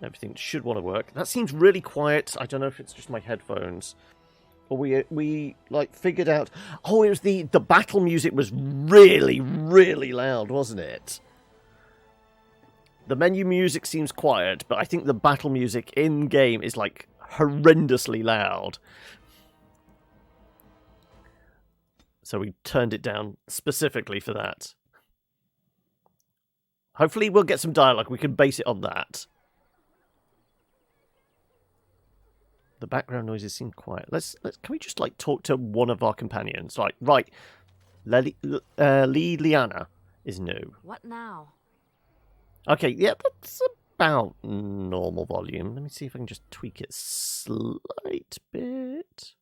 Everything should want to work. That seems really quiet. I don't know if it's just my headphones. Or we like figured out... Oh, it was the battle music was really, really loud, wasn't it? The menu music seems quiet, but I think the battle music in-game is like horrendously loud. So we turned it down specifically for that. Hopefully we'll get some dialogue. We can base it on that. The background noises seem quiet. Let's can we just like talk to one of our companions? Like, right, Liana is new. What now? Okay, yeah, that's about normal volume. Let me see if I can just tweak it a slight bit.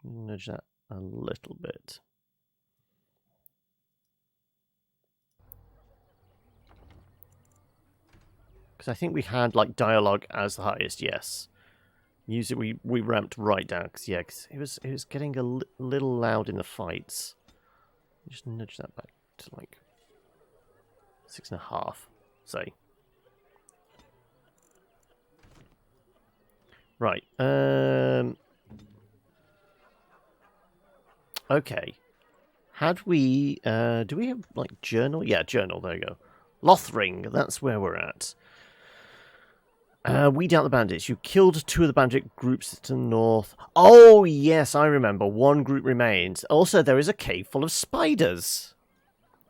Nudge that a little bit. Because I think we had like dialogue as the highest, yes. Music we ramped right down because yeah, cause it was getting a little loud in the fights. Just nudge that back to like 6.5, say. Right. Okay. Had we do we have like journal? Yeah, journal, there you go. Lothring, that's where we're at. Weed out the bandits. You killed 2 of the bandit groups to the north. Oh, yes, I remember. 1 group remains. Also, there is a cave full of spiders.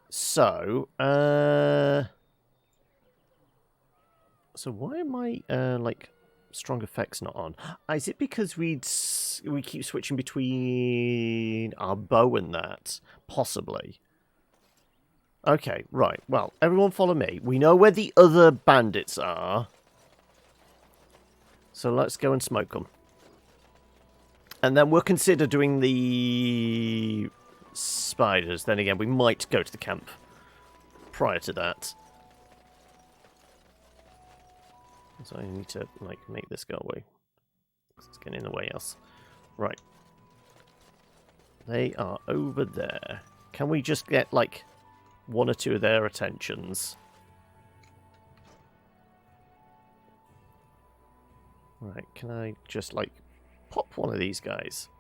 So, so why am I, like, strong effects not on? Is it because we keep switching between our bow and that? Possibly. Okay, right. Well, everyone follow me. We know where the other bandits are. So let's go and smoke them. And then we'll consider doing the spiders. Then again, we might go to the camp prior to that. So I need to like make this go away. It's getting in the way else. Right. They are over there. Can we just get like 1 or 2 of their attentions? Right, can I just, like, pop one of these guys?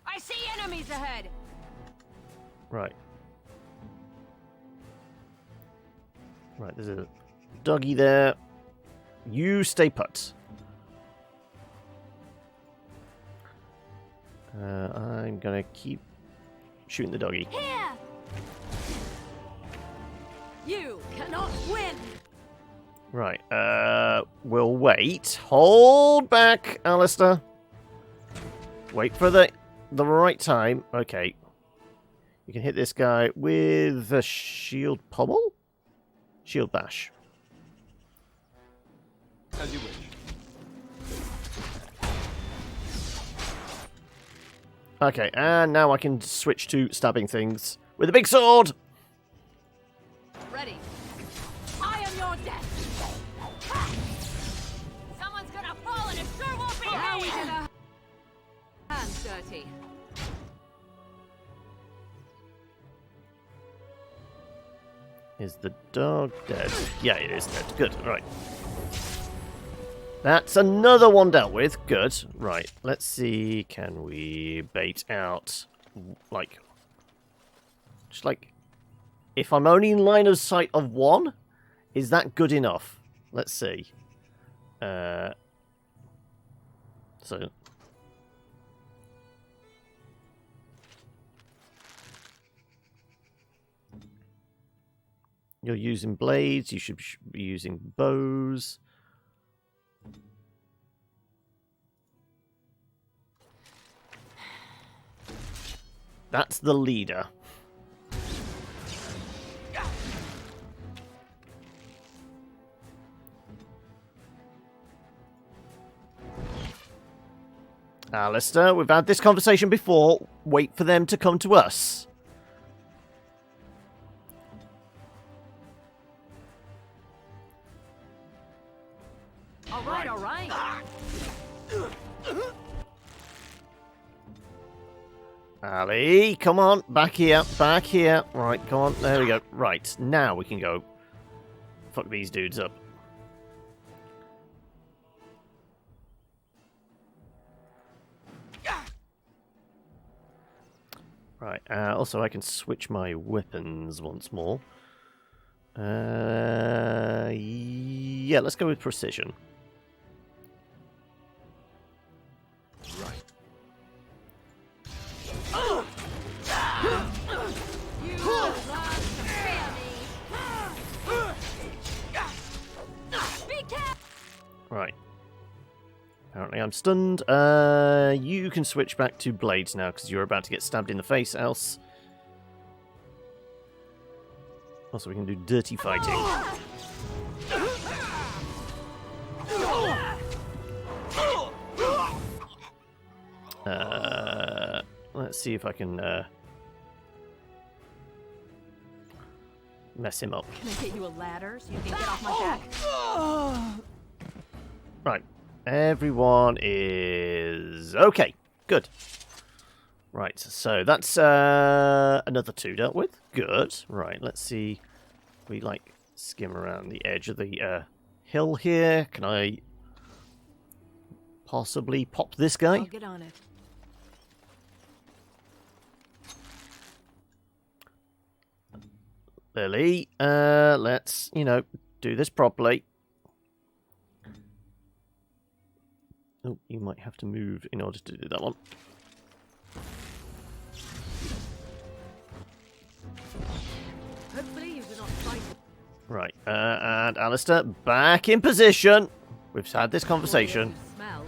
I see enemies ahead! Right. Right, there's a doggy there. You stay put. I'm gonna keep shooting the doggy. Here! You cannot win! Right, we'll wait. Hold back, Alistair. Wait for the right time. Okay. You can hit this guy with a shield pommel? Shield bash. As you wish. Okay, and now I can switch to stabbing things with a big sword! Ready. I am your death! Someone's gonna fall and it sure won't be me! Now we get our hands dirty. Is the dog dead? Yeah, it is dead. Good, right. That's another one dealt with. Good. Right, let's see. Can we bait out, like, just like, if I'm only in line of sight of 1, is that good enough? Let's see. So. You're using blades, you should be using bows. That's the leader. Alistair, we've had this conversation before. Wait for them to come to us. All right, all right. Ali, come on, back here, back here. Right, come on, there we go. Right, now we can go fuck these dudes up. Right, also I can switch my weapons once more. Yeah, let's go with precision. Right. Right. Apparently I'm stunned. You can switch back to blades now because you're about to get stabbed in the face, else. Also, we can do dirty fighting. Let's see if I can mess him up. Can I get you a ladder so you can get off my back? Right. Everyone is okay. Good. Right, so that's another 2 dealt with. Good. Right, let's see. We like skim around the edge of the hill here. Can I possibly pop this guy? I'll get on it. Lily, let's, do this properly. Oh, you might have to move in order to do that one. Hopefully you do not fight. Right, and Alistair, back in position. We've had this conversation. Smell.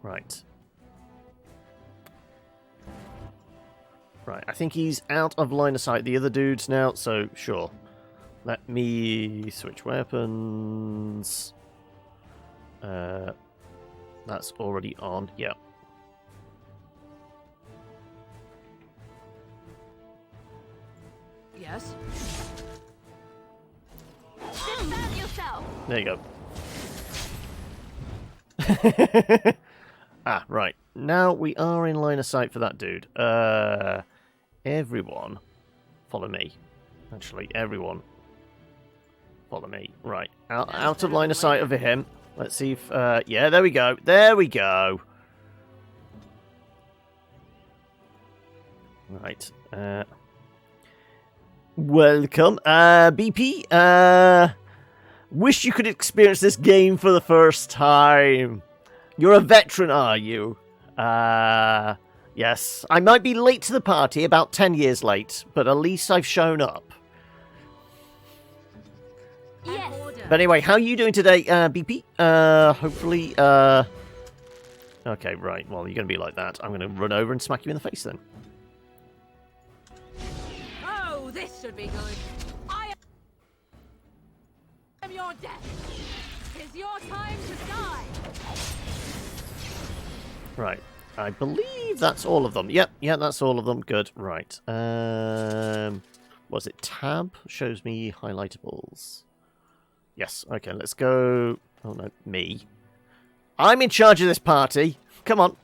Right. Right, I think he's out of line of sight. The other dudes now, so sure. Let me switch weapons. That's already on. Yeah. Yes. Defend yourself. There you go. Ah, right. Now we are in line of sight for that dude. Everyone, follow me. Actually, everyone, follow me. Right, out of line of sight of him. Let's see if, yeah, there we go. There we go. Right. Welcome, BP. Wish you could experience this game for the first time. You're a veteran, are you? Yes. I might be late to the party, about 10 years late, but at least I've shown up. Yes. But anyway, how are you doing today, BP? Hopefully, okay, right. Well, you're going to be like that. I'm going to run over and smack you in the face then. Oh, this should be good. I am your death. It's your time to die. Right. I believe that's all of them. Yep, yeah, that's all of them. Good. Right. Was it tab? Shows me highlightables. Yes. Okay, let's go. Oh, no, me. I'm in charge of this party. Come on.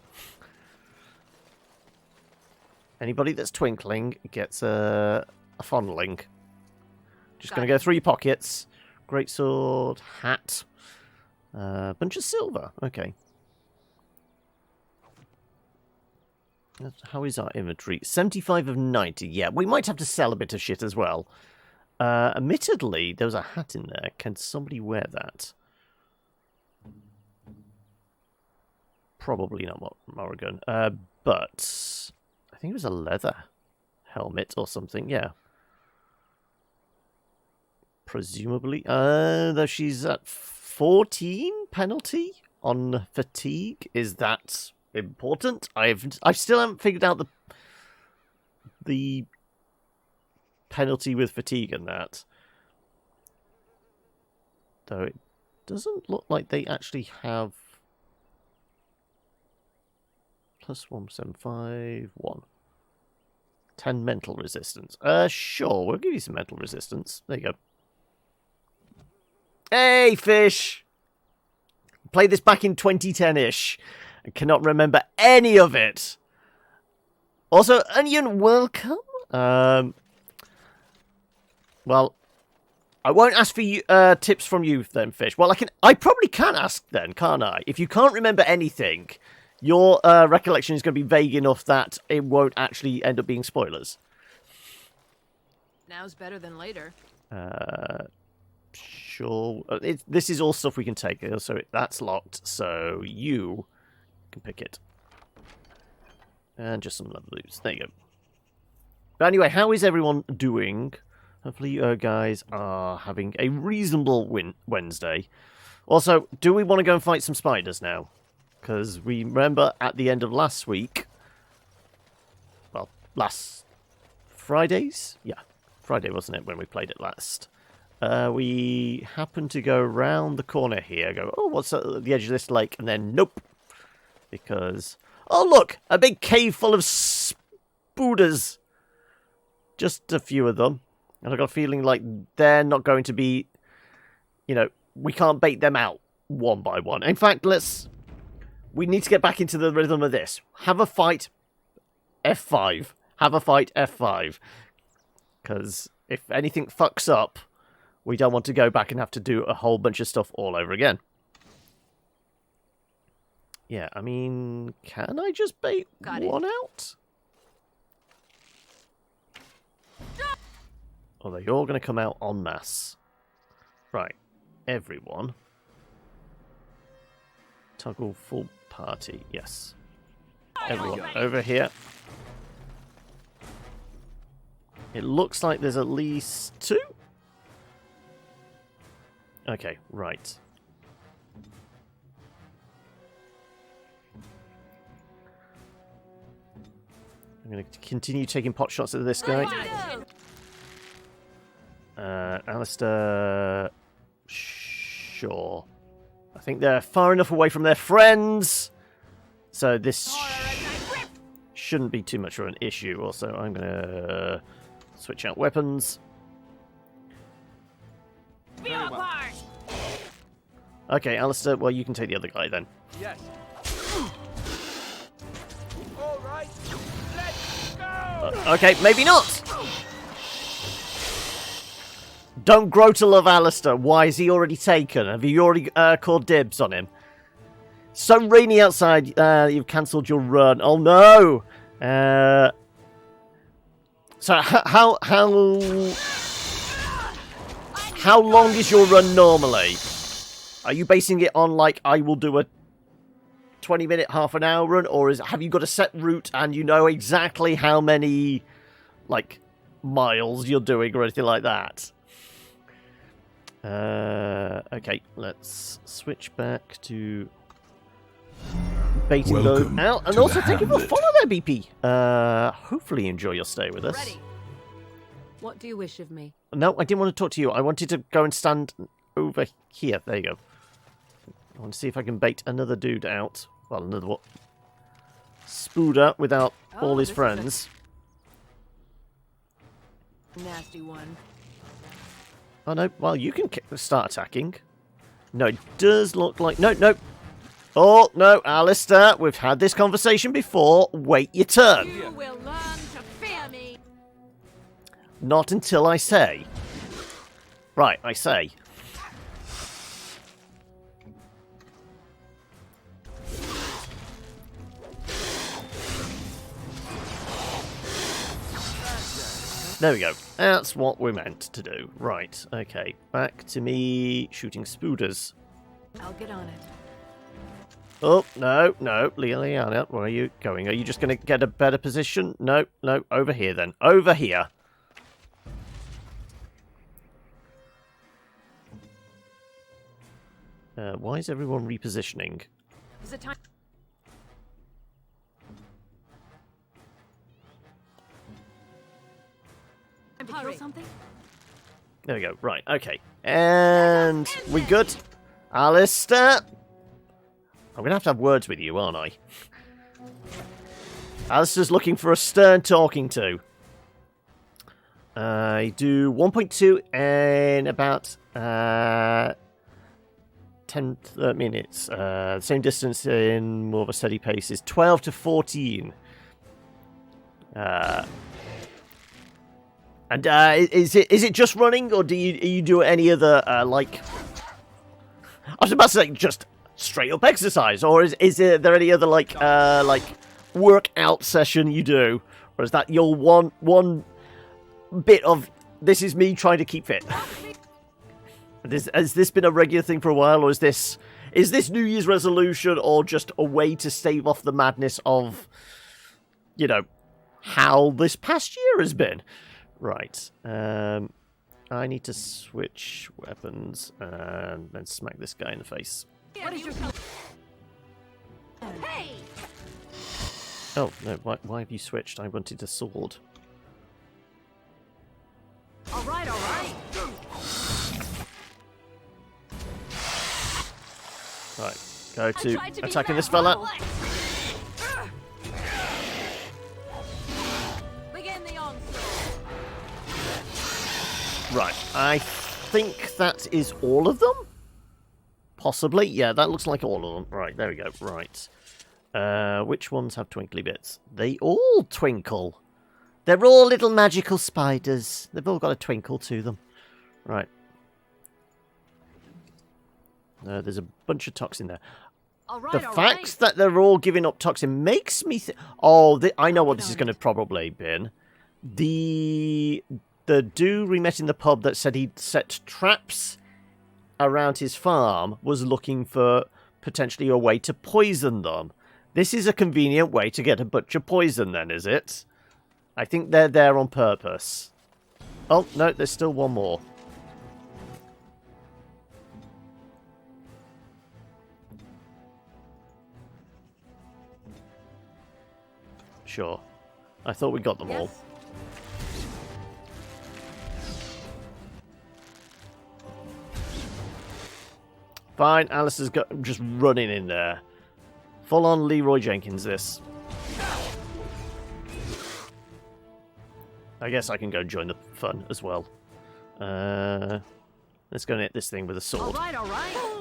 Anybody that's twinkling gets a fondling. Just going to go through your pockets. Greatsword, hat. Bunch of silver. Okay. How is our inventory? 75 of 90. Yeah, we might have to sell a bit of shit as well. Admittedly, there was a hat in there. Can somebody wear that? Probably not Morrigan. But I think it was a leather helmet or something. Yeah. Presumably. Though she's at 14 penalty on fatigue. Is that important? I still haven't figured out the penalty with fatigue and that. Though it doesn't look like they actually have plus 175 1. 10 mental resistance. Sure, we'll give you some mental resistance. There you go. Hey, fish! Played this back in 2010-ish. I cannot remember any of it. Also, Onion, welcome. Well, I won't ask for you, tips from you then, Fish. Well, I probably can ask then, can't I? If you can't remember anything, your recollection is going to be vague enough that it won't actually end up being spoilers. Now's better than later. Sure. This is all stuff we can take. So that's locked. So you can pick it. And just some level boots. There you go. But anyway, how is everyone doing? Hopefully you guys are having a reasonable Wednesday. Also, do we want to go and fight some spiders now? Because we remember at the end of last week... Well, last Fridays? Yeah, Friday wasn't it when we played it last? We happened to go round the corner here, go, oh, what's at the edge of this lake? And then, nope. Because, oh look, a big cave full of spooders. Just a few of them. And I've got a feeling like they're not going to be, we can't bait them out one by one. In fact, we need to get back into the rhythm of this. Have a fight, F5. Have a fight, F5. Because if anything fucks up, we don't want to go back and have to do a whole bunch of stuff all over again. Yeah, I mean, can I just bait one out? Although you're all going to come out en masse. Right, everyone. Toggle full party, yes. Everyone over here. It looks like there's at least 2. Okay, right. I'm going to continue taking pot shots at this guy. Alistair... Sure. I think they're far enough away from their friends. So this shouldn't be too much of an issue. Also, I'm going to switch out weapons. Okay, Alistair, well, you can take the other guy then. Yes. All right. Let's go. Okay, maybe not. Don't grow to love Alistair. Why is he already taken? Have you already called dibs on him? So rainy outside. You've cancelled your run. Oh no. So how long is your run normally? Are you basing it on, like, I will do a 20-minute, half an hour run? Or have you got a set route and you know exactly how many, like, miles you're doing or anything like that? Okay, let's switch back to baiting those out. And also, thank you for following there, BP. Hopefully you enjoy your stay with us. Ready. What do you wish of me? No, I didn't want to talk to you. I wanted to go and stand over here. There you go. I want to see if I can bait another dude out. Well, another what? Spooder without all his friends. Nasty one. Oh, no. Well, you can start attacking. No, it does look like... No, no. Oh, no, Alistair. We've had this conversation before. Wait your turn. You will learn to fear me. Not until I say. Right, I say. There we go. That's what we're meant to do. Right, okay. Back to me shooting spooders. I'll get on it. Oh, no, no. Liliana, where are you going? Are you just going to get a better position? No, no. Over here, then. Over here. Why is everyone repositioning? Is it time? To kill something? There we go. Right, okay. And we good? Alistair? I'm going to have words with you, aren't I? Alistair's looking for a stern talking to. I do 1.2 in about 10 minutes. Same distance in more of a steady pace is 12 to 14. And is it just running, or do you do any other like? I was about to say just straight up exercise, or is there any other like workout session you do, or is that your one bit of this is me trying to keep fit? Has this been a regular thing for a while, or is this New Year's resolution, or just a way to stave off the madness of, you know, how this past year has been? Right. I need to switch weapons and then smack this guy in the face. What is your Hey! Oh, no, why have you switched? I wanted a sword. All right, all right. Right, go to attacking this fella. Begin the onslaught. Right, I think that is all of them? Possibly. Yeah, that looks like all of them. Right, there we go. Right. Which ones have twinkly bits? They all twinkle. They're all little magical spiders. They've all got a twinkle to them. Right. There's a bunch of toxin there. All right, The fact that they're all giving up toxin makes me think... Oh, I know what this is going to probably be. The dude we met in the pub that said he'd set traps around his farm was looking for potentially a way to poison them. This is a convenient way to get a bunch of poison then, is it? I think they're there on purpose. Oh, no, there's still one more. Sure. I thought we got them all. Fine, Alistair's just running in there. Full on Leroy Jenkins, this. I guess I can go join the fun as well. Let's go and hit this thing with a sword. All right, all right.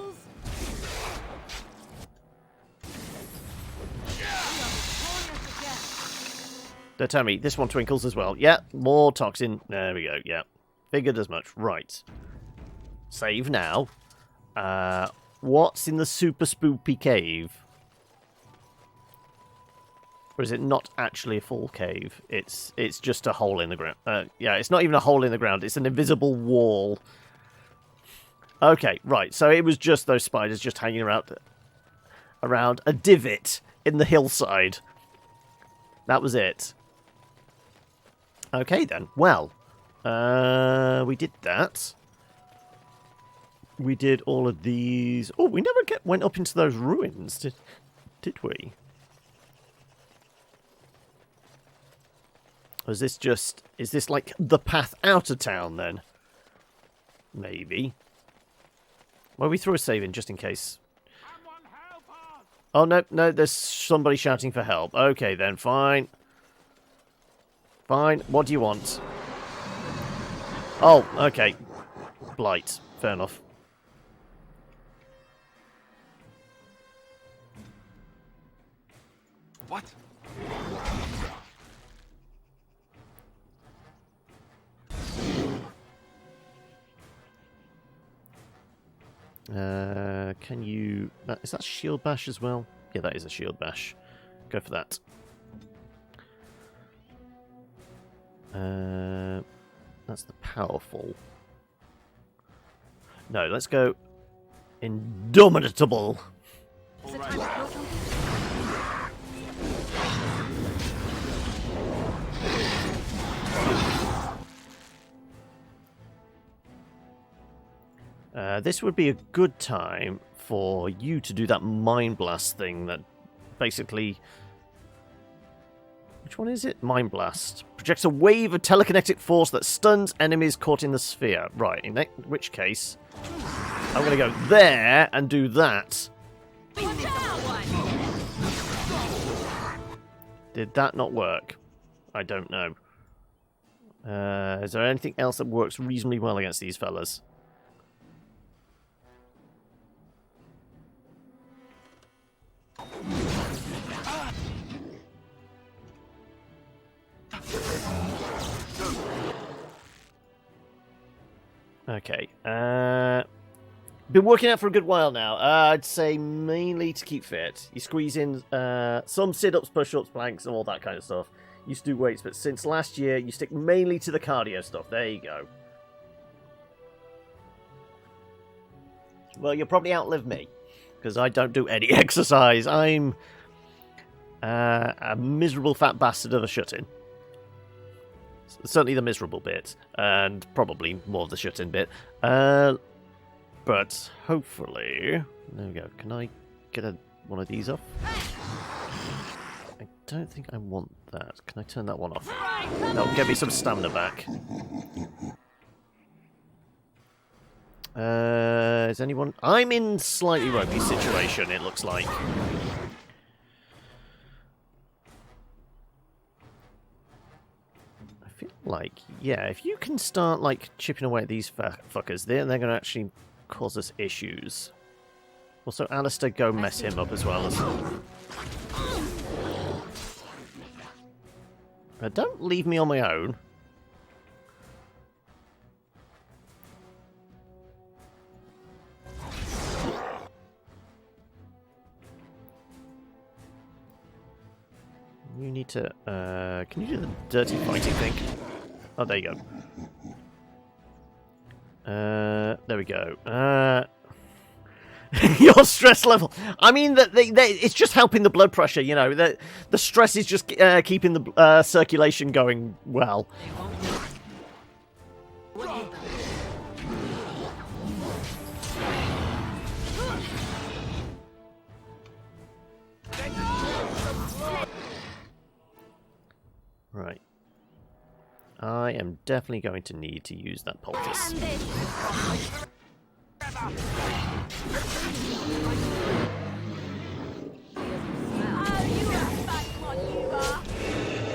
Don't tell me, this one twinkles as well. Yeah, more toxin. There we go, yeah. Figured as much. Right. Save now. What's in the super spoopy cave? Or is it not actually a full cave? It's just a hole in the ground. Yeah, it's not even a hole in the ground. It's an invisible wall. Okay, right. So it was just those spiders just hanging around a divot in the hillside. That was it. Okay, then. Well, we did that. We did all of these. Oh, we never went up into those ruins, did we? Or is this like the path out of town then? Maybe. Well, we threw a save in just in case. Oh, no, there's somebody shouting for help. Okay, then, fine. Fine, what do you want? Oh, okay. Blight, fair enough. What? Can you... Is that shield bash as well? Yeah, that is a shield bash. Go for that. That's the powerful. No, let's go indomitable. Is it time to kill something? This would be a good time for you to do that Mind Blast thing that basically... Which one is it? Mind Blast. Projects a wave of telekinetic force that stuns enemies caught in the sphere. Right, in which case, I'm going to go there and do that. Did that not work? I don't know. Is there anything else that works reasonably well against these fellas? Okay. Been working out for a good while now. I'd say mainly to keep fit. You squeeze in some sit-ups, push-ups, planks, and all that kind of stuff. Used to do weights, but since last year, you stick mainly to the cardio stuff. There you go. Well, you'll probably outlive me, because I don't do any exercise. I'm a miserable fat bastard of a shut-in. Certainly the miserable bit, and probably more of the shut-in bit. But hopefully... There we go. Can I get one of these off? I don't think I want that. Can I turn that one off? That'll get me some stamina back. Is anyone... I'm in slightly ropey situation, it looks like. I feel like, yeah, if you can start, like, chipping away at these fuckers, they're going to actually cause us issues. Also, Alistair, go mess him up as well. Don't leave me on my own. You need to, can you do the dirty fighting thing? Oh, there you go. There we go. Your stress level. I mean, it's just helping the blood pressure, you know. The stress is just keeping the circulation going well. Right. I am definitely going to need to use that poultice.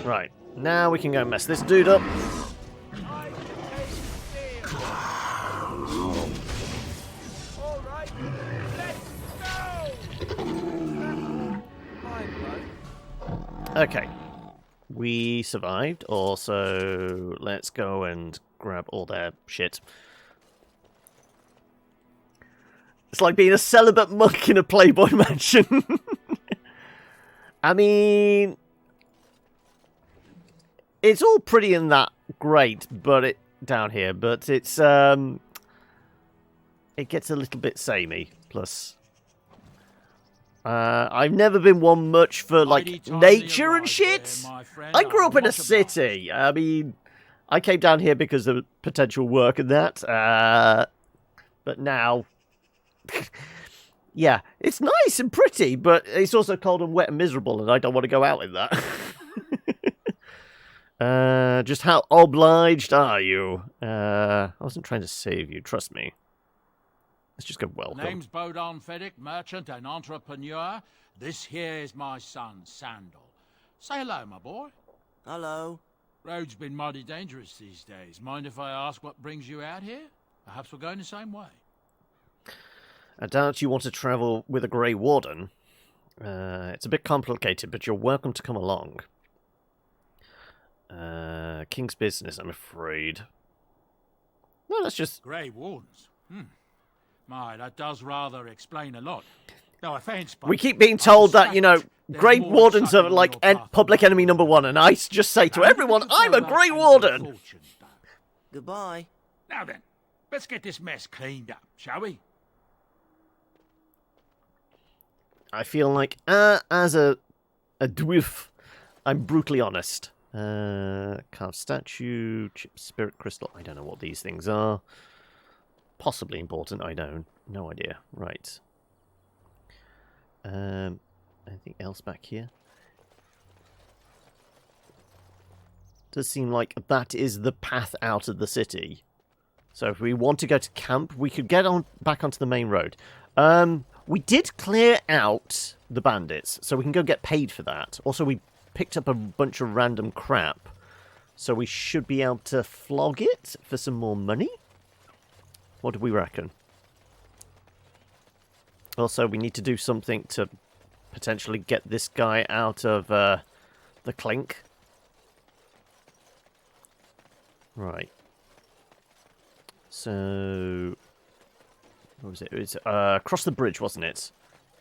Right. Now we can go and mess this dude up. Okay. We survived. Also, let's go and grab all their shit. It's like being a celibate monk in a Playboy mansion. I mean, it's all pretty and that great, but down here, but it's it gets a little bit samey. Plus, I've never been one much for like nature and shit. I grew up in a city. I mean, I came down here because of potential work and that. But now, yeah, it's nice and pretty, but it's also cold and wet and miserable, and I don't want to go out in that. Just how obliged are you? I wasn't trying to save you, trust me. Let's just go welcome. Name's Bodon Feddick, merchant and entrepreneur. This here is my son, Sandal. Say hello, my boy. Hello. Road's been mighty dangerous these days. Mind if I ask what brings you out here? Perhaps we're going the same way. I doubt you want to travel with a Grey Warden. It's a bit complicated, but you're welcome to come along. King's business, I'm afraid. No, let's just... Grey Wardens? My, that does rather explain a lot. No offence, but... We keep being told that, you know, Grey Wardens are like public enemy number one, and I just say to everyone, I'm a Grey Warden! Goodbye. Now then, let's get this mess cleaned up, shall we? I feel like, as a dwarf, I'm brutally honest. Carved statue, chip spirit crystal, I don't know what these things are. Possibly important, I don't. No idea. Right. Anything else back here? Does seem like that is the path out of the city. So if we want to go to camp, we could get on back onto the main road. We did clear out the bandits, so we can go get paid for that. Also, we picked up a bunch of random crap, so we should be able to flog it for some more money. What do we reckon? Also, we need to do something to potentially get this guy out of the clink. Right. So, what was it? It was across the bridge, wasn't it?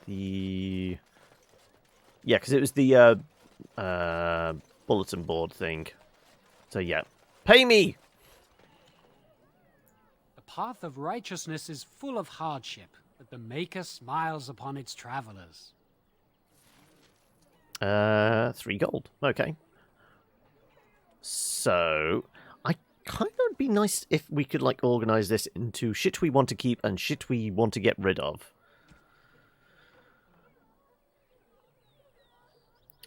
Yeah, because it was the bulletin board thing. So yeah, pay me. The path of righteousness is full of hardship, but the Maker smiles upon its travelers. 3 gold. Okay. So, I kind of would be nice if we could like organize this into shit we want to keep and shit we want to get rid of.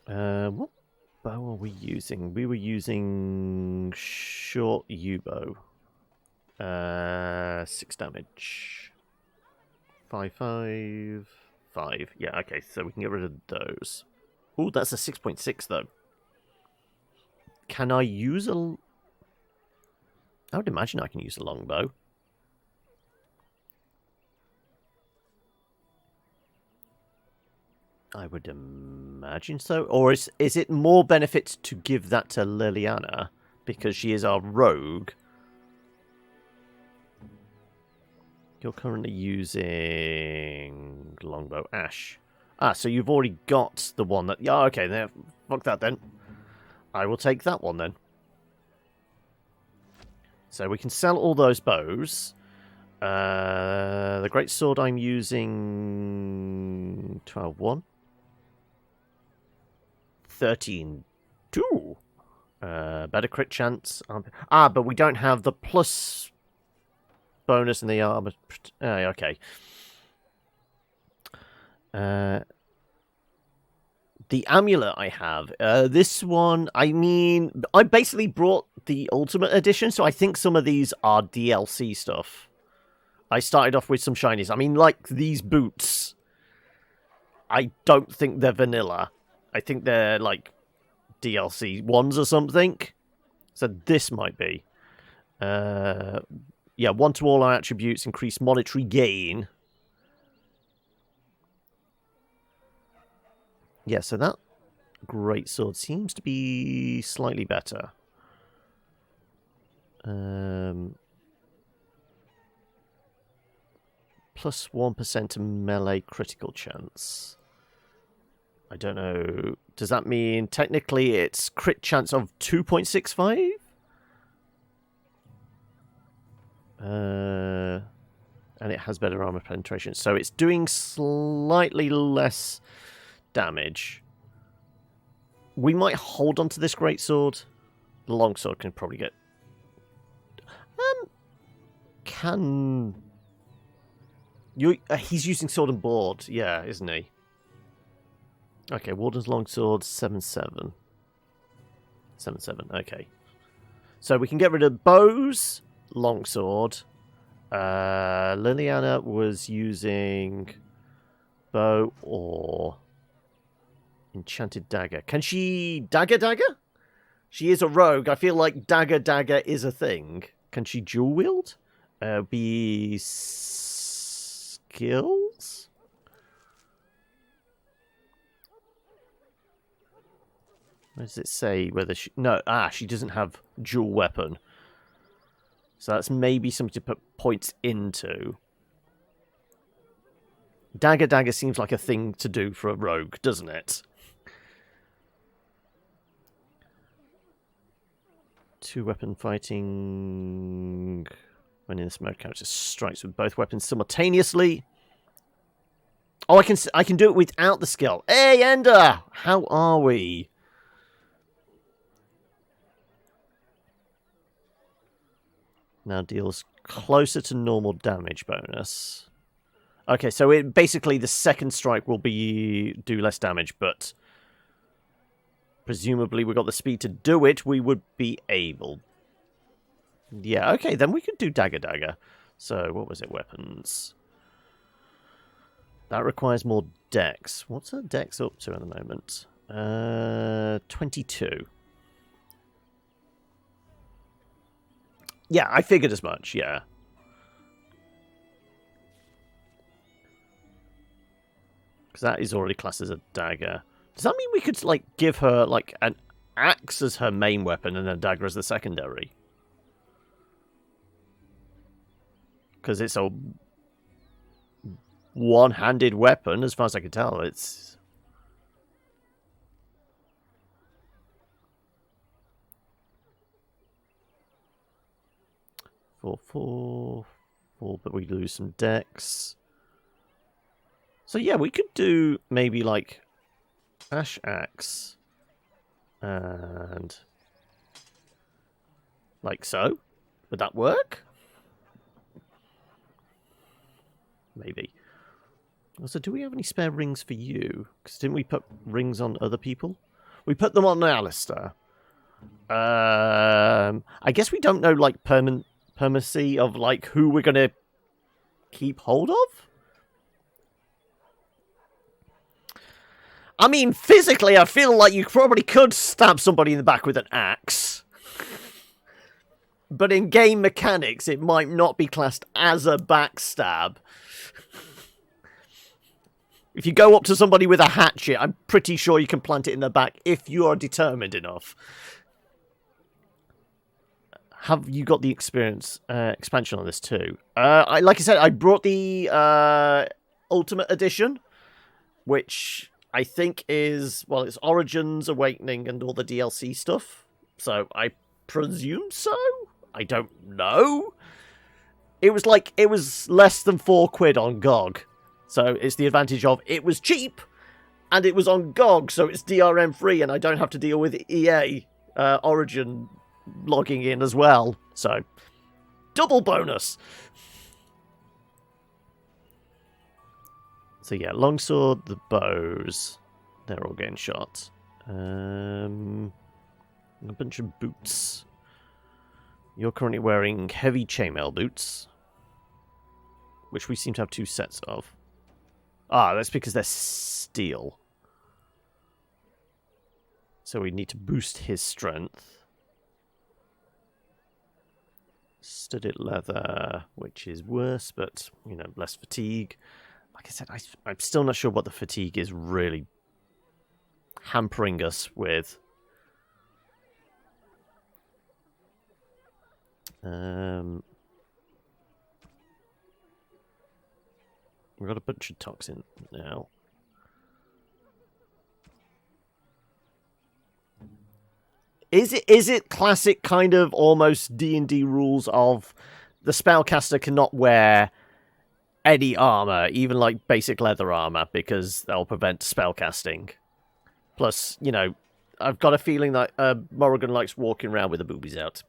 What bow are we using? We were using short U-bow. 6 damage. 5, 5, 5. Yeah, okay, so we can get rid of those. Ooh, that's a 6.6 though. Can I use a... I would imagine I can use a longbow. I would imagine so. Or is it more benefit to give that to Liliana? Because she is our rogue. You're currently using longbow Ash. Ah, so you've already got the one that... Yeah, okay, then fuck that then. I will take that one then. So we can sell all those bows. The great sword I'm using 12-1. 13-2. Better crit chance. But we don't have the plus bonus in the armor. Okay. The amulet I have. This one, I mean, I basically brought the Ultimate Edition, so I think some of these are DLC stuff. I started off with some shinies. I mean, like these boots. I don't think they're vanilla. I think they're like DLC ones or something. So this might be. Yeah, 1 to all our attributes, increase monetary gain. Yeah, so that greatsword seems to be slightly better. Plus 1% to melee critical chance. I don't know. Does that mean technically it's crit chance of 2.65? And it has better armor penetration. So it's doing slightly less damage. We might hold on to this greatsword. The longsword can probably get... he's using sword and board, yeah, isn't he? Okay, Warden's longsword, 7-7. 7-7, okay. So we can get rid of bows, longsword. Liliana was using bow or enchanted dagger. Can she dagger? She is a rogue. I feel like dagger is a thing. Can she dual wield? Be skills? Where does it say whether she... No, she doesn't have dual weapon. So that's maybe something to put points into. Dagger seems like a thing to do for a rogue, doesn't it? 2-weapon fighting. When in this mode, character strikes with both weapons simultaneously. Oh, I can do it without the skill. Hey, Ender! How are we? Now deals closer to normal damage bonus. Okay, so it basically the second strike will do less damage, but presumably we got the speed to do it. We would be able. Yeah, okay, then we could do dagger. So what was it? Weapons. That requires more dex. What's her dex up to at the moment? 22. Yeah, I figured as much, yeah. Because that is already classed as a dagger. Does that mean we could, like, give her, like, an axe as her main weapon and a dagger as the secondary? because it's a one-handed weapon, as far as I can tell. It's... four, but we lose some decks. So yeah, we could do maybe like Ash Axe and like so. Would that work? Maybe. Also, do we have any spare rings for you? Because didn't we put rings on other people? We put them on Alistair. I guess we don't know like permanency of like who we're gonna keep hold of. I mean, physically, I feel like you probably could stab somebody in the back with an axe. But in game mechanics, it might not be classed as a backstab. If you go up to somebody with a hatchet, I'm pretty sure you can plant it in the back if you are determined enough. Have you got the expansion on this too? Like I said, I brought the Ultimate Edition, which I think is, well, it's Origins, Awakening, and all the DLC stuff. So I presume so? I don't know. It was less than £4 on GOG. So it's the advantage of it was cheap, and it was on GOG, so it's DRM free, and I don't have to deal with EA Origin logging in as well. So, double bonus! So yeah, longsword, the bows, they're all getting shot. A bunch of boots. You're currently wearing heavy chainmail boots, which we seem to have 2 sets of. Ah, that's because they're steel. So we need to boost his strength. Studded leather, which is worse, but, you know, less fatigue. Like I said, I'm still not sure what the fatigue is really hampering us with. We've got a bunch of toxin now. Is it classic kind of almost D&D rules of the spellcaster cannot wear any armor, even like basic leather armor, because that'll prevent spellcasting? Plus, you know, I've got a feeling that Morrigan likes walking around with the boobies out.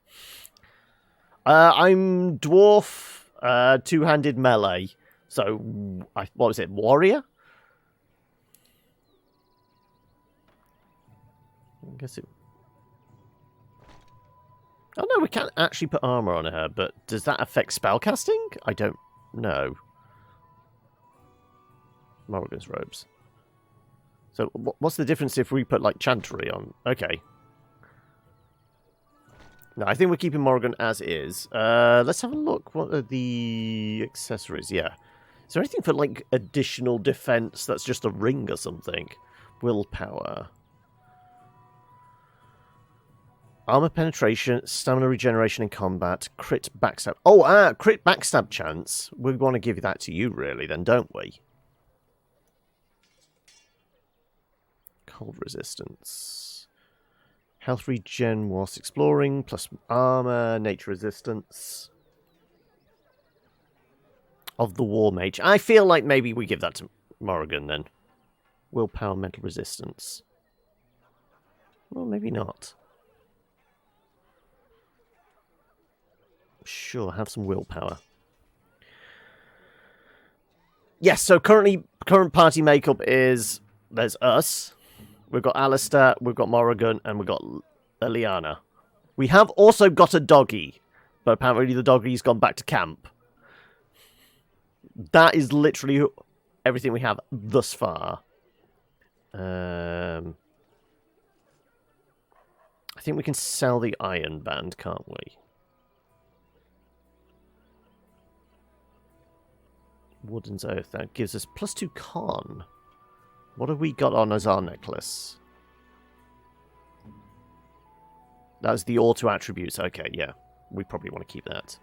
I'm dwarf, two-handed melee. So, what was it, warrior? I guess it... Oh no, we can't actually put armor on her, but does that affect spellcasting? I don't know. Morrigan's robes. So, what's the difference if we put, like, Chantery on? Okay. No, I think we're keeping Morrigan as is. Let's have a look. What are the accessories? Yeah. Is there anything for, like, additional defense that's just a ring or something? Willpower. Armor penetration, stamina regeneration in combat, crit backstab. Oh, crit backstab chance. We want to give that to you, really, then, don't we? Cold resistance. Health regen whilst exploring, plus armor, nature resistance. Of the War Mage. I feel like maybe we give that to Morrigan, then. Willpower, mental resistance. Well, maybe not. Sure, have some willpower. Yes, so current party makeup is... There's us. We've got Alistair, we've got Morrigan, and we've got Liana. We have also got a doggy, but apparently the doggy's gone back to camp. That is literally everything we have thus far. I think we can sell the Iron Band, can't we? Wooden's Oath, that gives us +2 con. What have we got on as our necklace? That's the auto attributes. Okay, yeah. We probably want to keep that.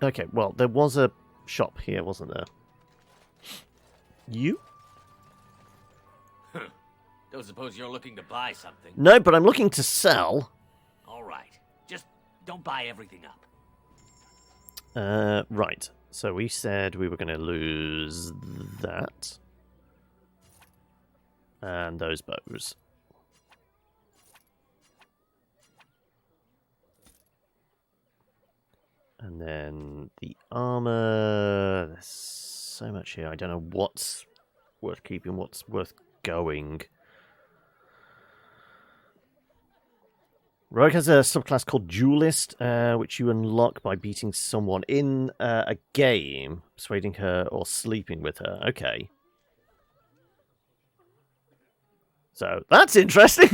Okay, well, there was a shop here, wasn't there? You? Don't suppose you're looking to buy something? No, but I'm looking to sell. All right. Just don't buy everything up. Right. So we said we were going to lose that. And those bows. And then the armor. There's so much here. I don't know what's worth keeping, what's worth going. Rogue has a subclass called Duelist, which you unlock by beating someone in a game, persuading her or sleeping with her. Okay. So, that's interesting!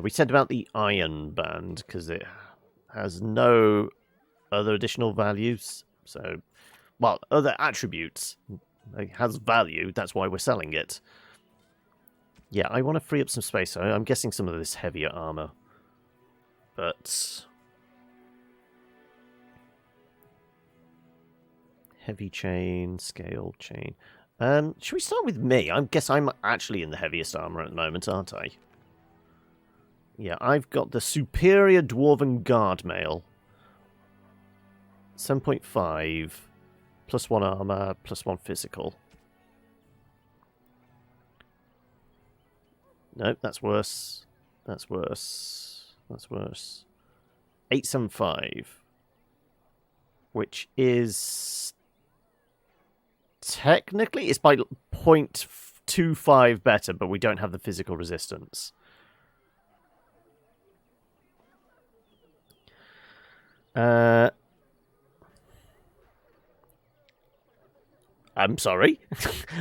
We said about the Iron Band, because it has no other additional values. So, well, other attributes. It has value, that's why we're selling it. Yeah, I want to free up some space, so I'm guessing some of this heavier armor. But... heavy chain, scale chain. Should we start with me? I guess I'm actually in the heaviest armor at the moment, aren't I? Yeah, I've got the Superior Dwarven Guard Mail. 7.5... +1 armor, +1 physical. Nope, that's worse. That's worse. That's worse. 875. Which is... technically, it's by 0.25 better, but we don't have the physical resistance. I'm sorry.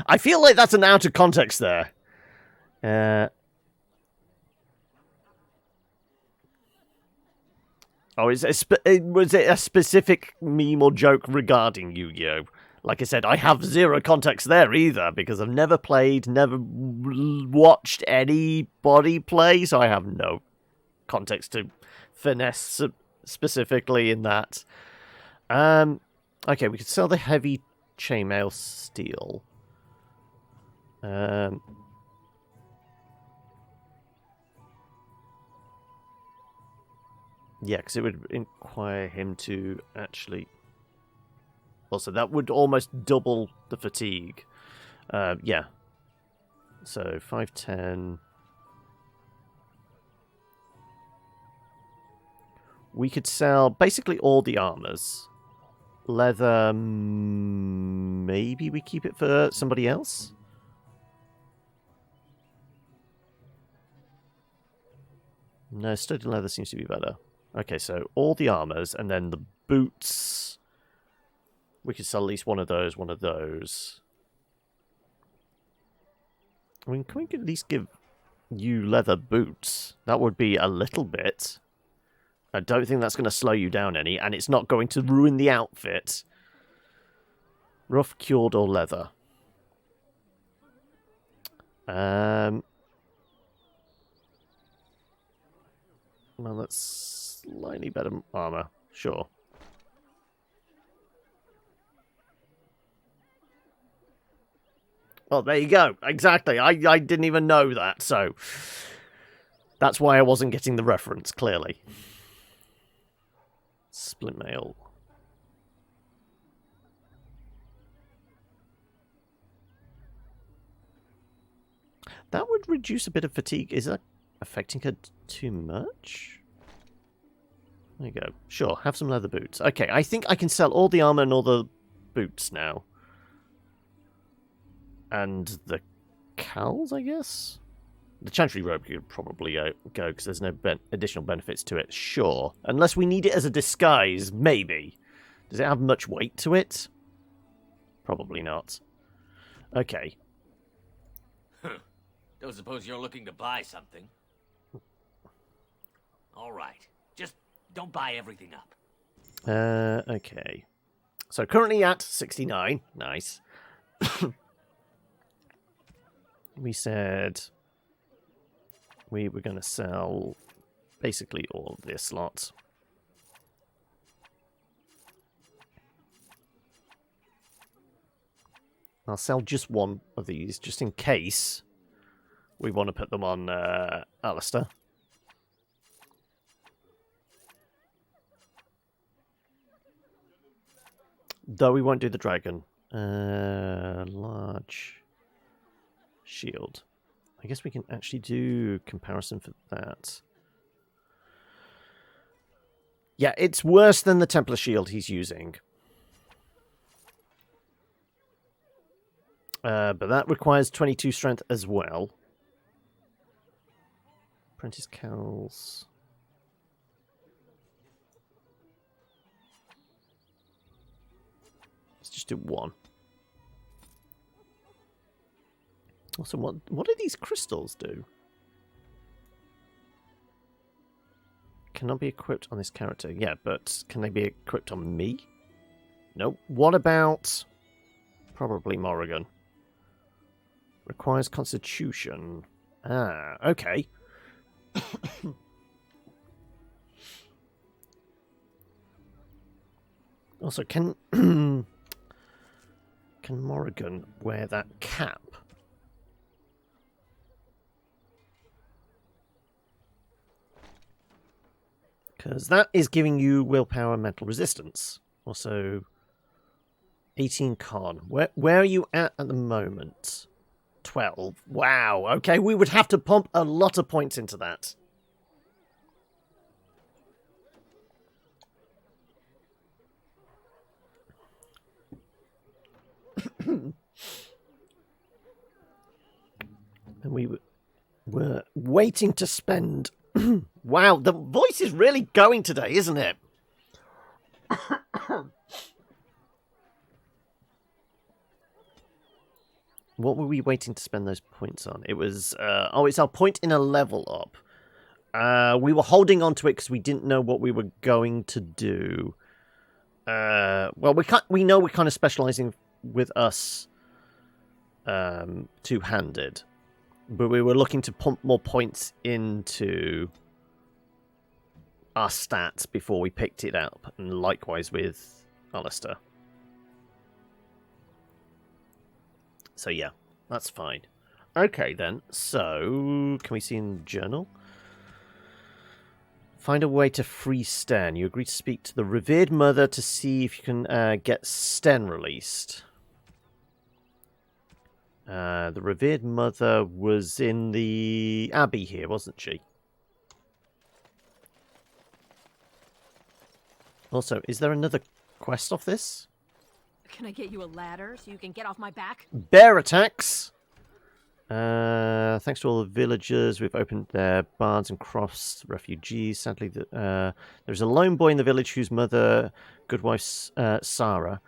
I feel like that's an out of context there. Was it a specific meme or joke regarding Yu-Gi-Oh? Like I said, I have zero context there either, because I've never played, never watched anybody play, so I have no context to finesse specifically in that. Okay, we could sell the heavy chainmail steel. Yeah, because it would require him to actually... also, that would almost double the fatigue. Yeah. So, 510... we could sell basically all the armors. Leather, maybe we keep it for somebody else? No, studded leather seems to be better. Okay, so all the armors, and then the boots. We could sell at least one of those, one of those. I mean, can we at least give you leather boots? That would be a little bit. I don't think that's going to slow you down any, and it's not going to ruin the outfit. Rough, cured, or leather. Well, that's slightly better armor. Sure. Well, there you go. Exactly. I didn't even know that, so... that's why I wasn't getting the reference, clearly. Split mail. That would reduce a bit of fatigue. Is that affecting her too much? There you go. Sure, have some leather boots. Okay, I think I can sell all the armor and all the boots now. And the cowls, I guess? The Chantry robe could probably go, because there's no additional benefits to it. Sure. Unless we need it as a disguise, maybe. Does it have much weight to it? Probably not. Okay. Don't suppose you're looking to buy something? All right. Just don't buy everything up. Okay. So currently at 69. Nice. We said... We were going to sell basically all of this lot. I'll sell just one of these, just in case we want to put them on Alistair. Though we won't do the dragon. Large shield. I guess we can actually do comparison for that. Yeah, it's worse than the Templar shield he's using. But that requires 22 strength as well. Apprentice Cowls. Let's just do one. Also, what do these crystals do? Cannot be equipped on this character. Yeah, but can they be equipped on me? Nope. What about... Probably Morrigan. Requires Constitution. Ah, okay. Also, can Morrigan wear that cap? Because that is giving you willpower and mental resistance. Also, 18 con. Where are you at the moment? 12. Wow. Okay, we would have to pump a lot of points into that. And we were waiting to spend... Wow, the voice is really going today, isn't it? What were we waiting to spend those points on? It was... it's our point in a level up. We were holding on to it because we didn't know what we were going to do. Well, we know we're kind of specialising with us two-handed. But we were looking to pump more points into our stats before we picked it up. And likewise with Alistair. So yeah, that's fine. Okay then, so can we see in the journal? Find a way to free Sten. You agree to speak to the revered mother to see if you can get Sten released. The revered mother was in the abbey here, wasn't she? Also, is there another quest off this? Can I get you a ladder so you can get off my back? Bear attacks! Thanks to all the villagers, we've opened their barns and crofts, refugees. Sadly, there's a lone boy in the village whose mother, good wife Sarah,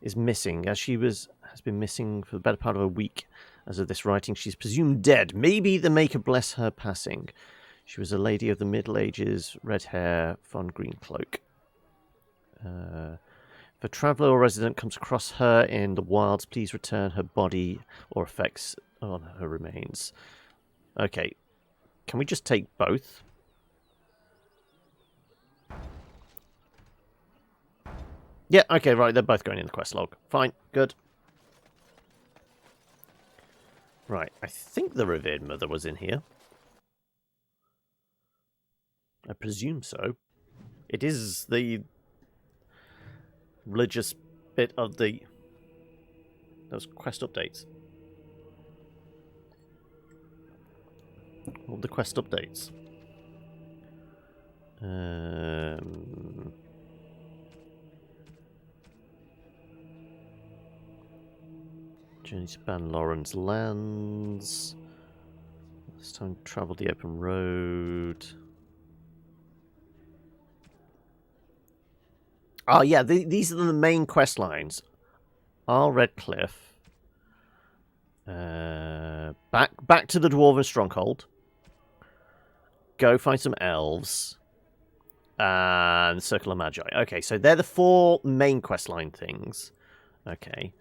is missing. As she has been missing for the better part of a week. As of this writing, she's presumed dead. Maybe the Maker bless her passing. She was a lady of the Middle Ages, red hair, fond green cloak. If a traveller or resident comes across her in the wilds, please return her body or effects on her remains. Okay. Can we just take both? Yeah, okay, right. They're both going in the quest log. Fine. Good. Right. I think the revered mother was in here. I presume so. It is the religious bit of those quest updates. All the quest updates. Journey to Ban Lawrence lands. This time travel the open road. Oh yeah, these are the main quest lines. Are Redcliffe. Back to the Dwarven Stronghold. Go find some elves. And Circle of Magi. Okay, so they're the 4 main questline things. Okay.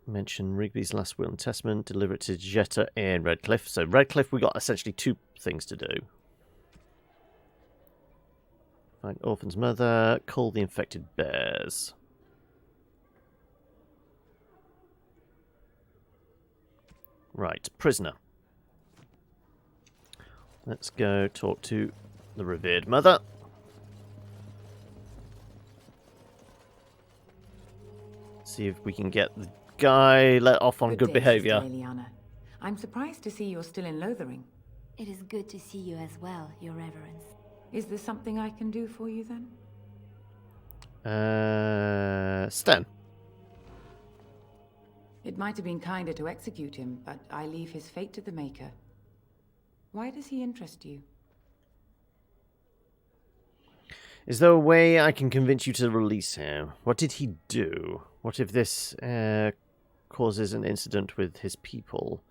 Mention Rigby's last will and testament. Deliver it to Jetta in Redcliffe. So Redcliffe, we got essentially 2 things to do. Find Orphan's mother. Call the infected bears. Right, prisoner. Let's go talk to the revered mother. See if we can get the guy let off on good day, behavior. Sister Liliana. I'm surprised to see you're still in Lothering. It is good to see you as well, Your Reverence. Is there something I can do for you then? Sten. It might have been kinder to execute him, but I leave his fate to the Maker. Why does he interest you? Is there a way I can convince you to release him? What did he do? What if this causes an incident with his people?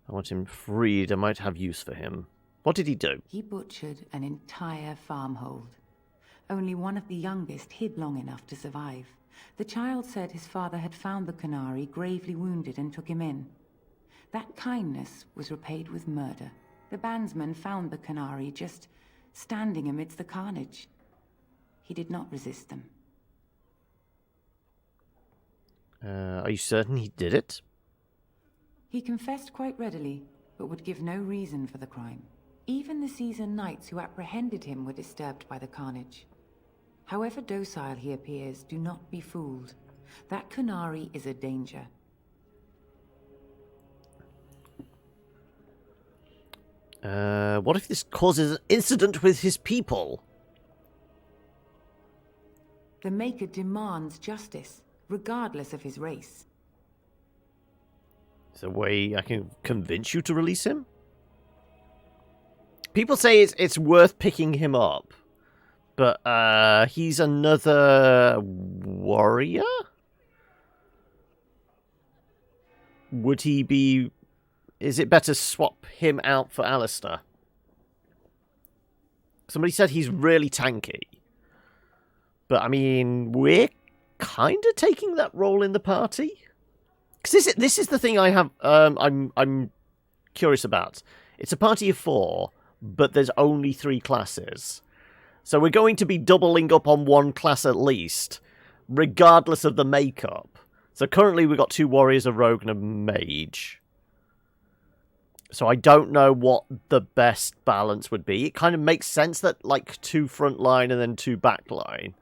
I want him freed. I might have use for him. What did he do? He butchered an entire farmhold. Only one of the youngest hid long enough to survive. The child said his father had found the Canary gravely wounded and took him in. That kindness was repaid with murder. The bandsman found the Canary just standing amidst the carnage. He did not resist them. Are you certain he did it? He confessed quite readily, but would give no reason for the crime. Even the seasoned knights who apprehended him were disturbed by the carnage. However docile he appears, do not be fooled. That Canary is a danger. What if this causes an incident with his people? The Maker demands justice, regardless of his race. Is there a way I can convince you to release him? People say it's worth picking him up, but he's another warrior? Would he be... Is it better to swap him out for Alistair? Somebody said he's really tanky. But, I mean, we're kind of taking that role in the party. Because this is the thing I have... I'm curious about. It's a party of 4, but there's only 3 classes. So we're going to be doubling up on one class at least, regardless of the makeup. So currently we've got 2 warriors, a rogue, and a mage. So I don't know what the best balance would be. It kind of makes sense that, like, 2 front line and then 2 back line.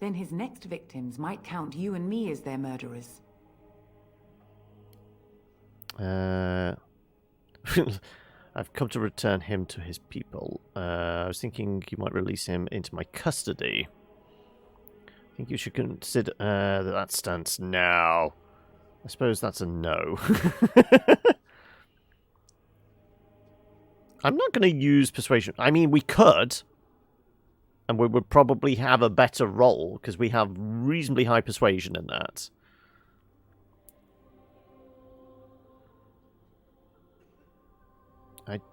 Then his next victims might count you and me as their murderers. I've come to return him to his people. I was thinking you might release him into my custody. I think you should consider that stance now. I suppose that's a no. I'm not going to use persuasion. I mean, we could. And we would probably have a better roll, because we have reasonably high persuasion in that.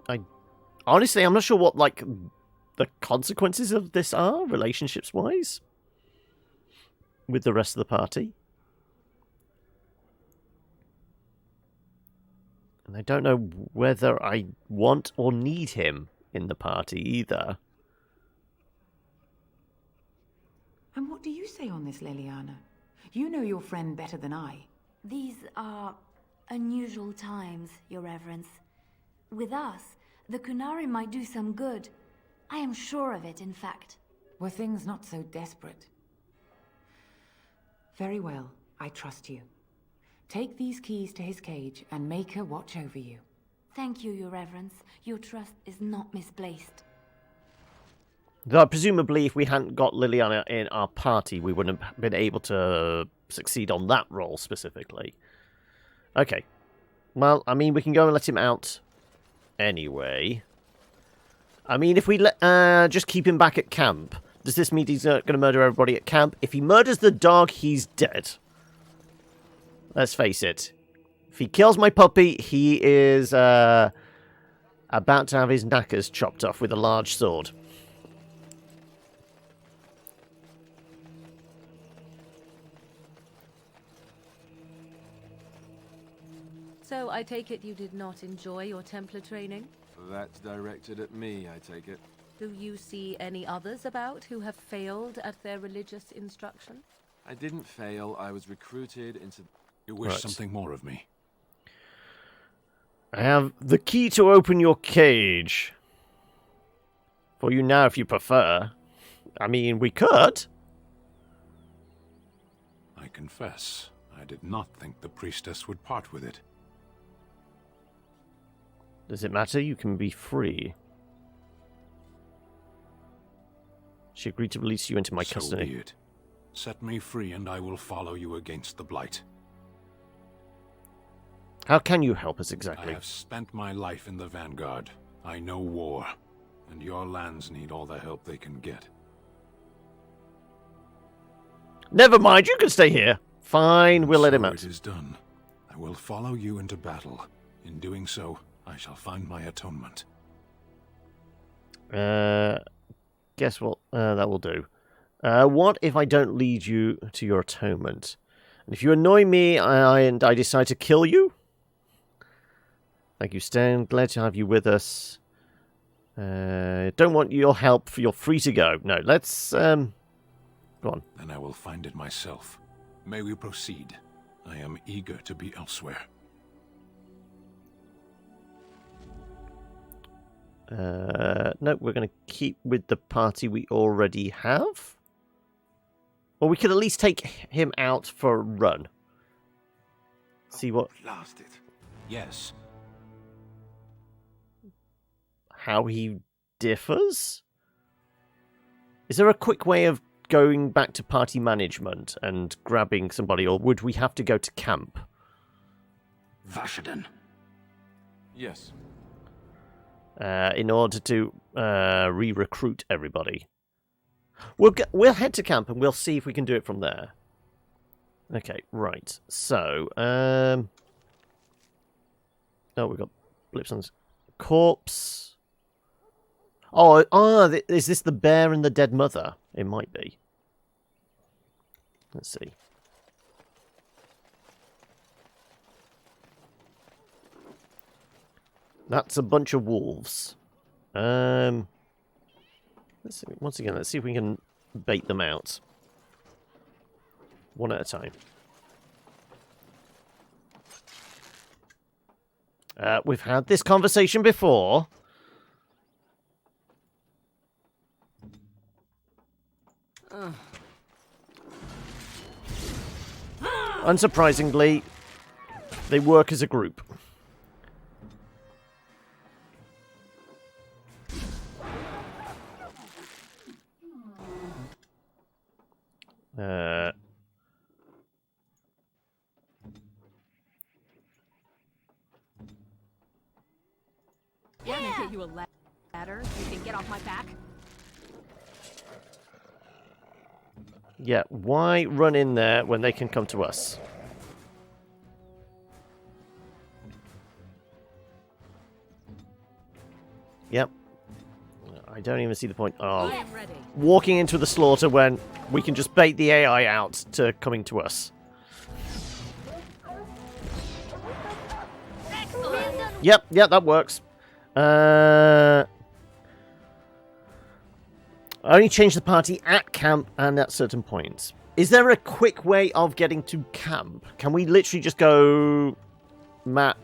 I honestly, I'm not sure what, like, the consequences of this are, relationships-wise, with the rest of the party. And I don't know whether I want or need him in the party either. And what do you say on this, Liliana? You know your friend better than I. These are unusual times, Your Reverence. With us, the Kunari might do some good. I am sure of it, in fact. Were things not so desperate? Very well, I trust you. Take these keys to his cage and make her watch over you. Thank you, Your Reverence. Your trust is not misplaced. Though presumably if we hadn't got Liliana in our party, we wouldn't have been able to succeed on that role specifically. Okay. Well, I mean, we can go and let him out anyway. I mean, if we just keep him back at camp, does this mean he's going to murder everybody at camp? If he murders the dog, he's dead. Let's face it. If he kills my puppy, he is about to have his knackers chopped off with a large sword. So I take it you did not enjoy your Templar training? That's directed at me, I take it. Do you see any others about who have failed at their religious instruction? I didn't fail, I was recruited into... You wish Right. something more of me? I have the key to open your cage. For you now, if you prefer. I mean, we could. I confess, I did not think the priestess would part with it. Does it matter? You can be free. She agreed to release you into my So custody. be it. Set me free and I will follow you against the Blight. How can you help us I exactly? have spent my life in the Vanguard. I know war, and your lands need all the help they can get. Never mind, you can stay here. Fine, we'll let him So out. it is done. I will follow you into battle. In doing so, I shall find my atonement. Guess what? That will do. What if I don't lead you to your atonement? And if you annoy me and I decide to kill you? Thank you, Stan. Glad to have you with us. Don't want your help. You're free to go. No, let's... Go on. Then I will find it myself. May we proceed? I am eager to be elsewhere. No, we're going to keep with the party we already have. Or we could at least take him out for a run. See what... Blast it. Yes. how he differs? Is there a quick way of going back to party management and grabbing somebody, or would we have to go to camp? Vashaden. Yes. In order to re-recruit everybody. We'll head to camp and we'll see if we can do it from there. Okay, right. So, oh, we've got Blipson's corpse. Oh, is this the bear and the dead mother? It might be. Let's see. That's a bunch of wolves. Let's see, once again, let's see if we can bait them out. One at a time. We've had this conversation before. Unsurprisingly, they work as a group. Want me to get you a ladder so you can get off my back? Yeah, why run in there when they can come to us? Yep. I don't even see the point of walking into the slaughter when we can just bait the AI out to coming to us. Yep, that works. Only change the party at camp and at certain points. Is there a quick way of getting to camp? Can we literally just go map,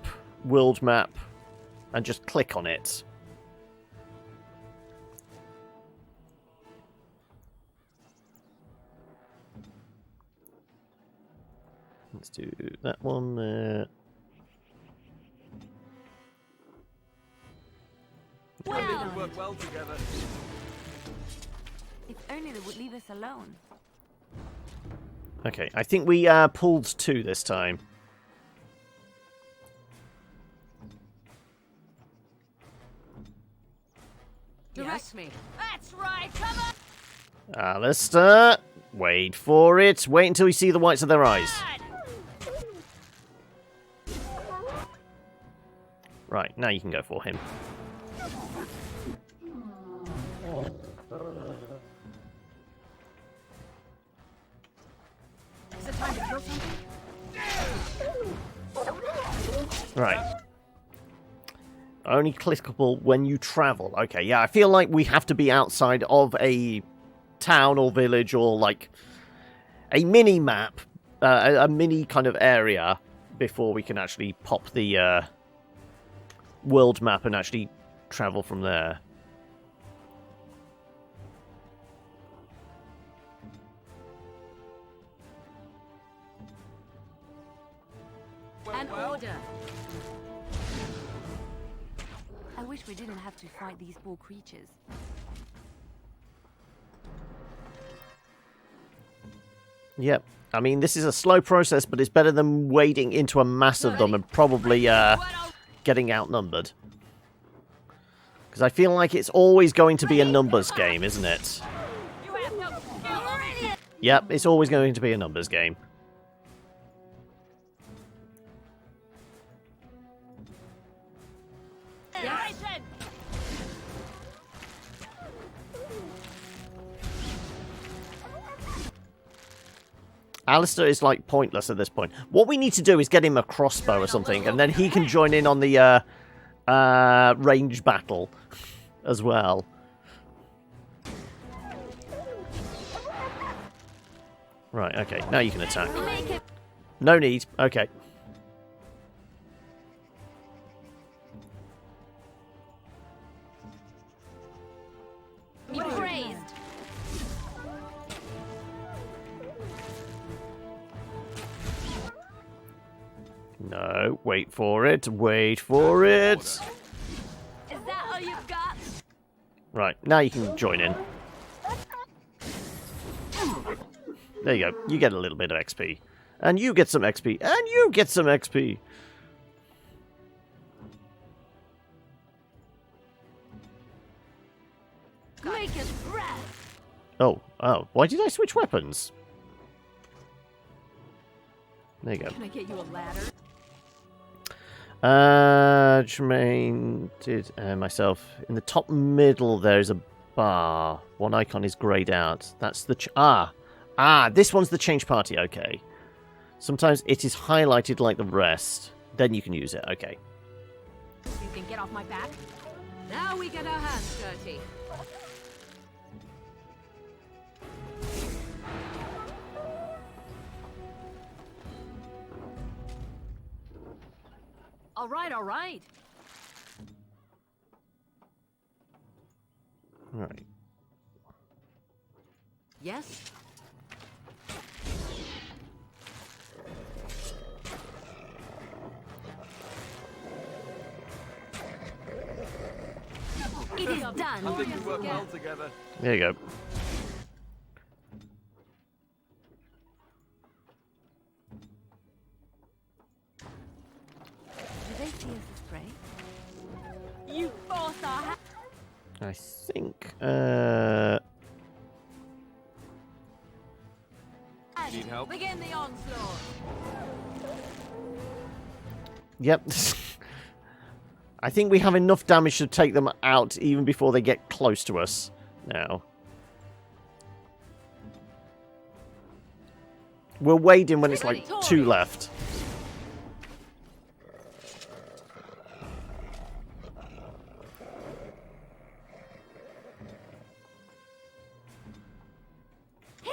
world map, and just click on it? Let's do that one there. We would work well together. If only they would leave us alone. Okay, I think we pulled 2 this time. Direct me. That's right, come on! Alistair, wait for it. Wait until you see the whites of their eyes. Right, now you can go for him. Is it time to kill something? Right. Only clickable when you travel. Okay, yeah, I feel like we have to be outside of a town or village or, like, a mini-map, a mini kind of area before we can actually pop the world map and actually travel from there. An order. I wish we didn't have to fight these poor creatures. Yep. I mean, this is a slow process, but it's better than wading into a mass of them and probably getting outnumbered. Because I feel like it's always going to be a numbers game, isn't it? Yep, it's always going to be a numbers game. Alistair is, like, pointless at this point. What we need to do is get him a crossbow or something, and then he can join in on the range battle as well. Right, okay. Now you can attack. No need. Okay. Be praised. No, wait for it. Wait for it. Is that all you've got? Right, now you can join in. There you go. You get a little bit of XP. And you get some XP. And you get some XP. Make us breath. Oh, why did I switch weapons? There you go. Can I get you a ladder? Jermaine did myself. In the top middle, there's a bar. One icon is grayed out. That's the... this one's the change party. Okay. Sometimes it is highlighted like the rest. Then you can use it. Okay. You can get off my back. Now we get our hands dirty. All right, all right. Right. Yes. It is done. I think we work well together. There you go. Do they see us as prey? You force our hand. I think, Need help? Begin the onslaught. Yep. I think we have enough damage to take them out even before they get close to us now. We'll wade in when it's like 2 left. Here.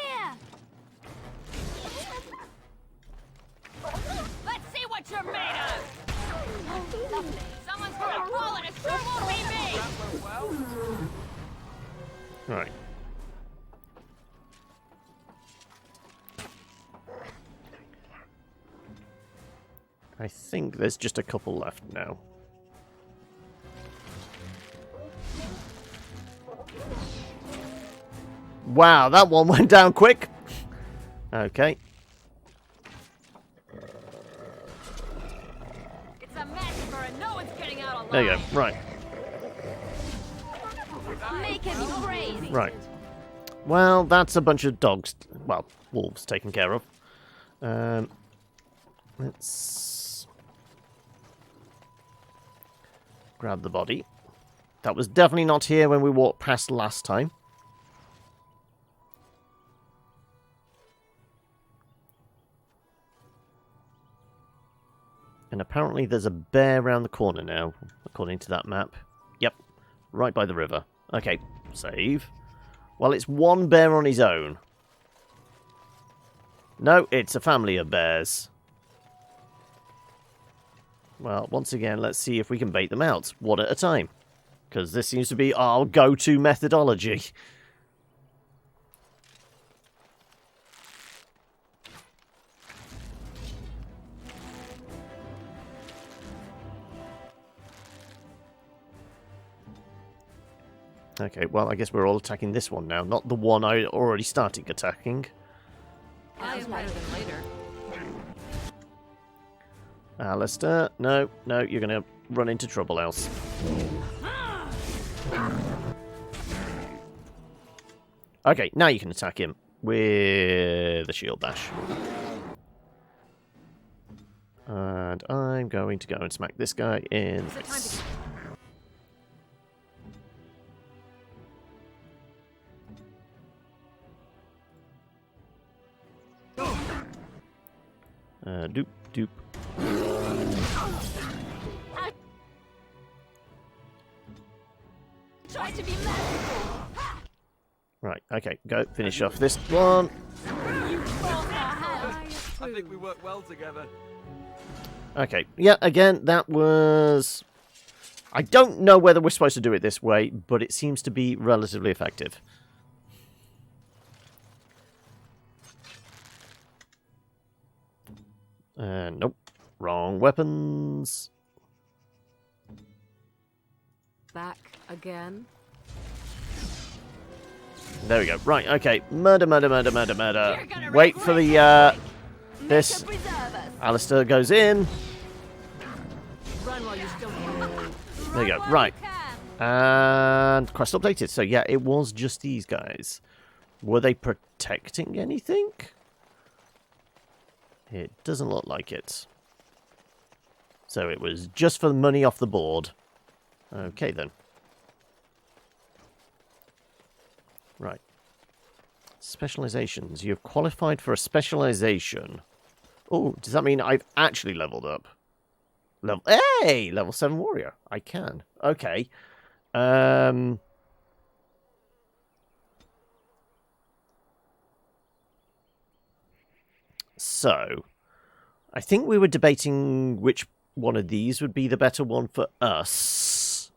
Let's see what you're made of. Lovely. Someone's gonna fall and it sure won't be me. That went well. Right. I think there's just a couple left now. Wow, that one went down quick. Okay. It's a massacre and no one's getting out alive. There you go. Right. Make him crazy. Right. Well, that's a bunch of dogs. Well, wolves taken care of. Let's grab the body. That was definitely not here when we walked past last time. And apparently there's a bear around the corner now, according to that map. Yep, right by the river. Okay, save. Well, it's one bear on his own. No, it's a family of bears. Well, once again, let's see if we can bait them out, one at a time. Because this seems to be our go-to methodology. Okay, well, I guess we're all attacking this one now, not the one I already started attacking. Now's better than later. Alistair, no, you're going to run into trouble else. Okay, now you can attack him with the shield bash. And I'm going to go and smack this guy in the face. Doop, doop. Try to be merciful. Right, okay, go finish off this one. I think we work well together. Okay, yeah, again, that was... I don't know whether we're supposed to do it this way, but it seems to be relatively effective. Nope. Wrong weapons. Back again. There we go. Right, okay. Murder. Wait for the, this. Alistair goes in. Run while you still can. There you go. Right. And quest updated. So, yeah, it was just these guys. Were they protecting anything? It doesn't look like it. So it was just for the money off the board. Okay, then. Right. Specializations. You've qualified for a specialization. Oh, does that mean I've actually leveled up? Hey! Level 7 warrior. I can. Okay. So, I think we were debating which one of these would be the better one for us.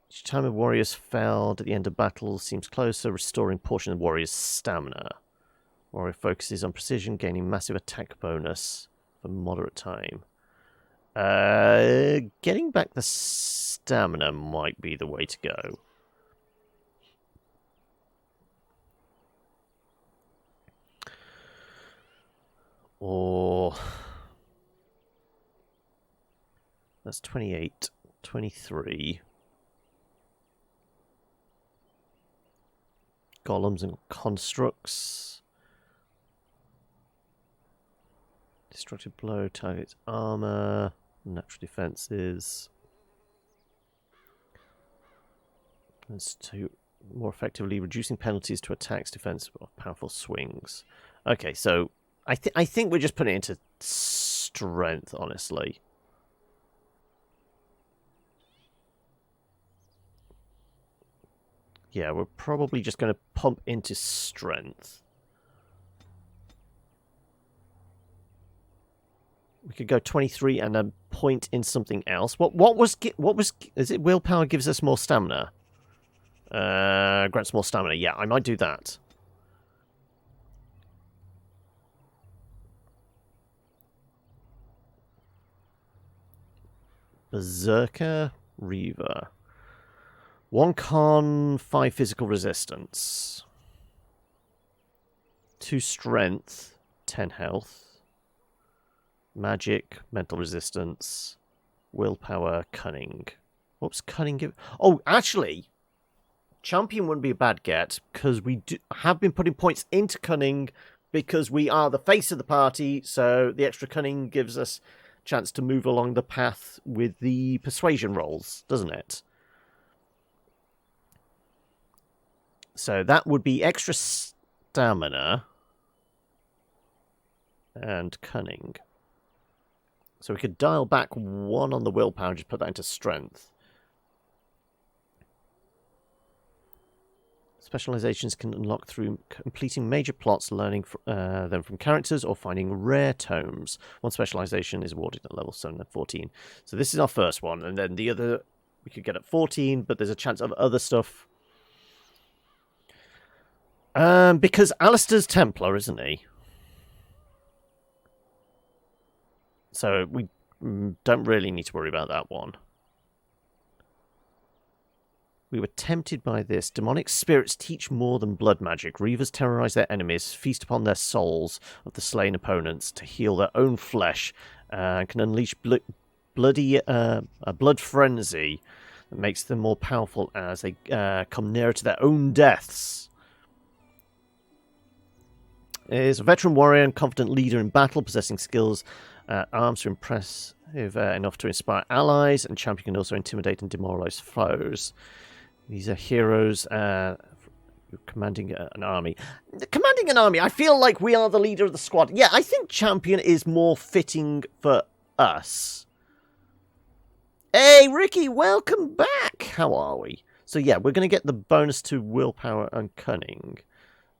Each time a warrior's felled at the end of battle seems closer, restoring portion of the warrior's stamina. Warrior focuses on precision, gaining massive attack bonus for moderate time. Getting back the stamina might be the way to go. Or that's 28, 23. Golems and constructs. Destructive blow targets armor, natural defenses. That's to more effectively reducing penalties to attacks, defense, or powerful swings. Okay, so I think we're just putting it into strength, honestly. Yeah, we're probably just going to pump into strength. We could go 23 and then point in something else. What was is it willpower gives us more stamina? Grants more stamina. Yeah, I might do that. Berserker Reaver. 1 con, 5 physical resistance. 2 strength, 10 health. Magic, mental resistance. Willpower, cunning. What's cunning give? Oh, actually, champion wouldn't be a bad get, because we have been putting points into cunning because we are the face of the party, so the extra cunning gives us chance to move along the path with the persuasion rolls, doesn't it? So that would be extra stamina. and cunning. So we could dial back 1 on the willpower and just put that into strength. Specializations can unlock through completing major plots, learning them from characters, or finding rare tomes. One specialization is awarded at level 7 and 14. So this is our first one, and then the other we could get at 14, but there's a chance of other stuff. Because Alistair's Templar, isn't he? So we don't really need to worry about that one. We were tempted by this. Demonic spirits teach more than blood magic. Reavers terrorize their enemies, feast upon their souls of the slain opponents to heal their own flesh, and can unleash a blood frenzy that makes them more powerful as they come nearer to their own deaths. Is a veteran warrior and confident leader in battle, possessing skills, arms to impressive enough to inspire allies, and champion can also intimidate and demoralize foes. These are heroes commanding an army. Commanding an army, I feel like we are the leader of the squad. Yeah, I think champion is more fitting for us. Hey, Ricky, welcome back. How are we? So yeah, we're going to get the bonus to willpower and cunning.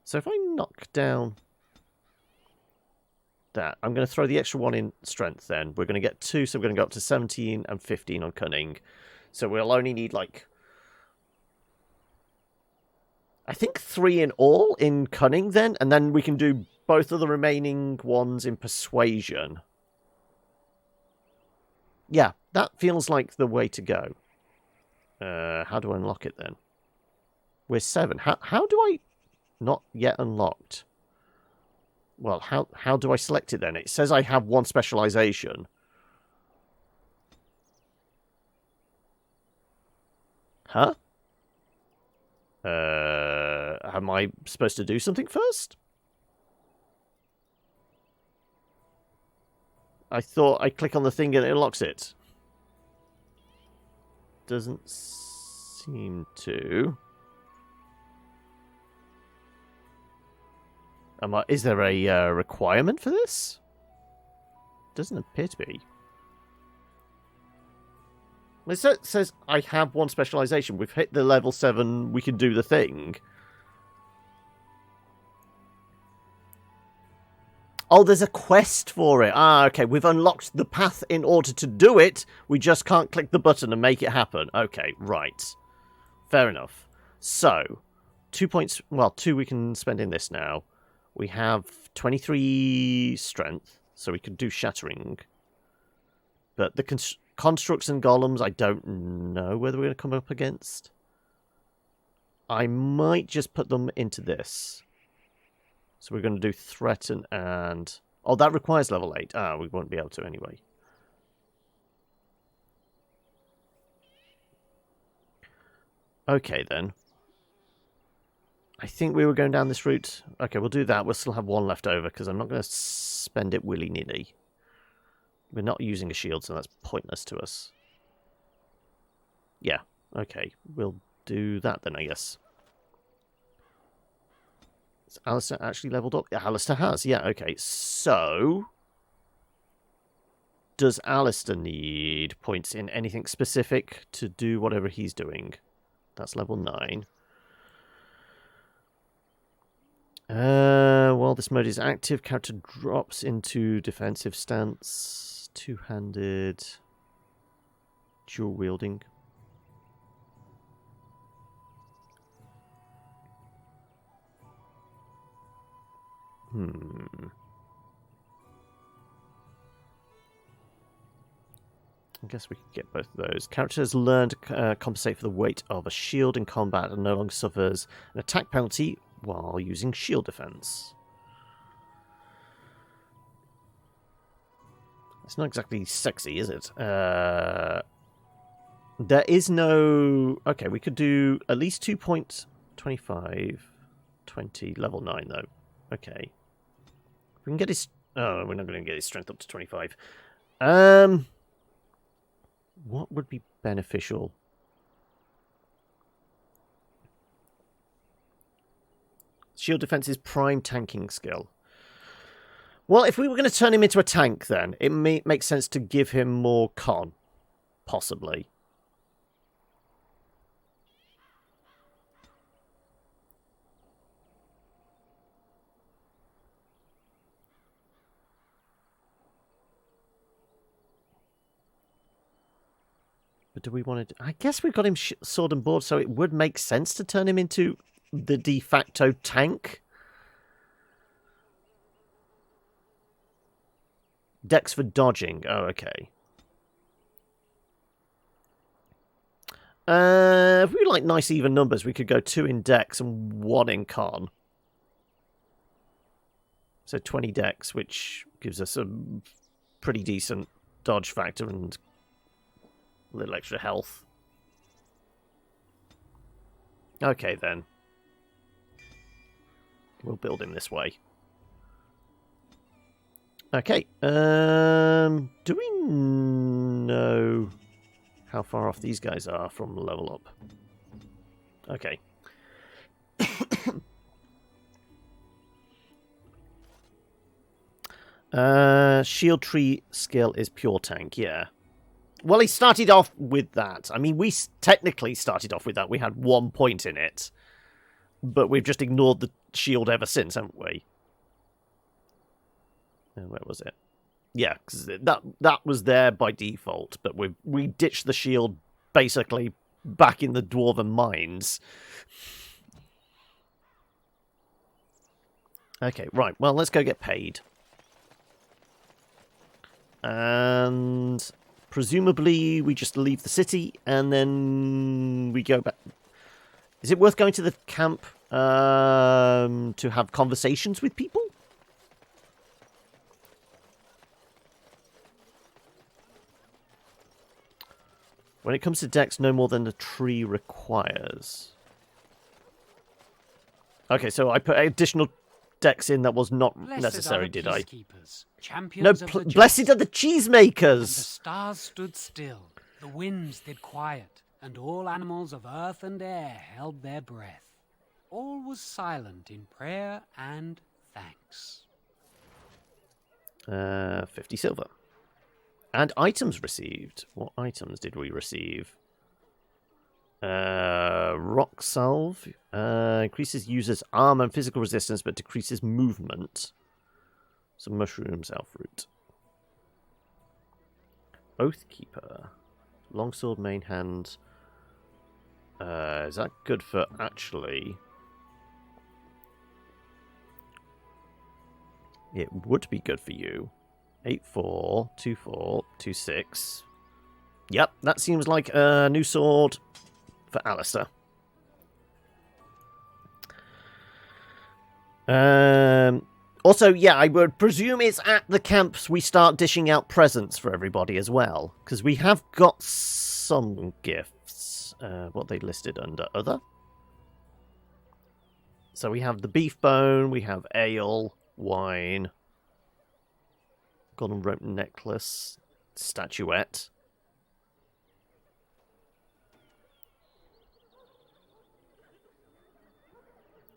So if I knock down that, I'm going to throw the extra 1 in strength then. We're going to get 2, so we're going to go up to 17 and 15 on cunning. So we'll only need, like, I think 3 in all in cunning then, and then we can do both of the remaining ones in persuasion. Yeah, that feels like the way to go. How do I unlock it then? We're 7. How do I not yet unlocked? Well, how do I select it then? It says I have 1 specialization. Huh? Am I supposed to do something first? I thought I click on the thing and it unlocks it. Doesn't seem to. Is there a requirement for this? Doesn't appear to be. It says I have 1 specialization. We've hit the level 7. We can do the thing. Oh, there's a quest for it. Ah, okay. We've unlocked the path in order to do it. We just can't click the button and make it happen. Okay, right. Fair enough. So, 2 points. Well, 2 we can spend in this now. We have 23 strength, so we could do shattering. But the constructs and golems, I don't know whether we're going to come up against. I might just put them into this. So we're going to do threaten and... Oh, that requires level 8. Ah, we won't be able to anyway. Okay, then. I think we were going down this route. Okay, we'll do that. We'll still have 1 left over, because I'm not going to spend it willy-nilly. We're not using a shield, so that's pointless to us. Yeah, okay. We'll do that then, I guess. Has Alistair actually leveled up? Yeah, Alistair has. Yeah, okay. So, does Alistair need points in anything specific to do whatever he's doing? That's level 9. While this mode is active, character drops into defensive stance. Two-handed. Dual wielding. I guess we could get both of those. Character has learned to compensate for the weight of a shield in combat and no longer suffers an attack penalty while using shield defense. It's not exactly sexy, is it? There is no... Okay, we could do at least 2.25, 20, level 9 though. Okay. We can get his... Oh, we're not going to get his strength up to 25. What would be beneficial? Shield defense is prime tanking skill. Well, if we were going to turn him into a tank, then it makes sense to give him more con, possibly. But do we want to... I guess we've got him sword and board, so it would make sense to turn him into the de facto tank. Dex for dodging. Oh, okay. If we like nice even numbers, we could go 2 in Dex and 1 in Con. So 20 Dex, which gives us a pretty decent dodge factor and a little extra health. Okay, then. We'll build him this way. Okay. Do we know how far off these guys are from level up? Okay. Shield tree skill is pure tank, yeah. Well, he started off with that. I mean, we technically started off with that. We had 1 point in it. But we've just ignored the shield ever since, haven't we? Where was it? Yeah, because that was there by default. But we ditched the shield basically back in the Dwarven mines. Okay, right. Well, let's go get paid. And... presumably, we just leave the city, and then we go back. Is it worth going to the camp to have conversations with people? When it comes to Dex, no more than the tree requires. Okay, so I put additional Dex in that was not necessary, did I? No, blessed are the cheesemakers! And the stars stood still, the winds did quiet, and all animals of earth and air held their breath. All was silent in prayer and thanks. 50 silver. And items received. What items did we receive? Rock salve. Increases users' arm and physical resistance, but decreases movement. Some mushrooms, elf root. Oathkeeper. Longsword, main hand. Is that good for actually? It would be good for you. 8-4, 2-4, 2-6. Yep, that seems like a new sword for Alistair. Also, yeah, I would presume it's at the camps we start dishing out presents for everybody as well. Because we have got some gifts. What they listed under other. So we have the beef bone, we have ale, wine, golden rope necklace, statuette.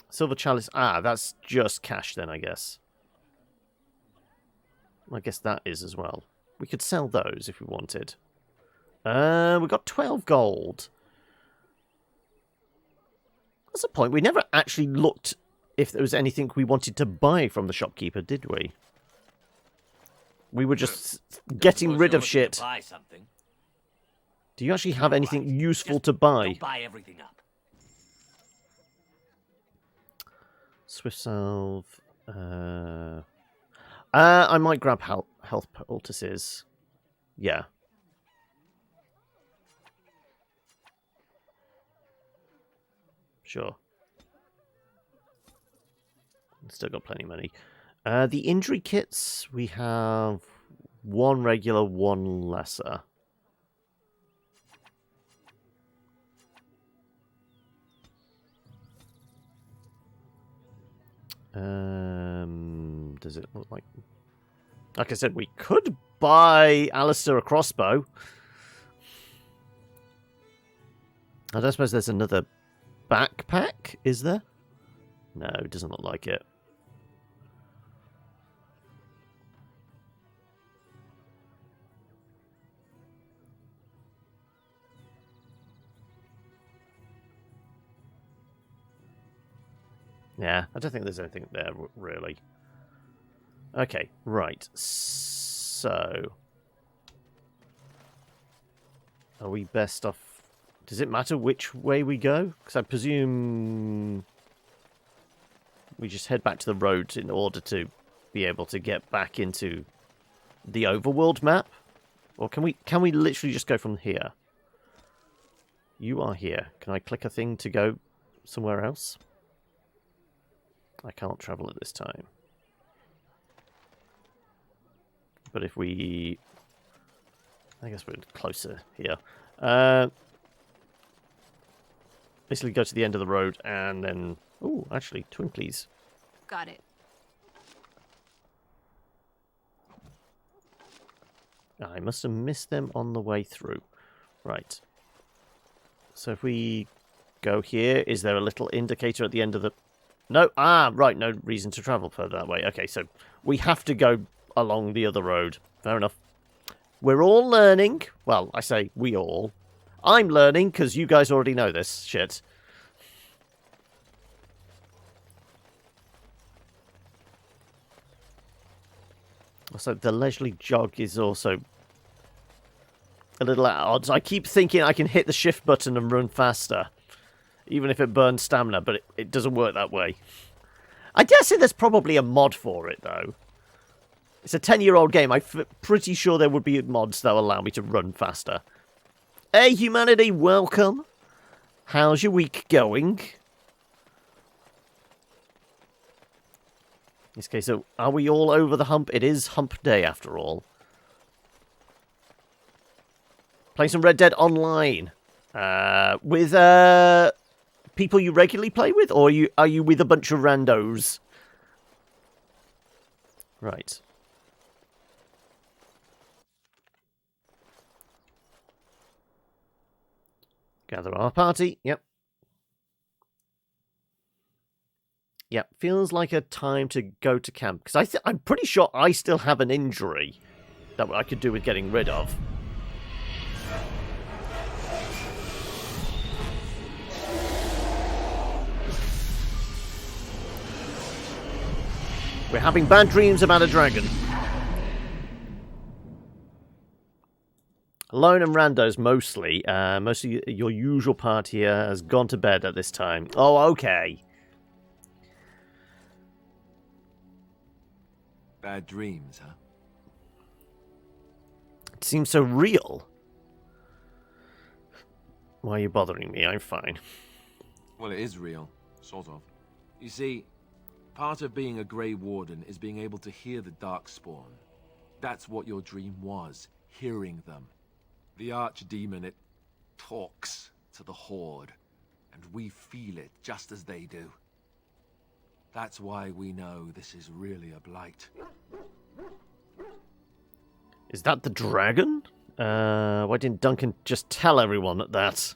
Silver chalice. Ah, that's just cash then, I guess. I guess that is as well. We could sell those if we wanted. We got 12 gold. That's a point. We never actually looked if there was anything we wanted to buy from the shopkeeper, did we? We were just getting rid of shit. Do you actually have anything useful to buy? Don't buy everything up. Swift salve. I might grab health poultices. Yeah. Sure. Still got plenty of money. The injury kits, we have 1 regular, 1 lesser. Does it look like... Like I said, we could buy Alistair a crossbow. I don't suppose there's another backpack, is there? No, it doesn't look like it. Yeah, I don't think there's anything there, really. Okay, right. So... Are we best off... Does it matter which way we go? Because I presume... We just head back to the road in order to be able to get back into the overworld map? Or can we literally just go from here? You are here. Can I click a thing to go somewhere else? I can't travel at this time. But if we... I guess we're closer here. Basically go to the end of the road and then... Oh, actually, Twinklies. Got it. I must have missed them on the way through. Right. So if we go here, is there a little indicator at the end of the... No, right, no reason to travel further that way. Okay, so we have to go along the other road. Fair enough. We're all learning. Well, I say we all. I'm learning because you guys already know this shit. Also, the leisurely jog is also a little at odds. I keep thinking I can hit the shift button and run faster, even if it burns stamina, but it doesn't work that way. I dare say there's probably a mod for it, though. It's a 10-year-old game. I'm pretty sure there would be mods that will allow me to run faster. Hey, humanity, welcome. How's your week going? Okay, so are we all over the hump? It is hump day, after all. Playing some Red Dead Online. With people you regularly play with? Or are you with a bunch of randos? Right. Gather our party. Yep. Yep. Feels like a time to go to camp. Because I'm pretty sure I still have an injury that I could do with getting rid of. We're having bad dreams about a dragon. Alone and randos, mostly. Mostly your usual party here has gone to bed at this time. Oh, okay. Bad dreams, huh? It seems so real. Why are you bothering me? I'm fine. Well, it is real. Sort of. You see, part of being a Grey Warden is being able to hear the Darkspawn. That's what your dream was, hearing them. The Archdemon, it talks to the Horde, and we feel it just as they do. That's why we know this is really a blight. Is that the dragon? Why didn't Duncan just tell everyone that?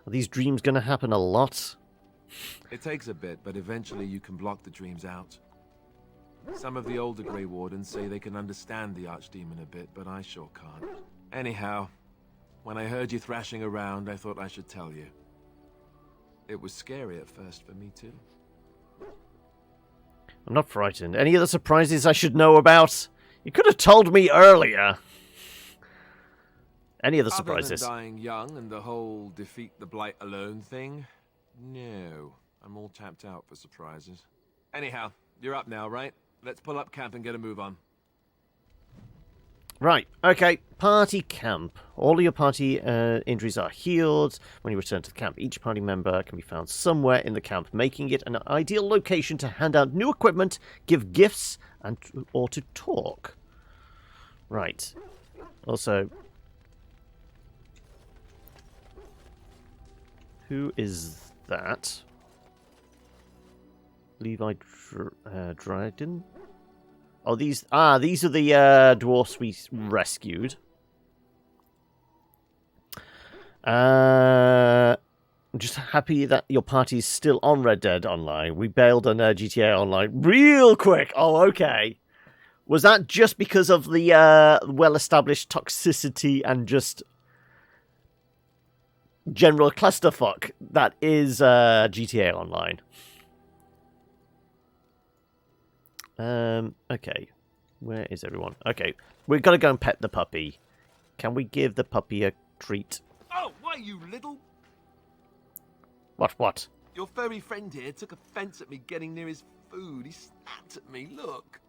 Are these dreams going to happen a lot? It takes a bit, but eventually you can block the dreams out. Some of the older Grey Wardens say they can understand the Archdemon a bit, but I sure can't. Anyhow, when I heard you thrashing around, I thought I should tell you. It was scary at first for me, too. I'm not frightened. Any other surprises I should know about? You could have told me earlier. Any other surprises? Other than dying young and the whole defeat the blight alone thing? No. I'm all tapped out for surprises. Anyhow, you're up now, right? Let's pull up camp and get a move on. Right, okay. Party camp. All of your party injuries are healed. When you return to the camp, each party member can be found somewhere in the camp, making it an ideal location to hand out new equipment, give gifts, or to talk. Right. Also, who is that? Levi Dryden? Oh, these are the dwarfs we rescued. I'm just happy that your party's still on Red Dead Online. We bailed on GTA Online real quick. Oh, okay. Was that just because of the well-established toxicity and just general clusterfuck that is GTA Online? Okay. Where is everyone? Okay. We've got to go and pet the puppy. Can we give the puppy a treat? Oh, why, you little... What? Your furry friend here took offense at me getting near his food. He snapped at me, look.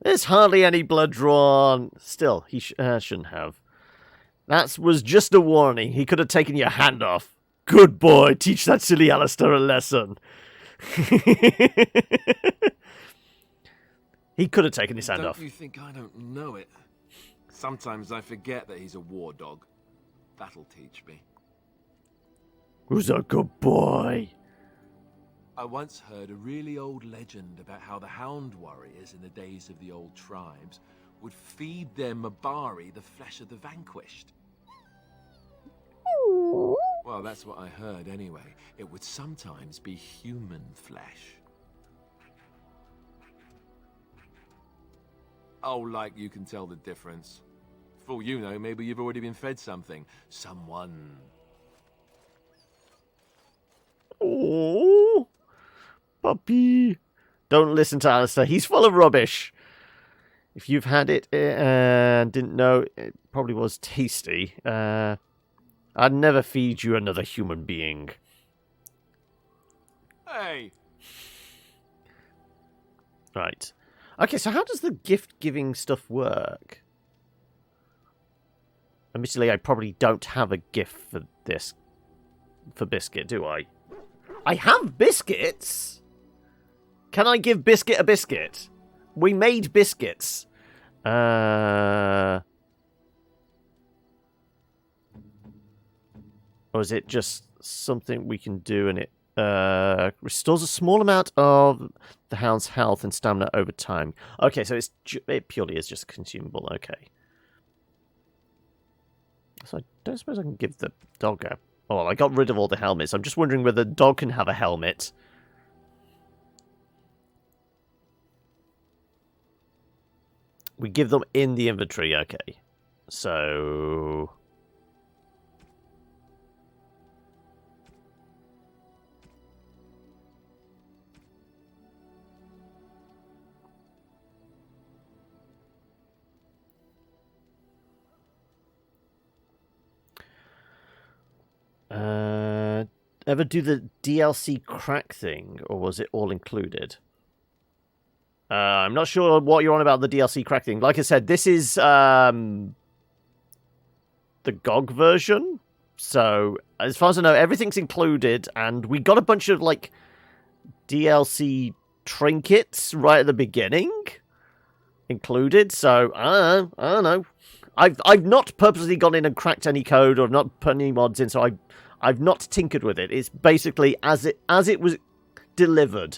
There's hardly any blood drawn. Still, he shouldn't have. That was just a warning. He could have taken your hand off. Good boy. Teach that silly Alistair a lesson. He could have taken his hand off. Don't you think I don't know it? Sometimes I forget that he's a war dog. That'll teach me. Who's a good boy? I once heard a really old legend about how the Hound warriors in the days of the old tribes would feed their Mabari the flesh of the vanquished. Well, that's what I heard anyway. It would sometimes be human flesh. Oh, like you can tell the difference. For all you know, maybe you've already been fed something. Someone. Oh, puppy. Don't listen to Alistair. He's full of rubbish. If you've had it and didn't know, it probably was tasty. I'd never feed you another human being. Hey! Right. Okay, so how does the gift-giving stuff work? Admittedly, I probably don't have a gift for this, for Biscuit, do I? I have biscuits! Can I give Biscuit a biscuit? We made biscuits. Or is it just something we can do and it restores a small amount of the hound's health and stamina over time? Okay, so it purely is just consumable. Okay. So I don't suppose I can give the dog a... Oh, well, I got rid of all the helmets. I'm just wondering whether the dog can have a helmet. We give them in the inventory. Okay. So... ever do the DLC crack thing, or was it all included? I'm not sure what you're on about the DLC crack thing. Like I said, this is the GOG version. So, as far as I know, everything's included, and we got a bunch of, like, DLC trinkets right at the beginning included. So, I don't know. I've not purposely gone in and cracked any code or not put any mods in, so I've not tinkered with it. It's basically as it was delivered.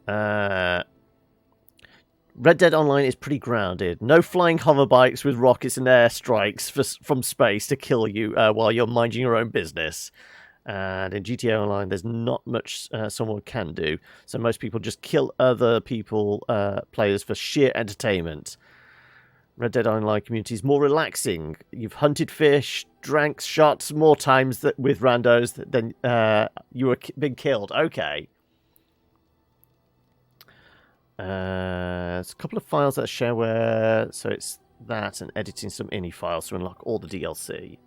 Red Dead Online is pretty grounded. No flying hover bikes with rockets and airstrikes from space to kill you while you're minding your own business. And in GTA Online, there's not much someone can do. So most people just kill other players for sheer entertainment. Red Dead Online community is more relaxing. You've hunted fish, drank shots more times with randos than you were been killed. Okay. There's a couple of files that are shareware, so it's that and editing some ini files to unlock all the DLC.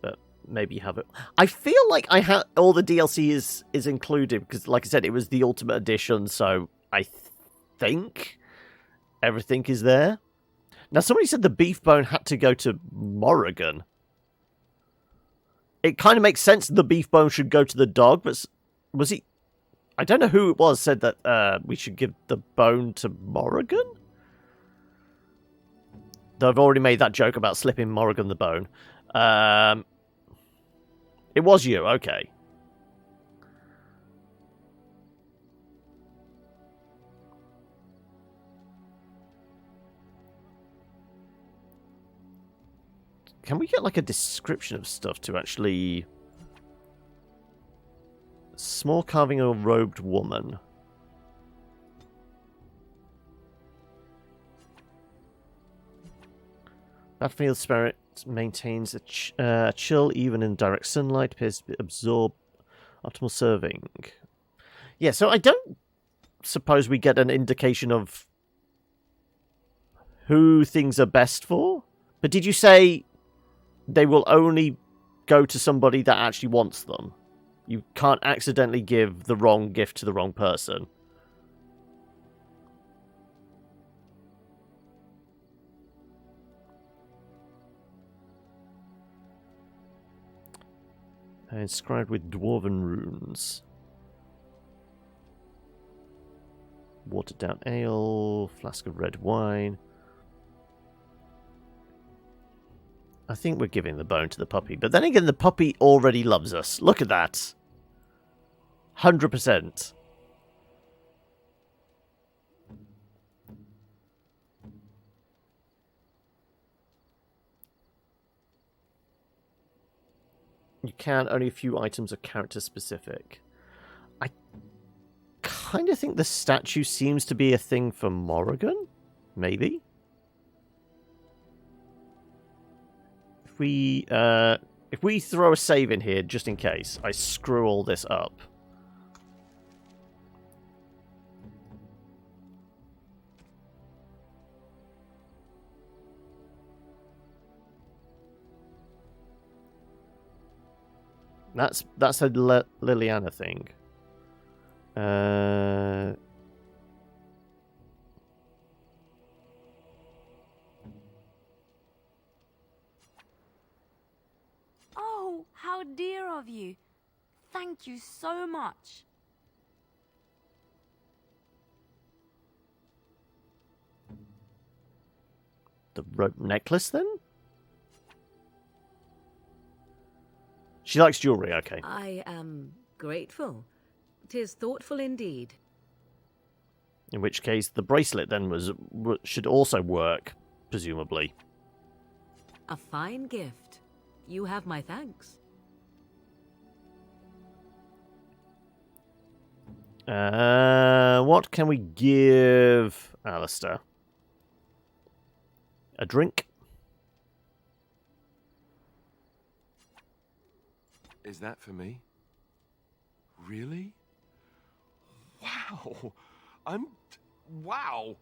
But maybe you have it. I feel like I have all the DLC is included because, like I said, it was the Ultimate Edition, so I think everything is there. Now, somebody said the beef bone had to go to Morrigan. It kind of makes sense the beef bone should go to the dog, but was he... I don't know who it was said that we should give the bone to Morrigan? Though I've already made that joke about slipping Morrigan the bone. It was you, okay. Can we get, like, a description of stuff to actually... Small carving of a robed woman. Battlefield spirit maintains a chill even in direct sunlight. Appears to absorb Optimal serving. Yeah, so I don't suppose we get an indication of who things are best for. But did you say they will only go to somebody that actually wants them? You can't accidentally give the wrong gift to the wrong person. Inscribed with dwarven runes. Watered down ale, flask of red wine. I think we're giving the bone to the puppy. But then again, the puppy already loves us. Look at that. 100%. You can, only a few items are character specific. I kind of think the statue seems to be a thing for Morrigan? Maybe? If we throw a save in here, just in case, I screw all this up. That's a Liliana thing. Oh, how dear of you. Thank you so much. The rope necklace, then? She likes jewellery, okay. I am grateful. 'Tis thoughtful indeed. In which case, the bracelet then should also work, presumably. A fine gift. You have my thanks. What can we give Alistair? A drink? Is that for me? Really? Wow. Wow.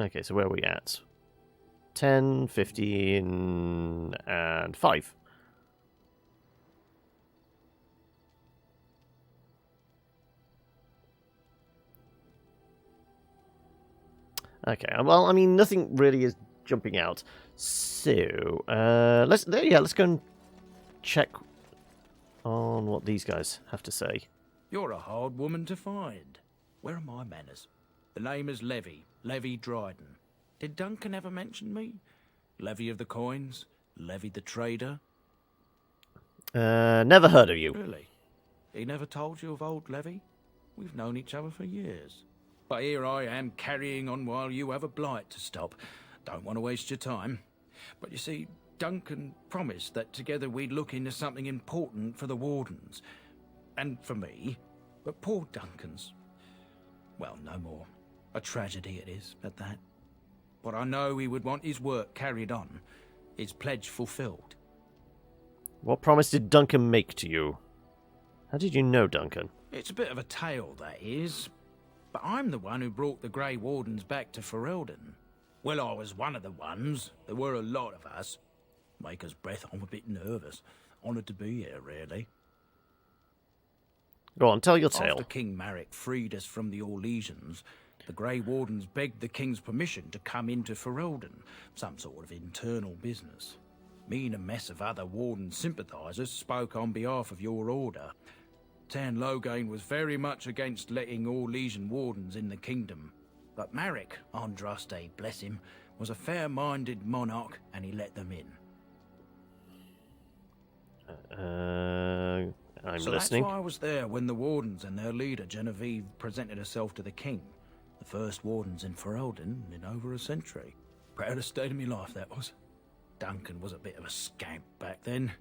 Okay, so where are we at? 10, 15, and 5. Okay, well, I mean, nothing really is jumping out. So, let's go and check on what these guys have to say. You're a hard woman to find. Where are my manners? The name is Levy Dryden. Did Duncan ever mention me? Levy of the coins? Levy the trader? Never heard of you. Really? He never told you of old Levy? We've known each other for years. But here I am carrying on while you have a blight to stop. Don't want to waste your time. But you see, Duncan promised that together we'd look into something important for the Wardens. And for me. But poor Duncan's... well, no more. A tragedy it is, at that. But I know he would want his work carried on. His pledge fulfilled. What promise did Duncan make to you? How did you know Duncan? It's a bit of a tale, that is. But I'm the one who brought the Grey Wardens back to Ferelden. Well, I was one of the ones. There were a lot of us. Make us breath, I'm a bit nervous. Honoured to be here, really. Go on, tell your tale. After King Marek freed us from the Orlesians, the Grey Wardens begged the King's permission to come into Ferelden, some sort of internal business. Me and a mess of other Warden sympathisers spoke on behalf of your order. Tan Loghain was very much against letting Orlesian Wardens in the kingdom. But Marek, Andraste, bless him, was a fair-minded monarch and he let them in. I'm so listening. That's why I was there when the Wardens and their leader, Genevieve, presented herself to the king. The first Wardens in Ferelden in over a century. Proudest day of my life, that was. Duncan was a bit of a scamp back then.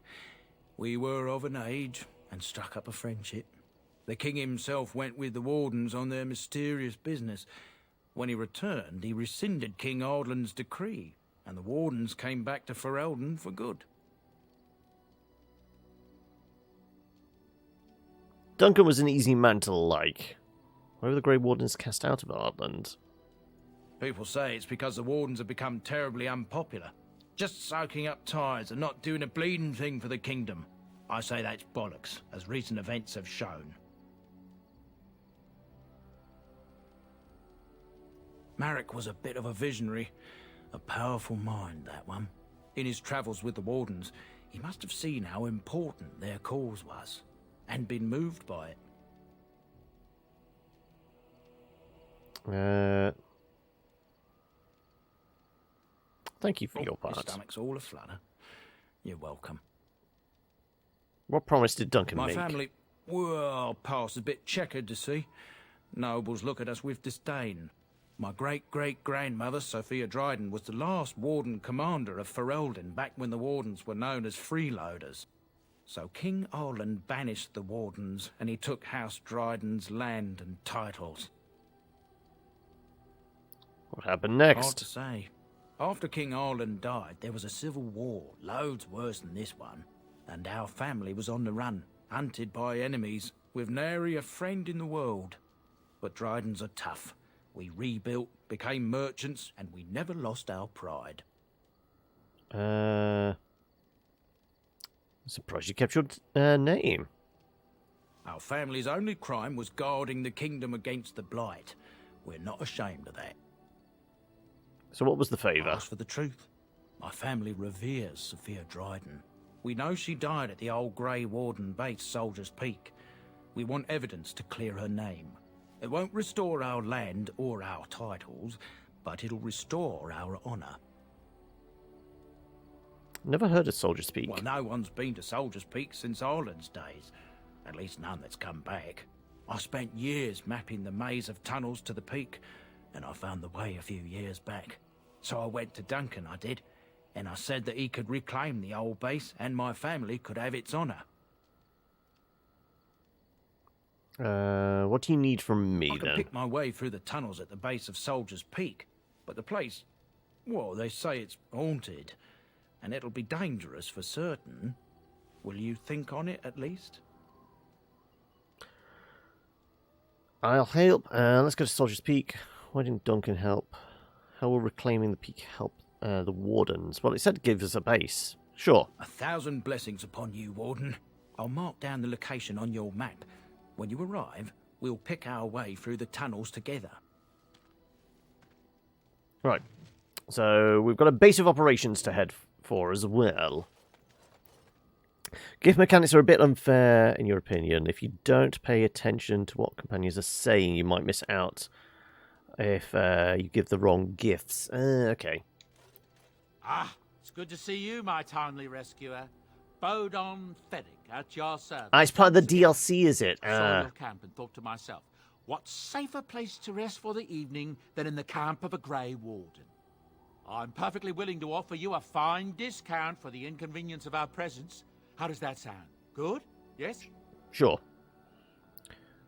We were of an age and struck up a friendship. The king himself went with the Wardens on their mysterious business. When he returned, he rescinded King Ardland's decree, and the Wardens came back to Ferelden for good. Duncan was an easy man to like. Why were the Grey Wardens cast out of Heartland? People say it's because the Wardens have become terribly unpopular. Just soaking up tires and not doing a bleeding thing for the kingdom. I say that's bollocks, as recent events have shown. Marek was a bit of a visionary. A powerful mind, that one. In his travels with the Wardens, he must have seen how important their cause was, and been moved by it. Thank you for your part. Your stomach's all aflutter. You're welcome. What promise did Duncan My make? family, well, past a bit checkered to see. Nobles look at us with disdain. My great-great-grandmother, Sophia Dryden, was the last Warden commander of Ferelden back when the Wardens were known as freeloaders. So King Arland banished the Wardens, and he took House Dryden's land and titles. What happened next? Hard to say. After King Arland died, there was a civil war, loads worse than this one. And our family was on the run, hunted by enemies, with nary a friend in the world. But Drydens are tough. We rebuilt, became merchants, and we never lost our pride. I'm surprised you kept your name. Our family's only crime was guarding the kingdom against the Blight. We're not ashamed of that. So what was the favour? Ask for the truth. My family reveres Sophia Dryden. We know she died at the old Grey Warden base, Soldier's Peak. We want evidence to clear her name. It won't restore our land or our titles, but it'll restore our honour. Never heard of Soldier's Peak. Well, no one's been to Soldier's Peak since Ireland's days. At least none that's come back. I spent years mapping the maze of tunnels to the peak, and I found the way a few years back. So I went to Duncan, I did, and I said that he could reclaim the old base and my family could have its honour. What do you need from me, I then? can pick my way through the tunnels at the base of Soldier's Peak, but the place, well, they say it's haunted, and it'll be dangerous for certain. Will you think on it, at least? I'll help. Let's go to Soldier's Peak. Why didn't Duncan help? How will reclaiming the peak help the Wardens? Well, it said give us a base. Sure. 1,000 blessings upon you, Warden. I'll mark down the location on your map. When you arrive, we'll pick our way through the tunnels together. Right. So we've got a base of operations to head for as well. Gift mechanics are a bit unfair, in your opinion. If you don't pay attention to what companions are saying, you might miss out if you give the wrong gifts. Okay. Ah, it's good to see you, my timely rescuer. Bodon Feddick at your service. Ah, it's part of the DLC, is it? I saw your camp and thought to myself, what safer place to rest for the evening than in the camp of a Grey Warden? I'm perfectly willing to offer you a fine discount for the inconvenience of our presence. How does that sound? Good? Yes? Sure.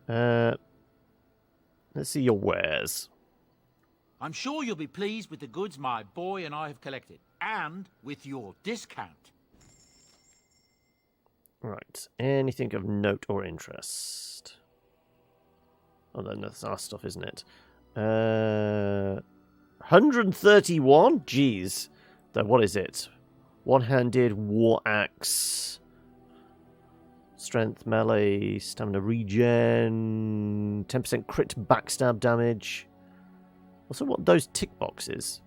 Let's see your wares. I'm sure you'll be pleased with the goods my boy and I have collected, and with your discount. Right. Anything of note or interest? Oh, then that's our stuff, isn't it? 131? Jeez. Then what is it? One-handed war axe. Strength, melee, stamina regen. 10% crit backstab damage. Also, what are those tick boxes?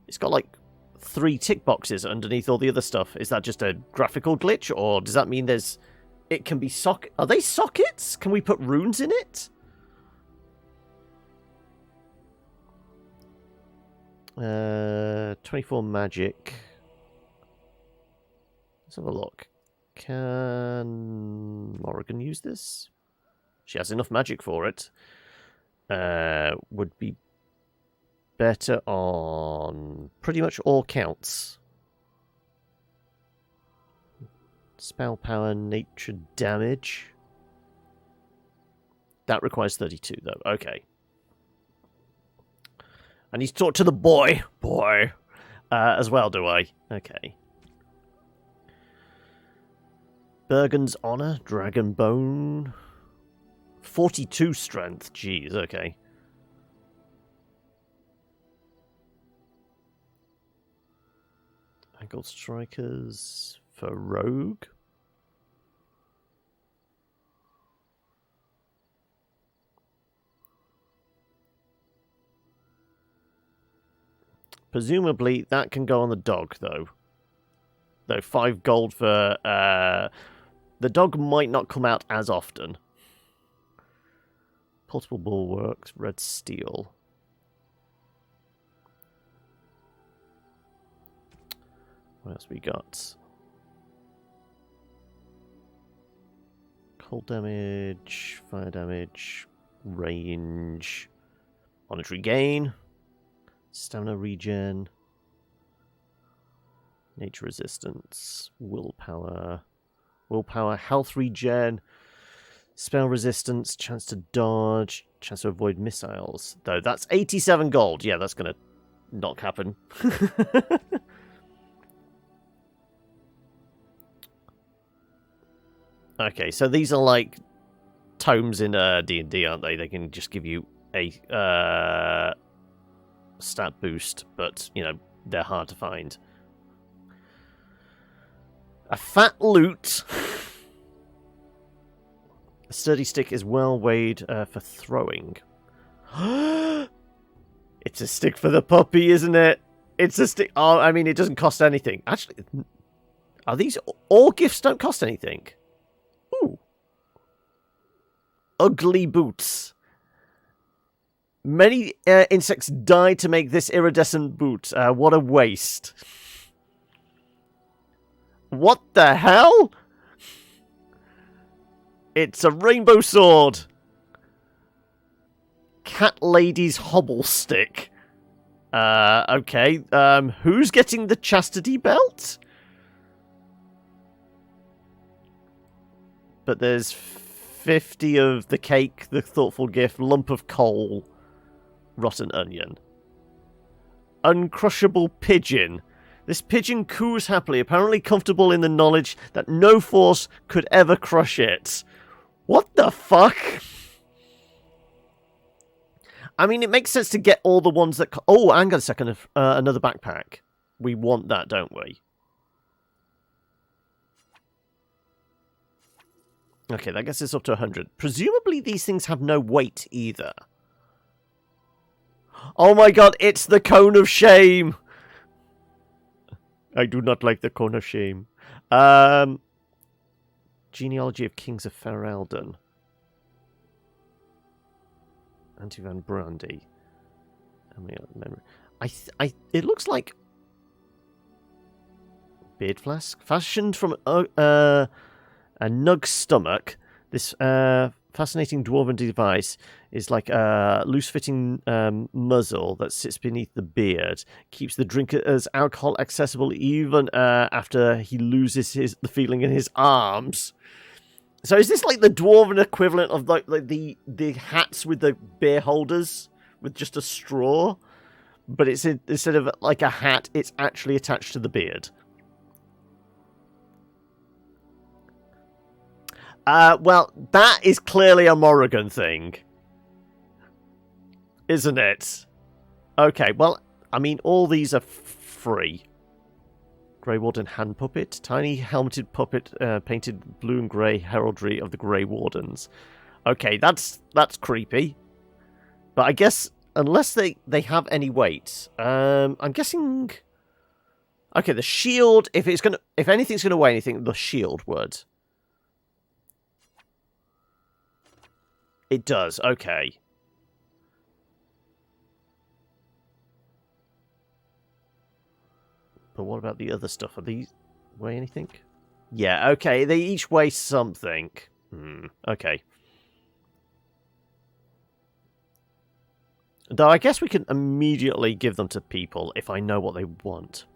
It's got like 3 tick boxes underneath all the other stuff. Is that just a graphical glitch, or does that mean there's... It can be socket... Are they sockets? Can we put runes in it? 24 magic. Let's have a look. Can Morrigan use this? She has enough magic for it. Would be better on pretty much all counts. Spell power, nature damage. That requires 32 though. Okay. I need to talk to the boy. As well, do I? Okay. Bergen's Honor, Dragon Bone. 42 strength, jeez, okay. Angled Strikers for Rogue. Presumably that can go on the dog, though. Though 5 gold for... the dog might not come out as often. Portable Bulwarks, Red Steel. What else we got? Cold damage, fire damage, range, monetary gain, stamina regen, nature resistance, willpower, health regen, spell resistance, chance to dodge, chance to avoid missiles. Though that's 87 gold. Yeah, that's gonna not happen. Okay, so these are like tomes in D&D, aren't they? They can just give you a stat boost, but, you know, they're hard to find. A fat loot. A sturdy stick is well weighed for throwing. It's a stick for the puppy, isn't it? It's a stick. Oh, I mean, it doesn't cost anything. Actually, are these all gifts don't cost anything? Ooh. Ugly boots. Many insects died to make this iridescent boot. What a waste. What the hell? It's a rainbow sword. Cat lady's hobble stick. Okay. Who's getting the chastity belt? But there's 50 of the cake, the thoughtful gift, lump of coal, rotten onion. Uncrushable pigeon. This pigeon coos happily, apparently comfortable in the knowledge that no force could ever crush it. What the fuck? I mean, it makes sense to get all the ones that... Oh, hang on a second. Another backpack. We want that, don't we? Okay, that gets us up to 100. Presumably these things have no weight either. Oh my god, it's the Cone of Shame! I do not like the Cone of Shame. Genealogy of Kings of Ferelden. Anti-Van Brandy. It looks like beard flask fashioned from a nug stomach. This fascinating dwarven device is like a loose-fitting muzzle that sits beneath the beard. Keeps the drinker's alcohol accessible even after he loses the feeling in his arms. So is this like the dwarven equivalent of like the hats with the beer holders with just a straw? But it's instead of like a hat, it's actually attached to the beard. Well, that is clearly a Morrigan thing. Isn't it? Okay, well, I mean, all these are free. Grey Warden hand puppet. Tiny helmeted puppet painted blue and grey heraldry of the Grey Wardens. Okay, that's creepy. But I guess, unless they have any weight, I'm guessing... Okay, the shield, if anything's going to weigh anything, the shield would. It does, okay. But what about the other stuff? Are these weigh anything? Yeah, okay, they each weigh something. Okay. Though I guess we can immediately give them to people if I know what they want.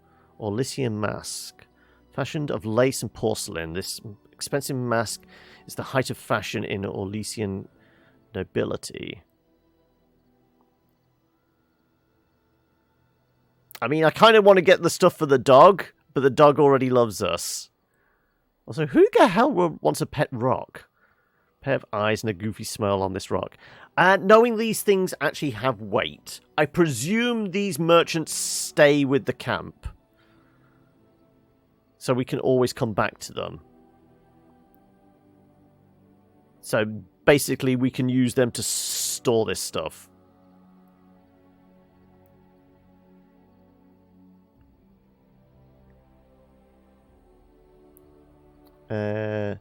Orlysian mask. Fashioned of lace and porcelain, this expensive mask is the height of fashion in Orlysian nobility. I mean, I kind of want to get the stuff for the dog, but the dog already loves us. Also, who the hell wants a pet rock? Pair of eyes and a goofy smile on this rock. Knowing these things actually have weight, I presume these merchants stay with the camp. So we can always come back to them. So basically we can use them to store this stuff. If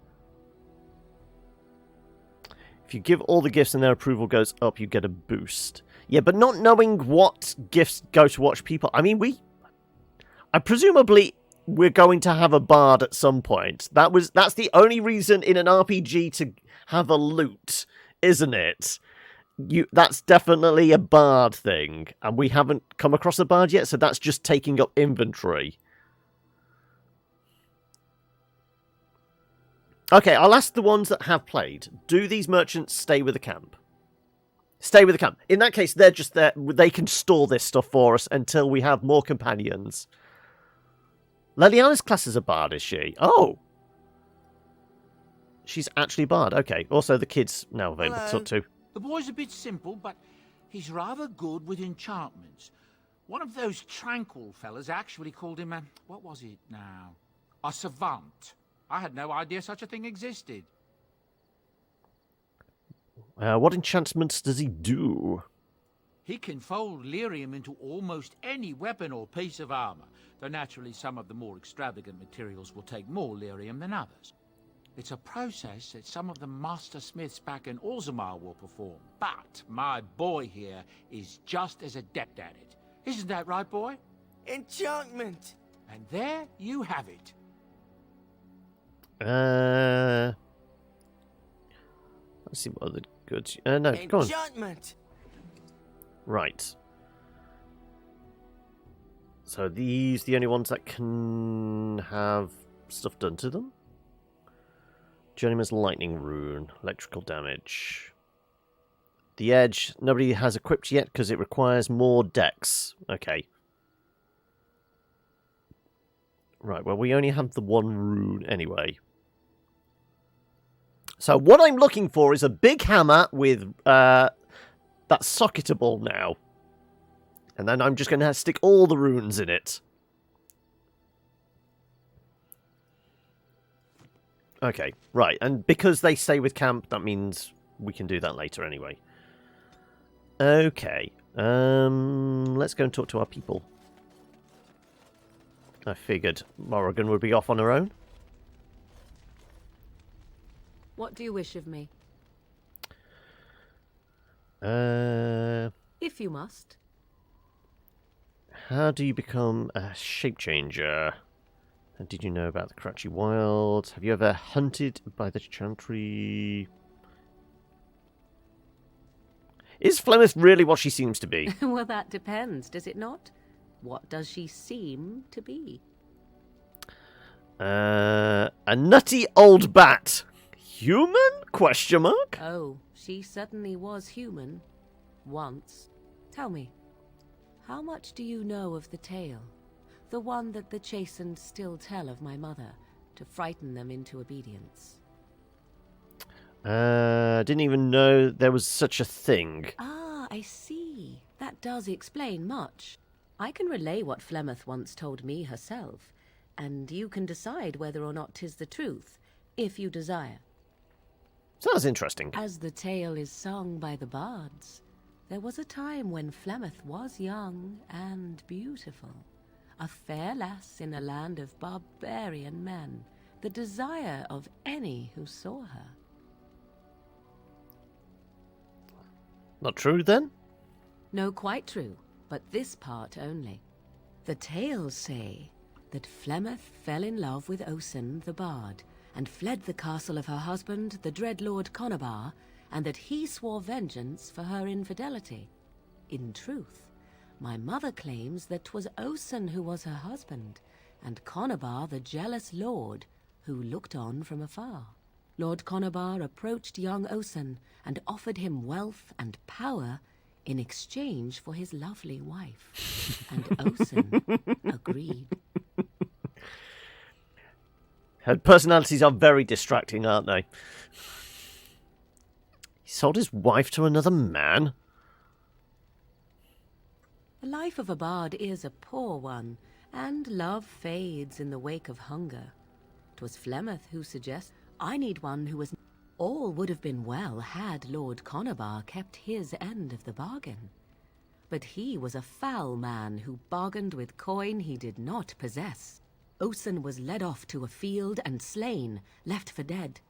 you give all the gifts and their approval goes up, you get a boost. Yeah, but not knowing what gifts go to watch people. I mean, presumably we're going to have a bard at some point. That's the only reason in an RPG to have a loot, isn't it? That's definitely a bard thing, and we haven't come across a bard yet, so that's just taking up inventory. Okay, I'll ask the ones that have played. Do these merchants stay with the camp? Stay with the camp. In that case, they're just there. They can store this stuff for us until we have more companions. Leliana's class is a bard, is she? Oh! She's actually a bard. Okay. Also, the kid's now available to talk to. The boy's a bit simple, but he's rather good with enchantments. One of those tranquil fellas actually called him a... what was it now? A savant. I had no idea such a thing existed. What enchantments does he do? He can fold lyrium into almost any weapon or piece of armor, though naturally some of the more extravagant materials will take more lyrium than others. It's a process that some of the master smiths back in Orzammar will perform, but my boy here is just as adept at it. Isn't that right, boy? Enchantment! And there you have it. Let's see what other goods... no, go on. Enchantment! Right. So these the only ones that can have stuff done to them? Journeyman's Lightning Rune. Electrical damage. The Edge, nobody has equipped yet because it requires more dex. Okay. Right, well we only have the one rune anyway. So what I'm looking for is a big hammer with that's socketable now. And then I'm just going to stick all the runes in it. Okay, right. And because they stay with camp, that means we can do that later anyway. Okay. Let's go and talk to our people. I figured Morrigan would be off on her own. What do you wish of me? If you must. How do you become a shape changer? Did you know about the Karachi Wilds? Have you ever hunted by the Chantry? Is Flemeth really what she seems to be? Well, that depends, does it not? What does she seem to be? A nutty old bat. Human? Question mark? Oh, she certainly was human. Once. Tell me, how much do you know of the tale? The one that the chastened still tell of my mother, to frighten them into obedience. Didn't even know there was such a thing. Ah, I see. That does explain much. I can relay what Flemeth once told me herself, and you can decide whether or not 'tis the truth, if you desire. Sounds interesting. As the tale is sung by the bards, there was a time when Flemeth was young and beautiful. A fair lass in a land of barbarian men, the desire of any who saw her. Not true, then? No, quite true, but this part only. The tales say that Flemeth fell in love with Osen the bard, and fled the castle of her husband, the dread Lord Conabar, and that he swore vengeance for her infidelity. In truth, my mother claims that 'twas Osen who was her husband, and Conabar the jealous lord who looked on from afar. Lord Conabar approached young Osen and offered him wealth and power in exchange for his lovely wife, and Osen agreed. Her personalities are very distracting, aren't they? He sold his wife to another man? The life of a bard is a poor one, and love fades in the wake of hunger. 'Twas Flemeth who suggests, I need one who was... All would have been well had Lord Conobar kept his end of the bargain. But he was a foul man who bargained with coin he did not possess. Osen was led off to a field and slain, left for dead.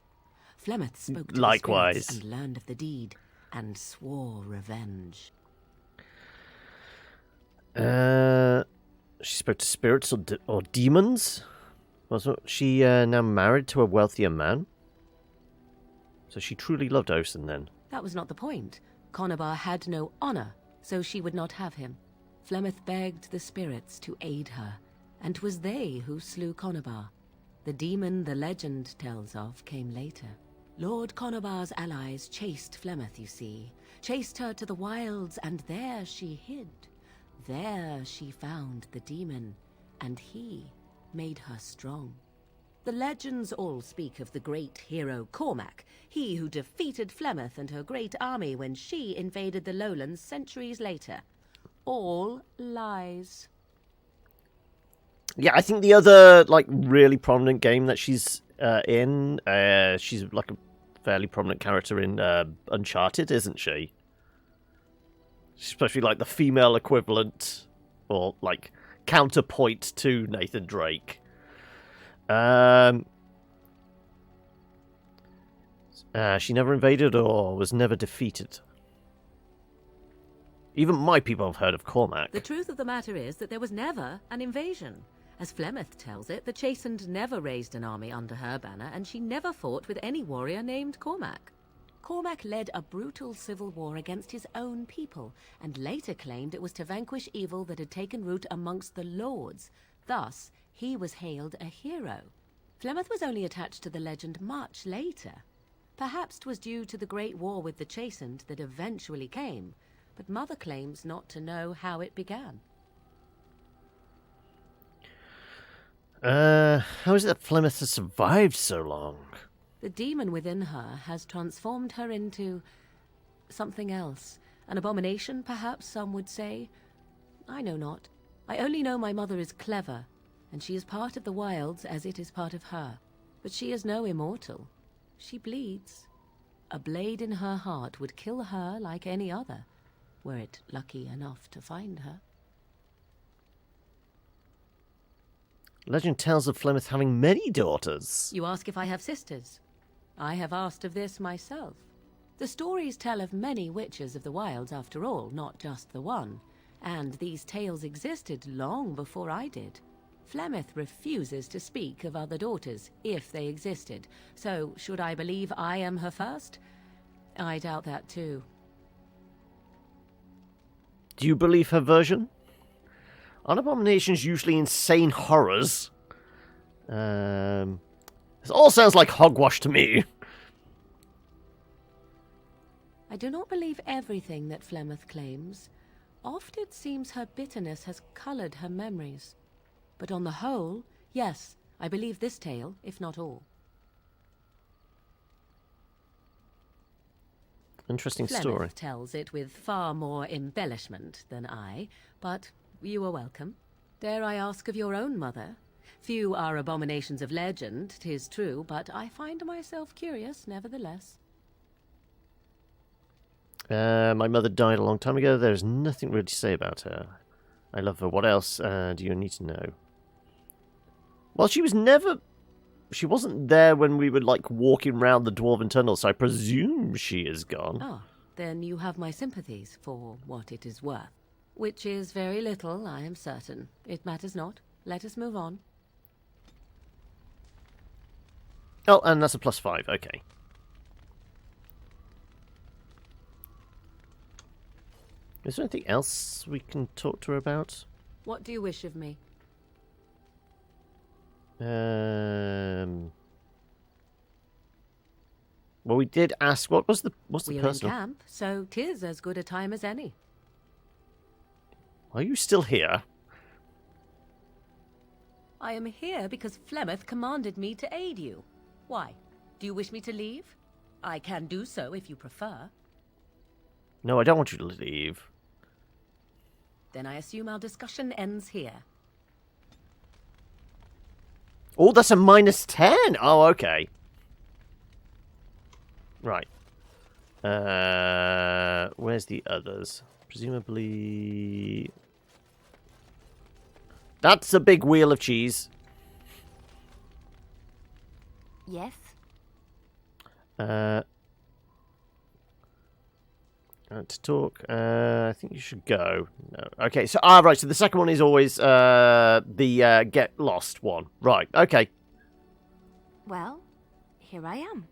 Flemeth spoke to Likewise. the spirits and learned of the deed, and swore revenge. She spoke to spirits or demons? Wasn't she now married to a wealthier man? So she truly loved Osen then. That was not the point. Conobar had no honor, so she would not have him. Flemeth begged the spirits to aid her, and 'twas they who slew Conobar. The demon the legend tells of came later. Lord Conobar's allies chased Flemeth, you see. Chased her to the wilds, and there she hid. There she found the demon, and he made her strong. The legends all speak of the great hero Cormac, he who defeated Flemeth and her great army when she invaded the lowlands centuries later. All lies. Yeah, I think the other, like, really prominent game that she's in, she's like a fairly prominent character in Uncharted, isn't she? She's supposed to be like the female equivalent, or like counterpoint to Nathan Drake. She never invaded or was never defeated. Even my people have heard of Cormac. The truth of the matter is that there was never an invasion. As Flemeth tells it, the Chastened never raised an army under her banner, and she never fought with any warrior named Cormac. Cormac led a brutal civil war against his own people, and later claimed it was to vanquish evil that had taken root amongst the lords. Thus, he was hailed a hero. Flemeth was only attached to the legend much later. Perhaps 'twas due to the great war with the Chastened that eventually came, but Mother claims not to know how it began. How is it that Flemeth has survived so long? The demon within her has transformed her into something else. An abomination, perhaps some would say. I know not. I only know my mother is clever, and she is part of the wilds as it is part of her. But she is no immortal. She bleeds. A blade in her heart would kill her like any other, were it lucky enough to find her. Legend tells of Flemeth having many daughters. You ask if I have sisters. I have asked of this myself. The stories tell of many witches of the wilds after all, not just the one. And these tales existed long before I did. Flemeth refuses to speak of other daughters, if they existed. So, should I believe I am her first? I doubt that too. Do you believe her version? Aren't abominations usually insane horrors? This all sounds like hogwash to me. I do not believe everything that Flemeth claims. Oft it seems her bitterness has coloured her memories. But on the whole, yes, I believe this tale, if not all. Interesting story. Flemeth tells it with far more embellishment than I, but you are welcome. Dare I ask of your own mother? Few are abominations of legend, 'tis true, but I find myself curious, nevertheless. My mother died a long time ago. There's nothing really to say about her. I love her. What else do you need to know? Well, she wasn't there when we were, like, walking round the Dwarven Tunnel, so I presume she is gone. Ah, then you have my sympathies for what it is worth. Which is very little, I am certain. It matters not. Let us move on. Oh, and that's a +5. Okay. Is there anything else we can talk to her about? What do you wish of me? Well, we did ask. What's the We are personal? in camp, so 'tis as good a time as any. Are you still here? I am here because Flemeth commanded me to aid you. Why? Do you wish me to leave? I can do so if you prefer. No, I don't want you to leave. Then I assume our discussion ends here. Oh, that's a -10. Oh, okay. Right. Where's the others? Presumably... That's a big wheel of cheese. Yes? To talk. I think you should go. No. Okay, so... right, so the second one is always the get lost one. Right, okay. Well, here I am.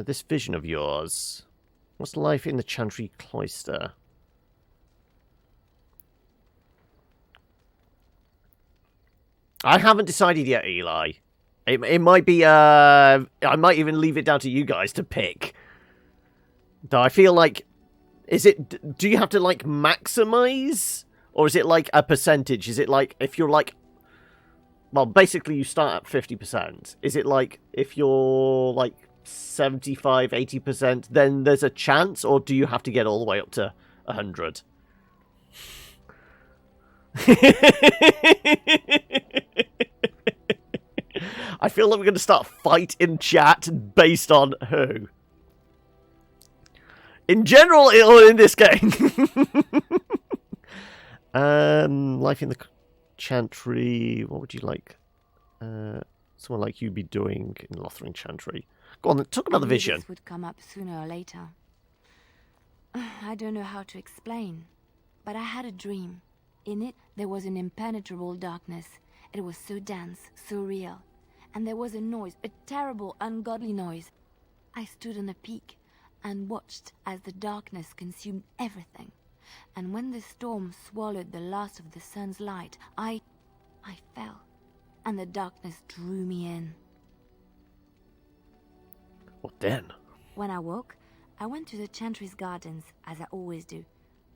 This vision of yours. What's life in the Chantry Cloister? I haven't decided yet, Eli. It might be, I might even leave it down to you guys to pick. Though I feel like, do you have to, like, maximize? Or is it, like, a percentage? Is it, like, if you're, like, well, basically you start at 50%. Is it, like, if you're, like, 75, 80%, then there's a chance? Or do you have to get all the way up to 100? I feel like we're going to start a fight in chat based on who. In general, or in this game. Life in the Chantry. What would you like? Someone like you be doing in Lothering Chantry. Go on, talk about the vision. This would come up sooner or later. I don't know how to explain, but I had a dream. In it, there was an impenetrable darkness. It was so dense, so real. And there was a noise, a terrible, ungodly noise. I stood on a peak and watched as the darkness consumed everything. And when the storm swallowed the last of the sun's light, I fell. And the darkness drew me in. What then? When I woke, I went to the Chantry's gardens, as I always do.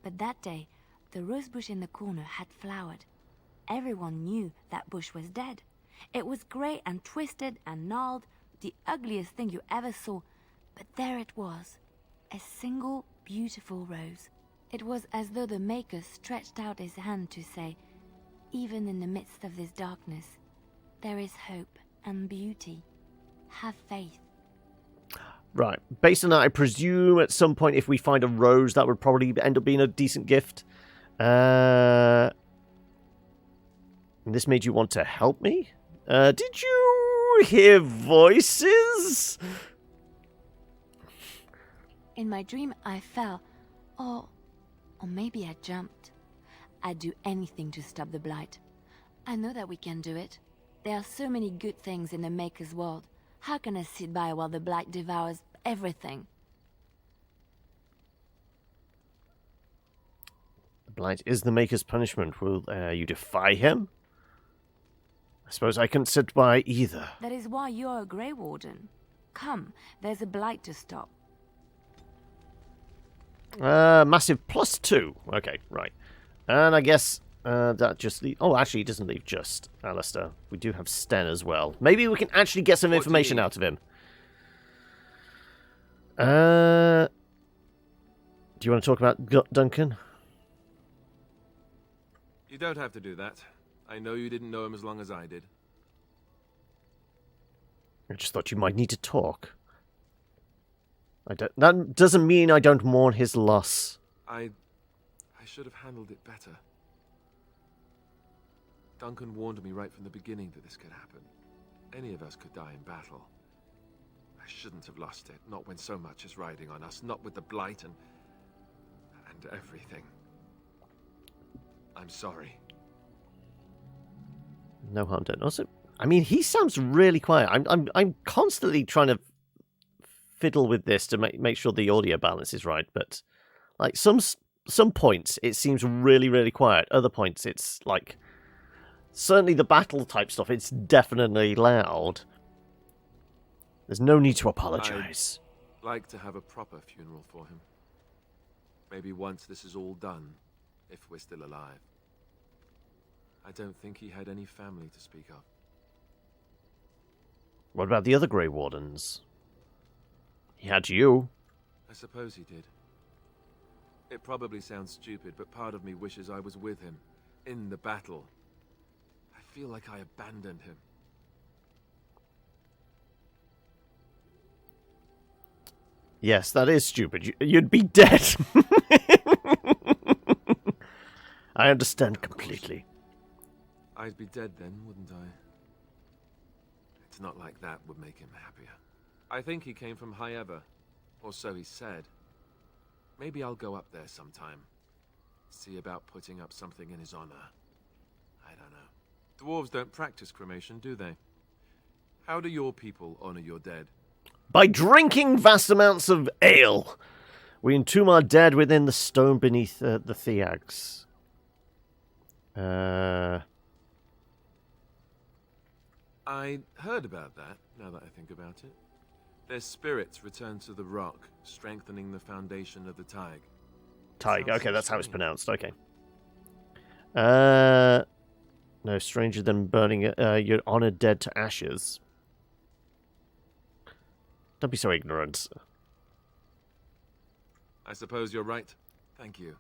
But that day, the rosebush in the corner had flowered. Everyone knew that bush was dead. It was grey and twisted and gnarled, the ugliest thing you ever saw. But there it was, a single beautiful rose. It was as though the Maker stretched out his hand to say, even in the midst of this darkness, there is hope and beauty. Have faith. Right. Based on that, I presume at some point if we find a rose, that would probably end up being a decent gift. And this made you want to help me? Did you hear voices? In my dream, I fell. Or maybe I jumped. I'd do anything to stop the Blight. I know that we can do it. There are so many good things in the Maker's world. How can I sit by while the Blight devours everything? The Blight is the Maker's punishment. Will you defy him? I suppose I couldn't sit by either. That is why you're a Grey Warden. Come, there's a Blight to stop. Massive +2. Okay, right. And I guess that just leaves... Oh, actually, he doesn't leave just Alistair. We do have Sten as well. Maybe we can actually get some information out of him. Do you want to talk about Duncan? You don't have to do that. I know you didn't know him as long as I did. I just thought you might need to talk. That doesn't mean I don't mourn his loss. I should have handled it better. Duncan warned me right from the beginning that this could happen. Any of us could die in battle. I shouldn't have lost it, not when so much is riding on us, not with the Blight and everything. I'm sorry. No harm done. Also, I mean, he sounds really quiet. I'm constantly trying to fiddle with this to make sure the audio balance is right, but like some points it seems really, really quiet. Other points it's like certainly the battle type stuff, it's definitely loud. There's no need to apologize. I'd like to have a proper funeral for him. Maybe once this is all done, if we're still alive. I don't think he had any family to speak of. What about the other Grey Wardens? He had you. I suppose he did. It probably sounds stupid, but part of me wishes I was with him, in the battle. I feel like I abandoned him. Yes, that is stupid. You'd be dead. I understand completely. I'd be dead then, wouldn't I? It's not like that would make him happier. I think he came from High-Ever, or so he said. Maybe I'll go up there sometime. See about putting up something in his honor. I don't know. Dwarves don't practice cremation, do they? How do your people honor your dead? By drinking vast amounts of ale. We entomb our dead within the stone beneath the Theags. I heard about that, now that I think about it. Their spirits return to the rock, strengthening the foundation of the Tig. Tig, okay, that's how it's pronounced, okay. No stranger than burning your honored dead to ashes. Don't be so ignorant. I suppose you're right. Thank you.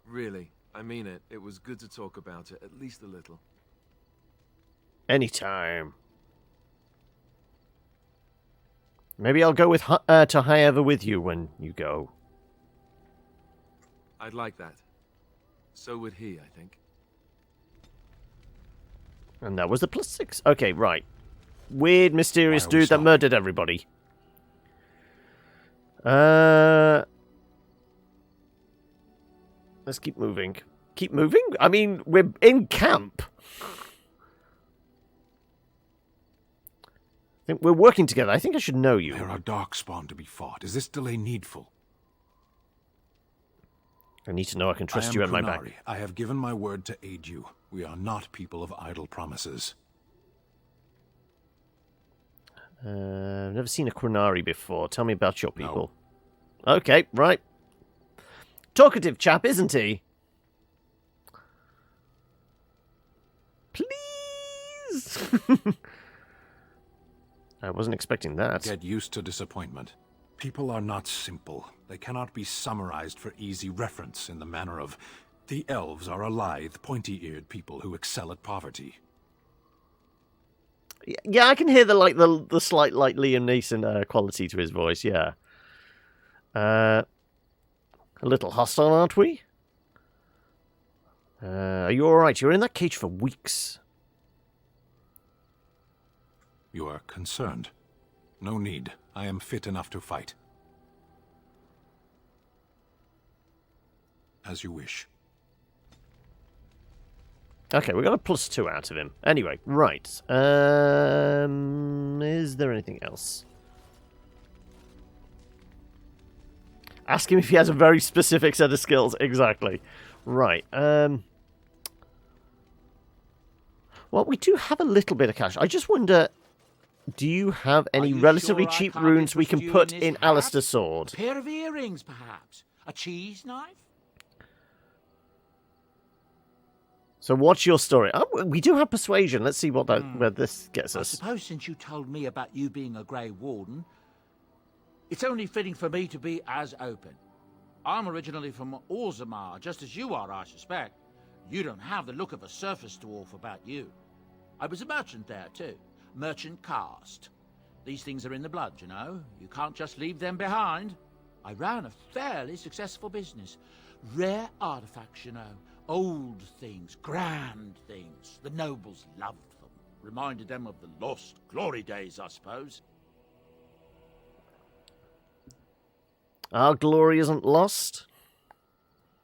Really, I mean it. It was good to talk about it, at least a little. Anytime. Maybe I'll go with to High-Ever with you when you go. I'd like that. So would he, I think. And that was the +6. Okay, right. Weird, mysterious dude that murdered everybody. Let's keep moving. Keep moving? I mean, we're in camp. I think we're working together. I think I should know you. There are darkspawn to be fought. Is this delay needful? I need to know I can trust you at my back. I have given my word to aid you. We are not people of idle promises. I've never seen a Quinari before. Tell me about your people. No. Okay, right. Talkative chap, isn't he? Please! I wasn't expecting that. Get used to disappointment. People are not simple. They cannot be summarized for easy reference in the manner of, the elves are a lithe, pointy-eared people who excel at poverty. Yeah, I can hear the slight Liam Neeson quality to his voice. Yeah, a little hostile, aren't we? Are you all right? You're in that cage for weeks. You are concerned. No need. I am fit enough to fight. As you wish. Okay, we got a +2 out of him. Anyway, right. Is there anything else? Ask him if he has a very specific set of skills. Exactly. Right. Well, we do have a little bit of cash. I just wonder, do you have any relatively cheap runes we can put in Alistair's sword? A pair of earrings, perhaps? A cheese knife? So what's your story? Oh, we do have persuasion. Let's see what where this gets us. I suppose since you told me about you being a Grey Warden, it's only fitting for me to be as open. I'm originally from Orzammar, just as you are, I suspect. You don't have the look of a surface dwarf about you. I was a merchant there, too. Merchant caste. These things are in the blood, you know. You can't just leave them behind. I ran a fairly successful business. Rare artifacts, you know. Old things, grand things. The nobles loved them. Reminded them of the lost glory days, I suppose. Our glory isn't lost?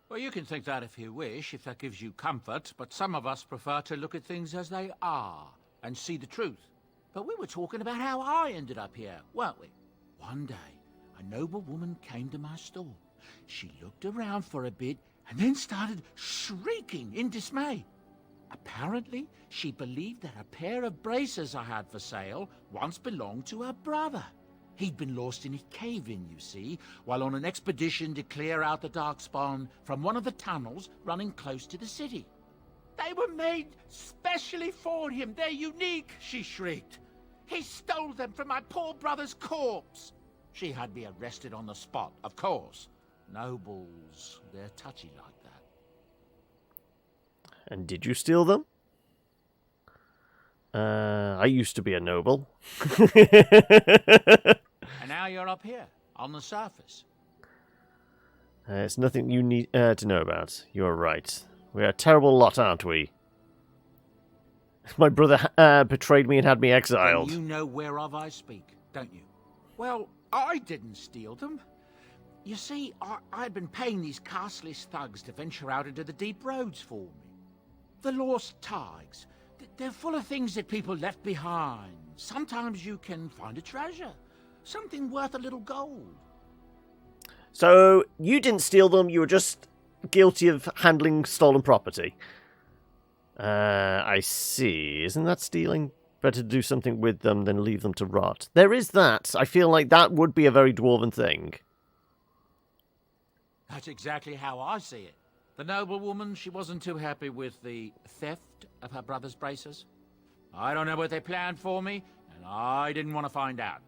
Well, you can think that if you wish, if that gives you comfort, but some of us prefer to look at things as they are and see the truth. But we were talking about how I ended up here, weren't we? One day, a noble woman came to my store. She looked around for a bit and then started shrieking in dismay. Apparently, she believed that a pair of braces I had for sale once belonged to her brother. He'd been lost in a cave-in, you see, while on an expedition to clear out the darkspawn from one of the tunnels running close to the city. They were made specially for him. They're unique, she shrieked. He stole them from my poor brother's corpse. She had me arrested on the spot, of course. Nobles, they're touchy like that. And did you steal them? I used to be a noble. And now you're up here, on the surface. It's nothing you need to know about. You're right. We're a terrible lot, aren't we? My brother betrayed me and had me exiled. And you know whereof I speak, don't you? Well, I didn't steal them. You see, I'd been paying these castless thugs to venture out into the deep roads for me. The lost tigers. They're full of things that people left behind. Sometimes you can find a treasure. Something worth a little gold. So, you didn't steal them, you were just guilty of handling stolen property. I see. Isn't that stealing? Better do something with them than leave them to rot. There is that. I feel like that would be a very dwarven thing. That's exactly how I see it. The noblewoman, she wasn't too happy with the theft of her brother's braces. I don't know what they planned for me, and I didn't want to find out.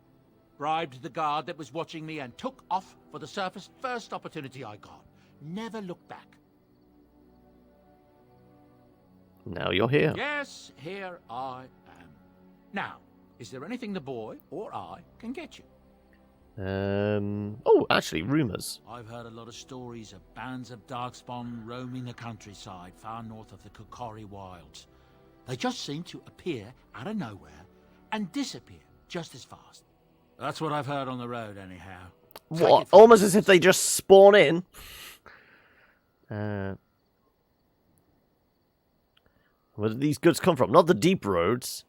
Bribed the guard that was watching me and took off for the surface first opportunity I got. Never looked back. Now you're here. Yes, here I am. Now, is there anything the boy or I can get you? Oh, actually, rumours. I've heard a lot of stories of bands of darkspawn roaming the countryside far north of the Kokori wilds. They just seem to appear out of nowhere and disappear just as fast. That's what I've heard on the road, anyhow. What? Almost as if they just spawn in. Where did these goods come from? Not the deep roads.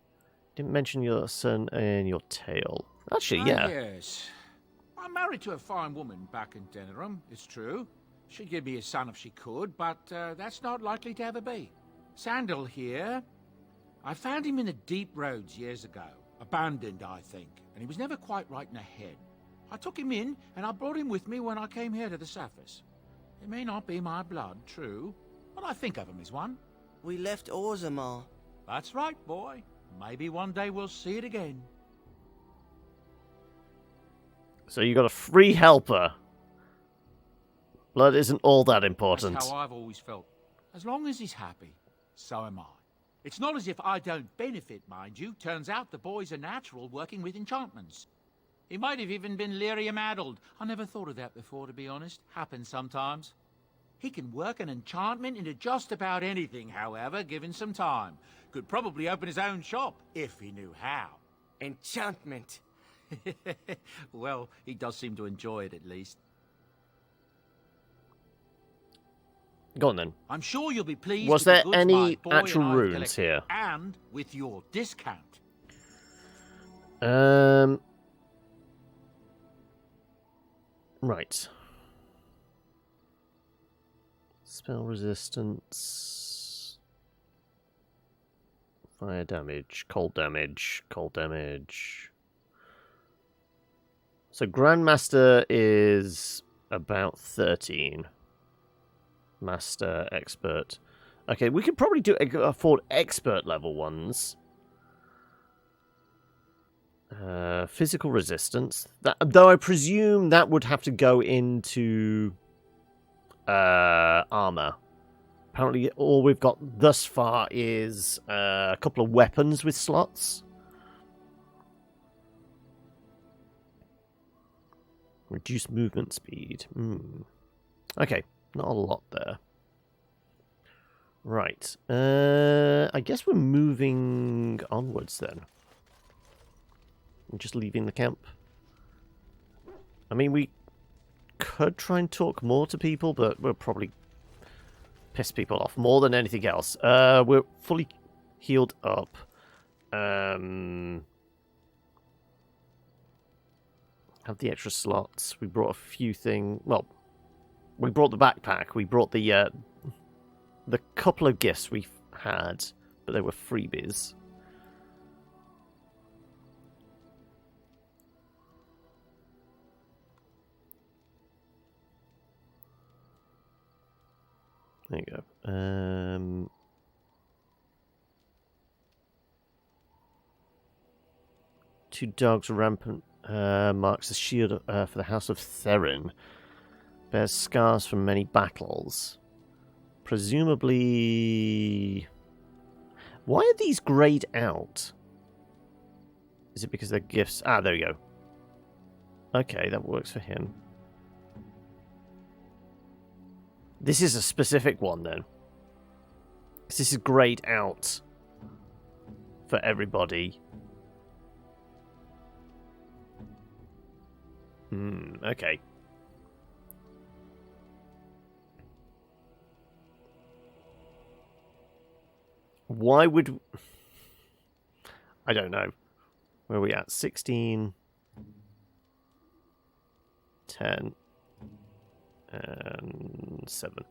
Didn't mention your son and your tail. Actually, yeah. Yes. I'm married to a fine woman back in Denerim, it's true. She'd give me a son if she could, but that's not likely to ever be. Sandal here. I found him in the deep roads years ago. Abandoned, I think, and he was never quite right in the head. I took him in, and I brought him with me when I came here to the surface. It may not be my blood, true, but I think of him as one. We left Orzammar. That's right, boy. Maybe one day we'll see it again. So you got a free helper. Blood isn't all that important. That's how I've always felt. As long as he's happy, so am I. It's not as if I don't benefit, mind you. Turns out the boy's a natural working with enchantments. He might have even been lyrium-addled. I never thought of that before, to be honest. Happens sometimes. He can work an enchantment into just about anything, however, given some time. Could probably open his own shop, if he knew how. Enchantment. Well, he does seem to enjoy it, at least. Go on, then. I'm sure you'll be pleased Was with there the goods any my boy actual and I've runes collected, here? And with your discount. Right. Spell resistance. Fire damage. Cold damage. Cold damage. So Grandmaster is about 13. Master, Expert. Okay, we could probably afford Expert level ones. Physical resistance. Though I presume that would have to go into armor. Apparently all we've got thus far is a couple of weapons with slots. Reduce movement speed. Okay, not a lot there. Right. I guess we're moving onwards then. I'm just leaving the camp. I mean, we could try and talk more to people, but we'll probably piss people off more than anything else. We're fully healed up. Have the extra slots. We brought a few things. Well, we brought the backpack. We brought the couple of gifts we had, but they were freebies. There you go. Two dogs rampant marks the shield for the House of Therin. Bears scars from many battles. Presumably... Why are these greyed out? Is it because they're gifts? Ah, there we go. Okay, that works for him. This is a specific one, then. Because this is grayed out for everybody. Okay. Why would... I don't know. Where are we at? 16... 10... and 7.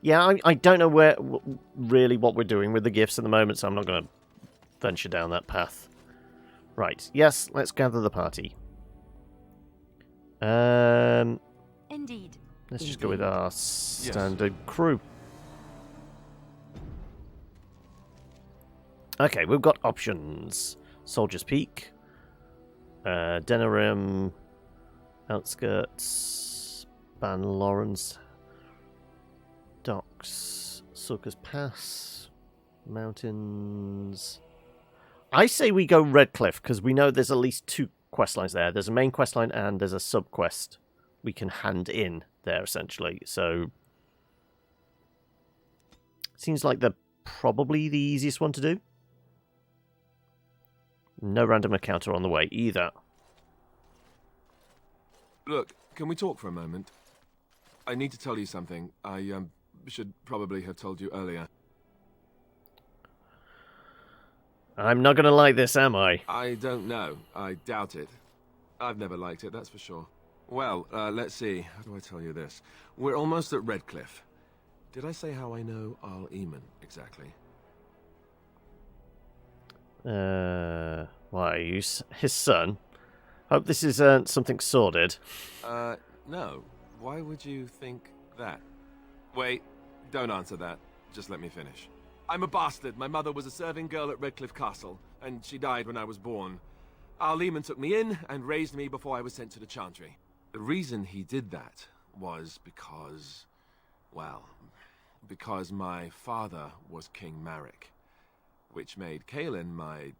Yeah, I don't know where really what we're doing with the gifts at the moment, so I'm not going to venture down that path. Right, yes, let's gather the party. Indeed. Let's just go with our standard crew. Okay, we've got options. Soldier's Peak, Denerim, Outskirts, Ban Lawrence, Docks, Sulker's Pass, Mountains. I say we go Redcliffe, because we know there's at least 2 quest lines there. There's a main quest line and there's a sub-quest we can hand in there, essentially. So, seems like they're probably the easiest one to do. No random encounter on the way, either. Look, can we talk for a moment? I need to tell you something. I should probably have told you earlier. I'm not going to like this, am I? I don't know. I doubt it. I've never liked it, that's for sure. Well, let's see. How do I tell you this? We're almost at Redcliffe. Did I say how I know Arl Eamon exactly? Why are you his son? Hope this is something sordid. No. Why would you think that? Wait, don't answer that. Just let me finish. I'm a bastard. My mother was a serving girl at Redcliffe Castle, and she died when I was born. Arl Eamon took me in and raised me before I was sent to the Chantry. The reason he did that was because... well, because my father was King Marek, which made Kaelin my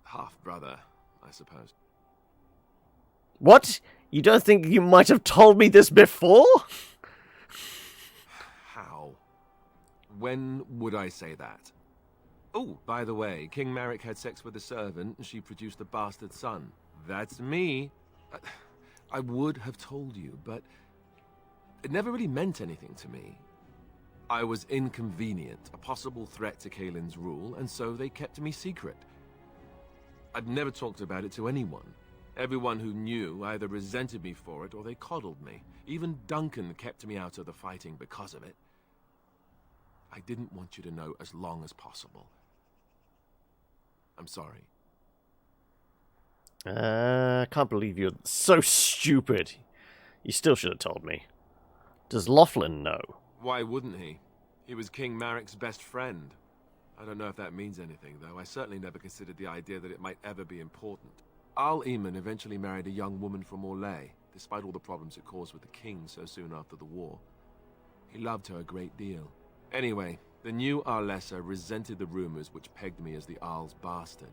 half-brother, I suppose. What? You don't think you might have told me this before? How? When would I say that? Oh, by the way, King Marek had sex with a servant and she produced a bastard son. That's me. I would have told you, but it never really meant anything to me. I was inconvenient, a possible threat to Kaelin's rule, and so they kept me secret. I'd never talked about it to anyone. Everyone who knew either resented me for it or they coddled me. Even Duncan kept me out of the fighting because of it. I didn't want you to know as long as possible. I'm sorry. I can't believe you're so stupid. You still should have told me. Does Laughlin know? Why wouldn't he? He was King Marek's best friend. I don't know if that means anything, though. I certainly never considered the idea that it might ever be important. Arl Eamon eventually married a young woman from Orlais, despite all the problems it caused with the king so soon after the war. He loved her a great deal. Anyway, the new Arlessa resented the rumors which pegged me as the Arl's bastard.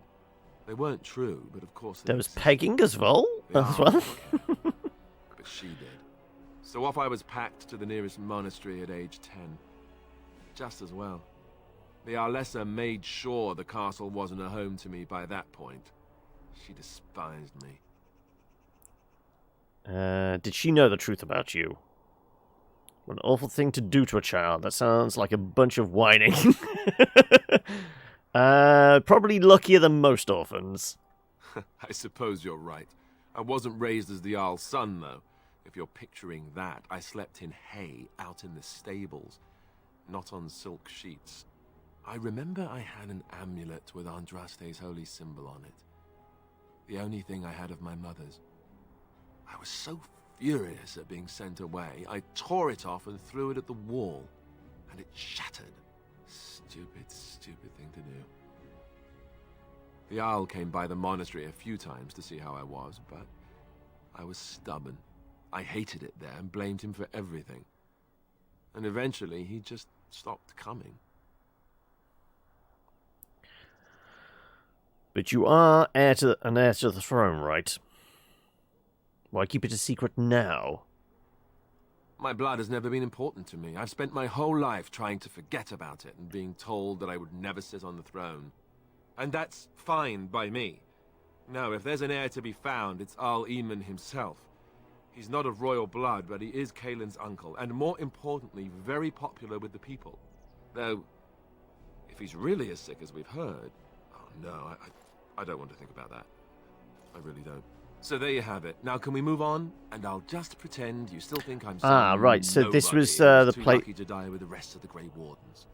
They weren't true, but of course... There was pegging as well? But she did. So off I was packed to the nearest monastery at age 10. Just as well. The Arlessa made sure the castle wasn't a home to me by that point. She despised me. Did she know the truth about you? What an awful thing to do to a child. That sounds like a bunch of whining. Probably luckier than most orphans. I suppose you're right. I wasn't raised as the Arl's son, though. If you're picturing that, I slept in hay out in the stables, not on silk sheets. I remember I had an amulet with Andraste's holy symbol on it. The only thing I had of my mother's. I was so furious at being sent away, I tore it off and threw it at the wall, and it shattered. Stupid, stupid thing to do. The Owl came by the monastery a few times to see how I was, but I was stubborn. I hated it there and blamed him for everything. And eventually, he just stopped coming. But you are an heir to the throne, right? Why keep it a secret now? My blood has never been important to me. I've spent my whole life trying to forget about it and being told that I would never sit on the throne. And that's fine by me. No, if there's an heir to be found, it's Al Eamon himself. He's not of royal blood, but he is Kaelin's uncle, and more importantly, very popular with the people. Though, if he's really as sick as we've heard... Oh no, I don't want to think about that. I really don't. So there you have it. Now can we move on? And I'll just pretend you still think I'm right. So this was the the place. Lucky to die with the rest of the Grey Wardens.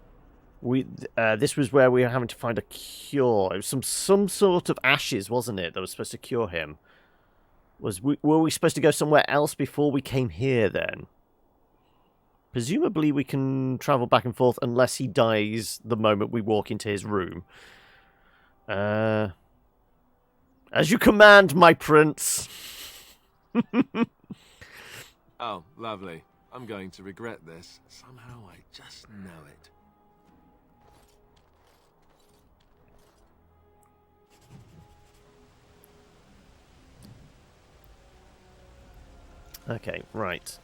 This was where we were having to find a cure. It was some sort of ashes, wasn't it? That was supposed to cure him. Were we supposed to go somewhere else before we came here? Then, presumably, we can travel back and forth unless he dies the moment we walk into his room. As you command, my prince. Oh, lovely. I'm going to regret this. Somehow I just know it. Okay, right.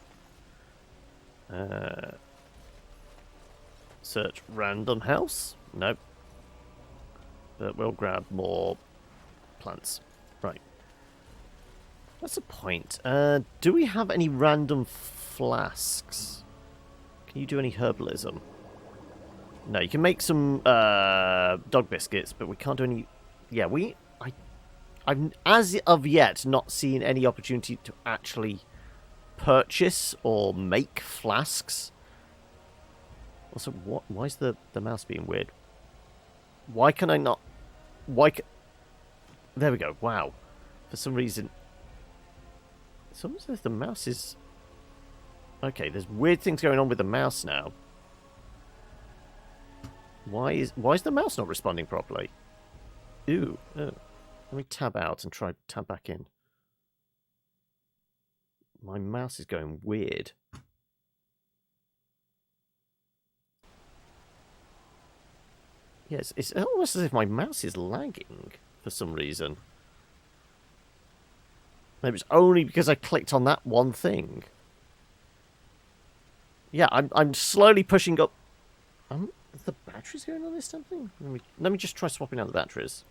Search random house? Nope. But we'll grab more plants. Right. What's the point? Do we have any random flasks? Can you do any herbalism? No, you can make some dog biscuits, but we can't do any... Yeah, I've as of yet not seen any opportunity to actually purchase or make flasks. Also, why is the mouse being weird? Why can I not... There we go. Wow. For some reason... It's almost as if the mouse is... Okay, there's weird things going on with the mouse now. Why is the mouse not responding properly? Ooh. Oh. Let me tab out and try tab back in. My mouse is going weird. Yes, it's almost as if my mouse is lagging for some reason. Maybe it's only because I clicked on that one thing. Yeah, I'm slowly pushing up. Is the batteries going on this damn thing? Let me just try swapping out the batteries.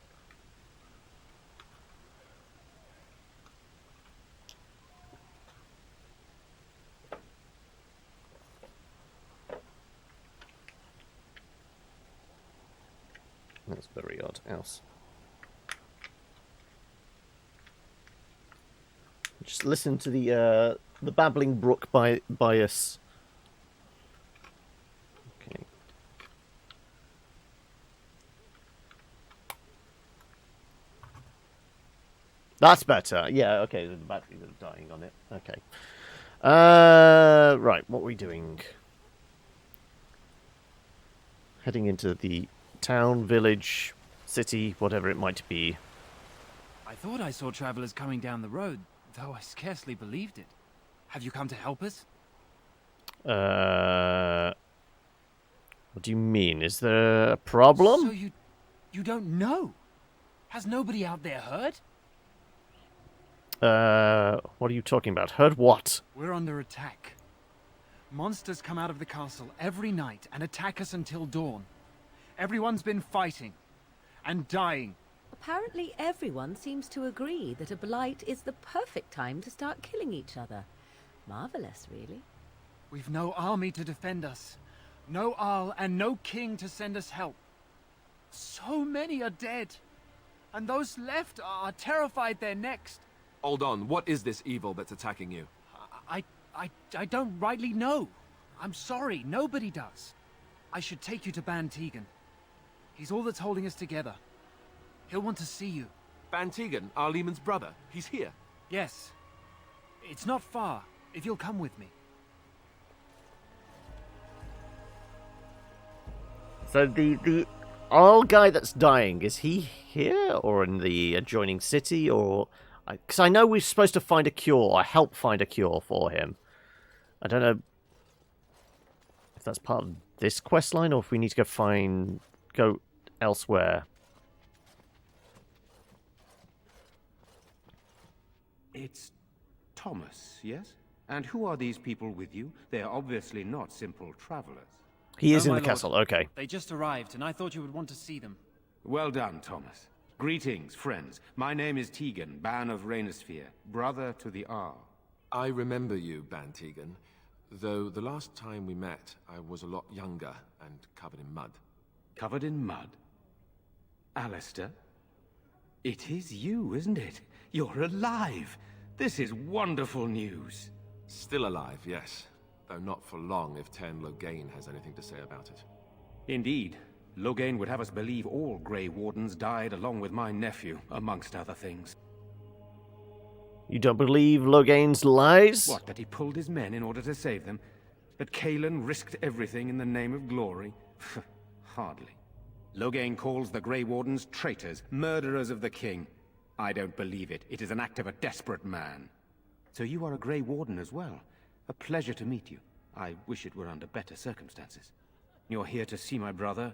That's very odd. Else. Just listen to the babbling brook by us. Okay. That's better. Yeah. Okay. The batteries are dying on it. Okay. Right. What are we doing? Heading into the town, village, city, whatever it might be. I thought I saw travelers coming down the road, though I scarcely believed it. Have you come to help us? What do you mean? Is there a problem? So you don't know? Has nobody out there heard? What are you talking about? Heard what? We're under attack. Monsters come out of the castle every night and attack us until dawn. Everyone's been fighting and dying. Apparently everyone seems to agree that a blight is the perfect time to start killing each other. Marvelous, really. We've no army to defend us. No Arl and no king to send us help. So many are dead. And those left are terrified they're next. Hold on, what is this evil that's attacking you? I don't rightly know. I'm sorry, nobody does. I should take you to Ban Tegan. He's all that's holding us together. He'll want to see you. Ban Tegan, our Lehman's brother. He's here. Yes. It's not far, if you'll come with me. So the our guy that's dying, is he here or in the adjoining city? Or because I know we're supposed to find a cure or help find a cure for him. I don't know if that's part of this quest line or if we need to go elsewhere. It's Thomas, yes? And who are these people with you? They are obviously not simple travelers. He is No, in my the castle, lord. okay. They just arrived, and I thought you would want to see them. Well done, Thomas. Greetings, friends. My name is Tegan, Ban of Rainersphere, brother to the Arl. I remember you, Ban Tegan, though the last time we met, I was a lot younger and covered in mud. Covered in mud? Alistair? It is you, isn't it? You're alive! This is wonderful news. Still alive, yes. Though not for long if Ten Loghain has anything to say about it. Indeed. Loghain would have us believe all Grey Wardens died along with my nephew, amongst other things. You don't believe Loghain's lies? What, that he pulled his men in order to save them? That Cailan risked everything in the name of glory? Hardly. Loghain calls the Grey Wardens traitors, murderers of the king. I don't believe it. It is an act of a desperate man. So you are a Grey Warden as well. A pleasure to meet you. I wish it were under better circumstances. You're here to see my brother.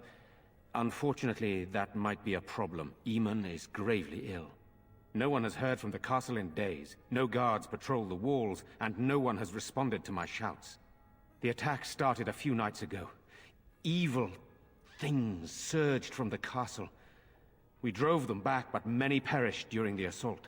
Unfortunately, that might be a problem. Eamon is gravely ill. No one has heard from the castle in days. No guards patrol the walls, and no one has responded to my shouts. The attack started a few nights ago. Evil things surged from the castle. We drove them back, but many perished during the assault.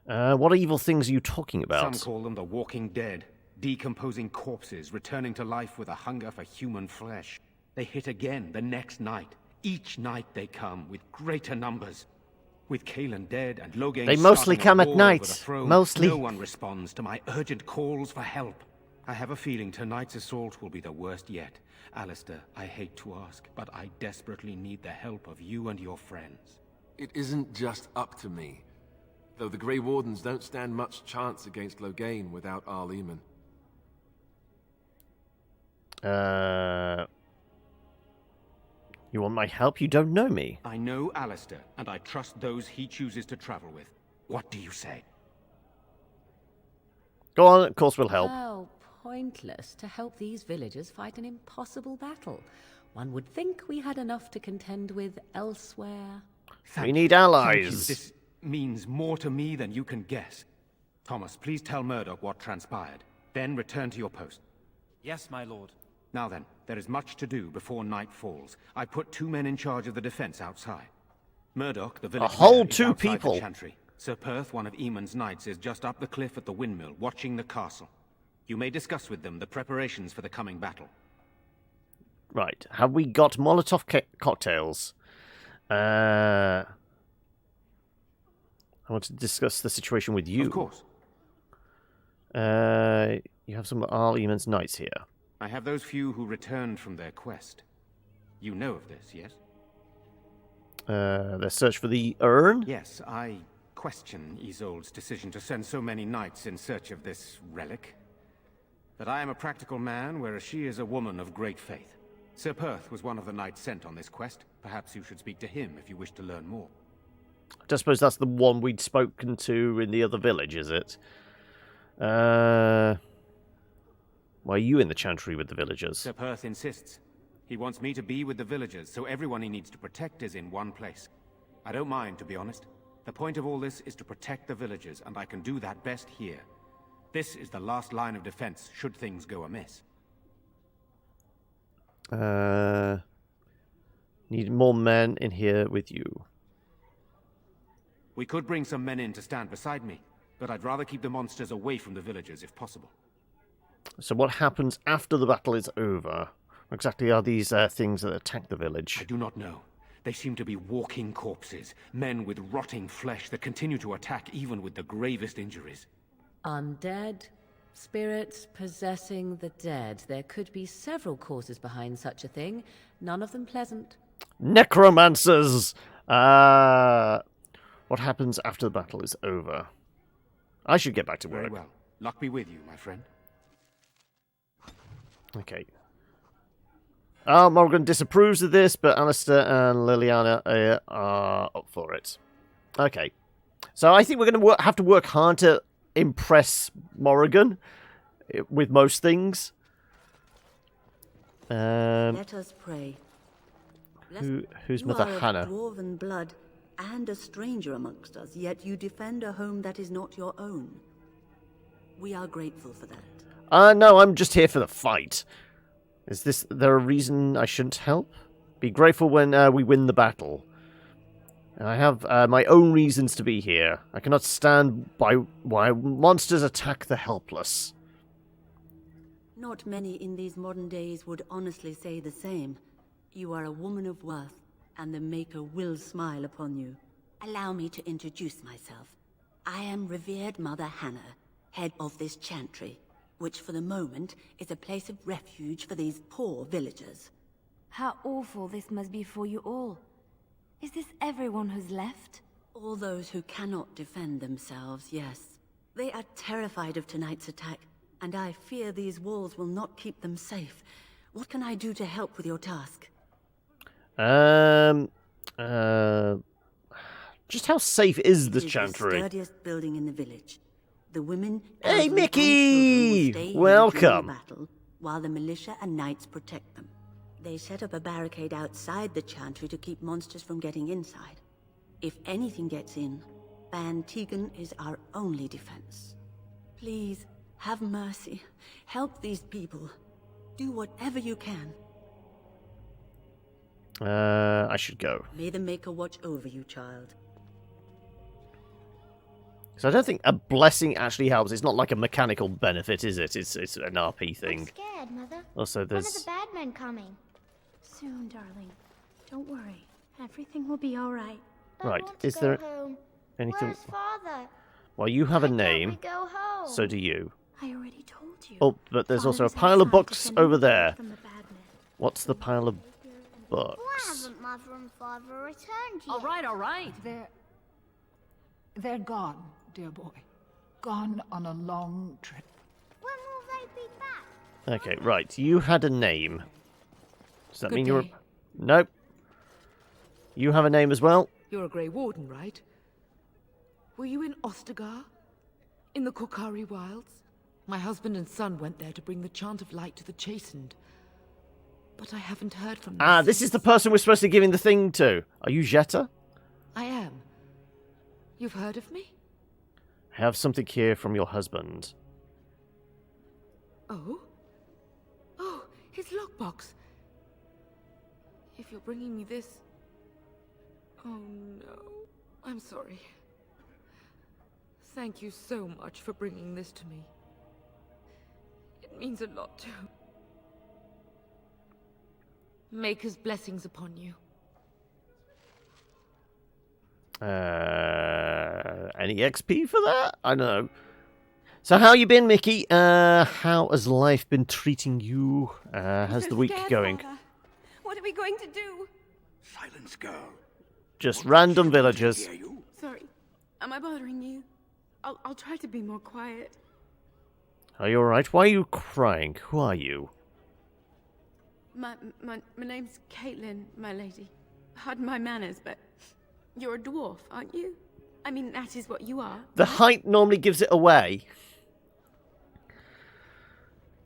What evil things are you talking about? Some call them the Walking Dead. Decomposing corpses, returning to life with a hunger for human flesh. They hit again the next night. Each night they come, with greater numbers. With Cailan dead and Loghain They mostly come at night. Mostly. No one responds to my urgent calls for help. I have a feeling tonight's assault will be the worst yet. Alistair, I hate to ask, but I desperately need the help of you and your friends. It isn't just up to me. Though the Grey Wardens don't stand much chance against Loghain without Arl Eamon. You want my help? You don't know me. I know Alistair, and I trust those he chooses to travel with. What do you say? Go on, of course we'll help. How pointless to help these villagers fight an impossible battle. One would think we had enough to contend with elsewhere. We need allies. Thank you. This means more to me than you can guess. Thomas, please tell Murdoch what transpired. Then return to your post. Yes, my lord. Now then, there is much to do before night falls. I put 2 men in charge of the defense outside. Murdoch, the village mayor, is outside the chantry. Sir Perth, one of Eamon's knights, is just up the cliff at the windmill, watching the castle. You may discuss with them the preparations for the coming battle. Right. Have we got Molotov cocktails? I want to discuss the situation with you. Of course. You have some of Arl Eamon's knights here. I have those few who returned from their quest. You know of this, yes? Their search for the urn? Yes, I question Isolde's decision to send so many knights in search of this relic. But I am a practical man, whereas she is a woman of great faith. Sir Perth was one of the knights sent on this quest. Perhaps you should speak to him if you wish to learn more. I suppose that's the one we'd spoken to in the other village, is it? Why are you in the chantry with the villagers? Sir Perth insists. He wants me to be with the villagers, so everyone he needs to protect is in one place. I don't mind, to be honest. The point of all this is to protect the villagers, and I can do that best here. This is the last line of defense, should things go amiss. Need more men in here with you. We could bring some men in to stand beside me, but I'd rather keep the monsters away from the villagers if possible. So what happens after the battle is over? What exactly are these things that attack the village? I do not know. They seem to be walking corpses, men with rotting flesh that continue to attack even with the gravest injuries. Undead, spirits possessing the dead. There could be several causes behind such a thing, none of them pleasant. Necromancers! What happens after the battle is over? I should get back to work. Very well. Luck be with you, my friend. Okay. Morgan disapproves of this, but Alistair and Liliana are up for it. Okay. So I think we're going to have to work hard to impress Morrigan with most things. Let us pray. Who's Mother Hannah? You are of dwarven blood and a stranger amongst us, yet you defend a home that is not your own. We are grateful for that. No, I'm just here for the fight. Is there a reason I shouldn't help? Be grateful when we win the battle. I have my own reasons to be here. I cannot stand by why monsters attack the helpless. Not many in these modern days would honestly say the same. You are a woman of worth, and the Maker will smile upon you. Allow me to introduce myself. I am revered Mother Hannah, head of this chantry, which for the moment is a place of refuge for these poor villagers. How awful this must be for you all. Is this everyone who's left? All those who cannot defend themselves, yes. They are terrified of tonight's attack, and I fear these walls will not keep them safe. What can I do to help with your task? Just how safe is the chantry? The sturdiest building in the village. The women. Hey, Mickey! Welcome. The battle, while the militia and knights protect them. They set up a barricade outside the chantry to keep monsters from getting inside. If anything gets in, Ban Tegan is our only defense. Please, have mercy. Help these people. Do whatever you can. I should go. May the Maker watch over you, child. So I don't think a blessing actually helps. It's not like a mechanical benefit, is it? It's an RP thing. I'm scared, Mother. Also, there's... One of the bad men coming. Soon, darling. Don't worry. Everything will be all right. Right, is there anything... Where's Father? Well, you have a name. We go home? So do you. I already told you. Oh, but there's also a pile of books over there. What's the pile of books? Why haven't Mother and Father returned yet? All right. They're gone, dear boy. Gone on a long trip. When will they be back? Okay, right. You had a name. Does that Good mean you're... day. Nope. You have a name as well? You're a Grey Warden, right? Were you in Ostagar? In the Korkari Wilds? My husband and son went there to bring the chant of light to the chastened. But I haven't heard from them. Ah, this is the person we're supposed to be giving the thing to. Are you Jetta? I am. You've heard of me? I have something here from your husband. Oh? Oh, his lockbox. If you're bringing me this... Oh no. I'm sorry. Thank you so much for bringing this to me. It means a lot to... Maker's blessings upon you. Any XP for that? I don't know. So how you been, Mickey? How has life been treating you? How's the week going? Father. What are we going to do? Silence, girl. Just random villagers. Sorry. Am I bothering you? I'll try to be more quiet. Are you alright? Why are you crying? Who are you? My name's Caitlin, my lady. Pardon my manners, but you're a dwarf, aren't you? I mean, that is what you are. The height normally gives it away.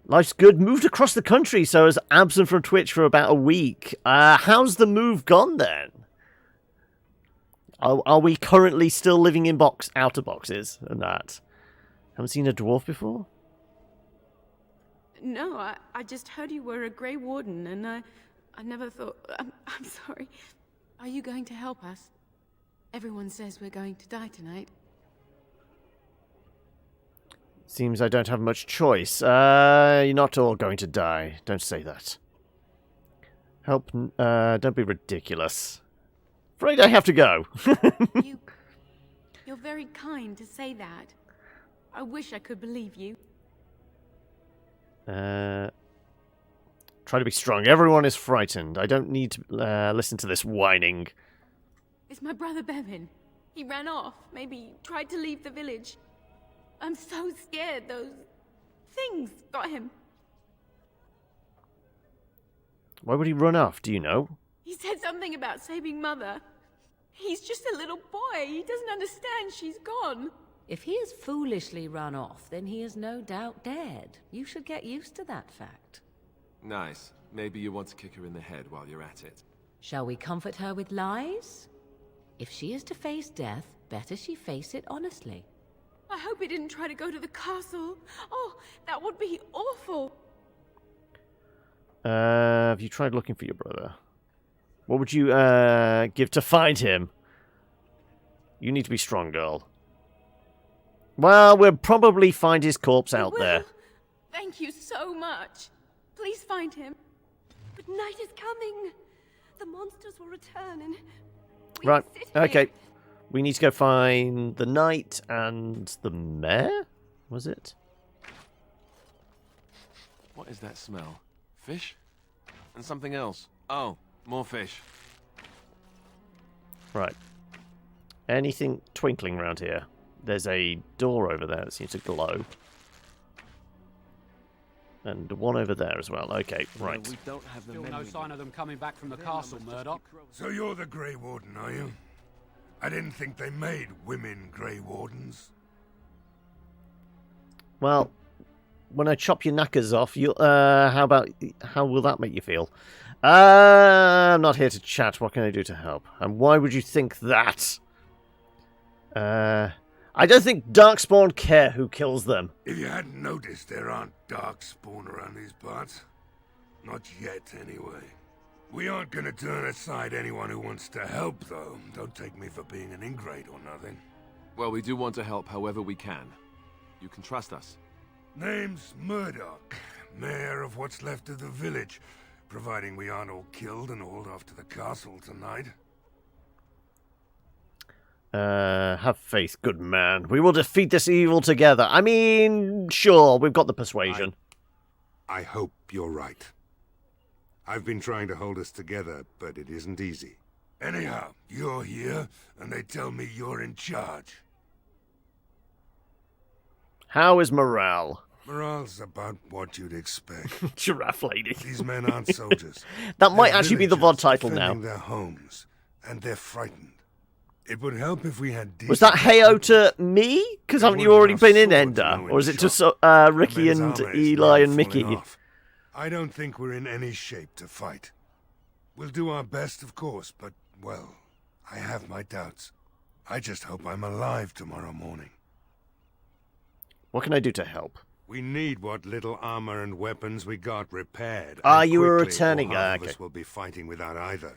Life's good. Moved across the country, so I was absent from Twitch for about a week. How's the move gone then? Are we currently still living in outer boxes and that? Haven't seen a dwarf before? No, I just heard you were a Grey Warden, and I never thought... I'm sorry. Are you going to help us? Everyone says we're going to die tonight. Seems I don't have much choice. You're not all going to die. Don't say that. Help, don't be ridiculous. Afraid I have to go. You're very kind to say that. I wish I could believe you. Try to be strong. Everyone is frightened. I don't need to listen to this whining. It's my brother Bevan. He ran off. Maybe tried to leave the village. I'm so scared those things got him. Why would he run off, do you know? He said something about saving Mother. He's just a little boy. He doesn't understand she's gone. If he has foolishly run off, then he is no doubt dead. You should get used to that fact. Nice. Maybe you want to kick her in the head while you're at it. Shall we comfort her with lies? If she is to face death, better she face it honestly. I hope he didn't try to go to the castle. Oh, that would be awful. Have you tried looking for your brother? What would you give to find him? You need to be strong, girl. Well, we'll probably find his corpse out there. Thank you so much. Please find him. But night is coming. The monsters will return and... Right, okay. We need to go find the knight and the mayor? Was it? What is that smell? Fish? And something else. Oh, more fish. Right. Anything twinkling around here? There's a door over there that seems to glow. And one over there as well. Okay, right. We don't have the Still no sign of them coming back from the castle, Murdoch. So you're the Grey Warden, are you? I didn't think they made women Grey Wardens. Well, when I chop your knackers off, you how will that make you feel? I'm not here to chat. What can I do to help? And why would you think that? I don't think Darkspawn care who kills them. If you hadn't noticed, there aren't Darkspawn around these parts. Not yet, anyway. We aren't gonna turn aside anyone who wants to help, though. Don't take me for being an ingrate or nothing. Well, we do want to help however we can. You can trust us. Name's Murdoch, mayor of what's left of the village, providing we aren't all killed and hauled off to the castle tonight. Have faith, good man. We will defeat this evil together. I mean, sure, we've got the persuasion. I hope you're right. I've been trying to hold us together, but it isn't easy. Anyhow, you're here, and they tell me you're in charge. How is morale? Morale's about what you'd expect. Giraffe lady. These men aren't soldiers. That might actually be the VOD title now. Defending their homes, and they're frightened. It would help if we had... Was that heyo to me? Because haven't you already been in Ender? Or is it just Ricky and Eli and Mickey? I don't think we're in any shape to fight. We'll do our best, of course, but, well, I have my doubts. I just hope I'm alive tomorrow morning. What can I do to help? We need what little armor and weapons we got repaired. You were returning. Half of us will be fighting without either.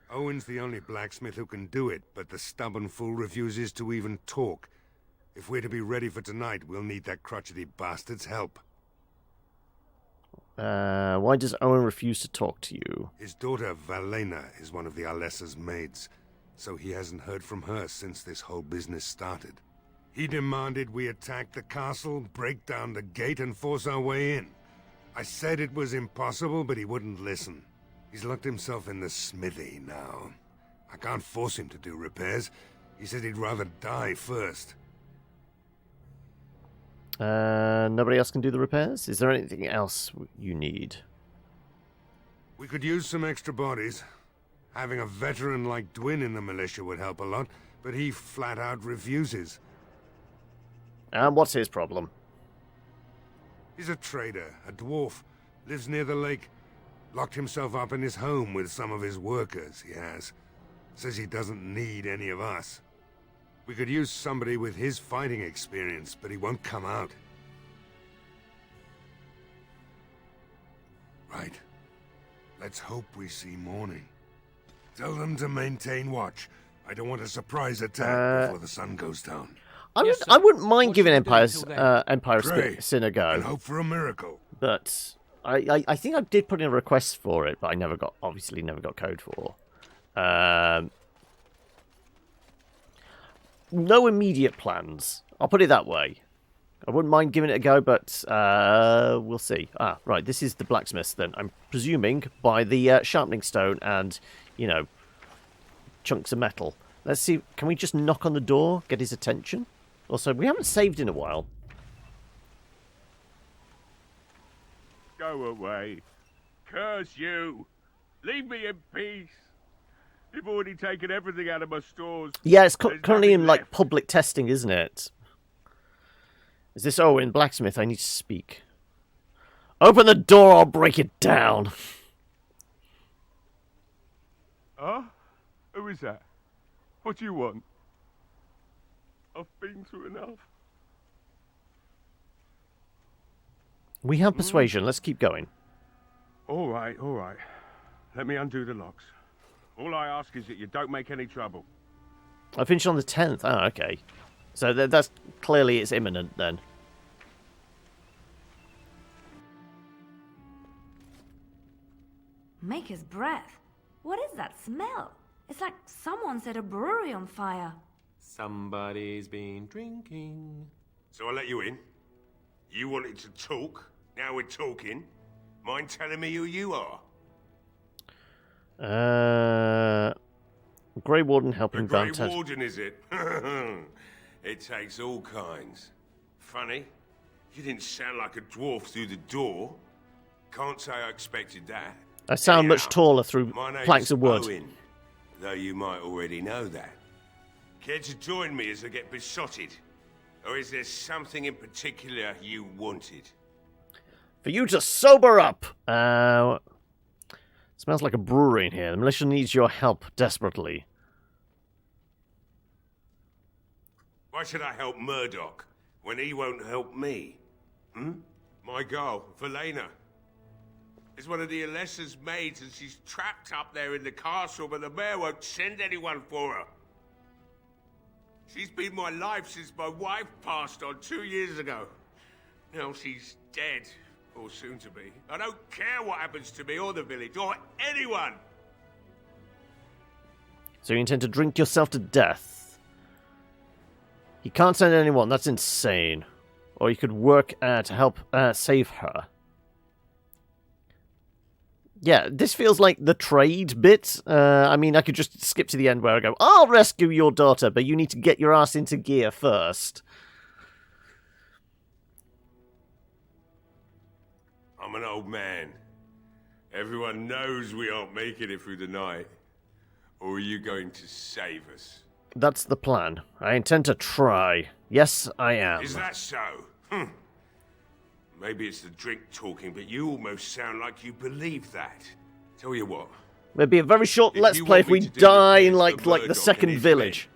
Owen's the only blacksmith who can do it, but the stubborn fool refuses to even talk. If we're to be ready for tonight, we'll need that crotchety bastard's help. Why does Owen refuse to talk to you? His daughter, Valena, is one of the Alessa's maids, so he hasn't heard from her since this whole business started. He demanded we attack the castle, break down the gate, and force our way in. I said it was impossible, but he wouldn't listen. He's locked himself in the smithy now. I can't force him to do repairs. He said he'd rather die first. Nobody else can do the repairs? Is there anything else you need? We could use some extra bodies. Having a veteran like Dwin in the militia would help a lot, but he flat out refuses. And what's his problem? He's a trader, a dwarf, lives near the lake. Locked himself up in his home with some of his workers, he has. Says he doesn't need any of us. We could use somebody with his fighting experience, but he won't come out. Right. Let's hope we see morning. Tell them to maintain watch. I don't want a surprise attack before the sun goes down. I wouldn't mind giving Empire Great. Sin a go. And hope for a miracle. But I think I did put in a request for it, but I obviously never got code for. No immediate plans. I'll put it that way. I wouldn't mind giving it a go, but we'll see. Right, this is the blacksmith then. I'm presuming by the sharpening stone and, chunks of metal. Let's see, can we just knock on the door, get his attention? Also, we haven't saved in a while. Go away. Curse you. Leave me in peace. You've already taken everything out of my stores. Yeah, it's There's currently in nothing like left. public testing, isn't it? Is this Owen, blacksmith? I need to speak. Open the door, I'll break it down. Huh? Who is that? What do you want? I've been through enough. We have persuasion, let's keep going. All right, all right. Let me undo the locks. All I ask is that you don't make any trouble. I finished on the 10th. Oh, okay. So that's clearly it's imminent then. Maker's breath. What is that smell? It's like someone set a brewery on fire. Somebody's been drinking. So I let you in. You wanted to talk. Now we're talking. Mind telling me who you are? Grey Warden helping Grey Vantas. Warden, is it? It takes all kinds. Funny, you didn't sound like a dwarf through the door. Can't say I expected that. I sound much taller through My name's planks of wood. Owen, though you might already know that. Care to join me as I get besotted? Or is there something in particular you wanted? For you to sober up! Smells like a brewery in here. The militia needs your help desperately. Why should I help Murdoch when he won't help me? My girl, Velena, is one of the Alessa's maids and she's trapped up there in the castle, but the mayor won't send anyone for her. She's been my life since my wife passed on 2 years ago. Now she's dead, or soon to be. I don't care what happens to me or the village, or anyone! So you intend to drink yourself to death? He can't send anyone, that's insane. Or you could work to help save her. Yeah, this feels like the trade bit. I mean, I could just skip to the end where I go, I'll rescue your daughter, but you need to get your ass into gear first. I'm an old man. Everyone knows we aren't making it through the night. Or are you going to save us? That's the plan. I intend to try. Yes, I am. Is that so? Maybe it's the drink talking, but you almost sound like you believe that. Tell you what. It'd be a very short Let's Play if we die in like the second village.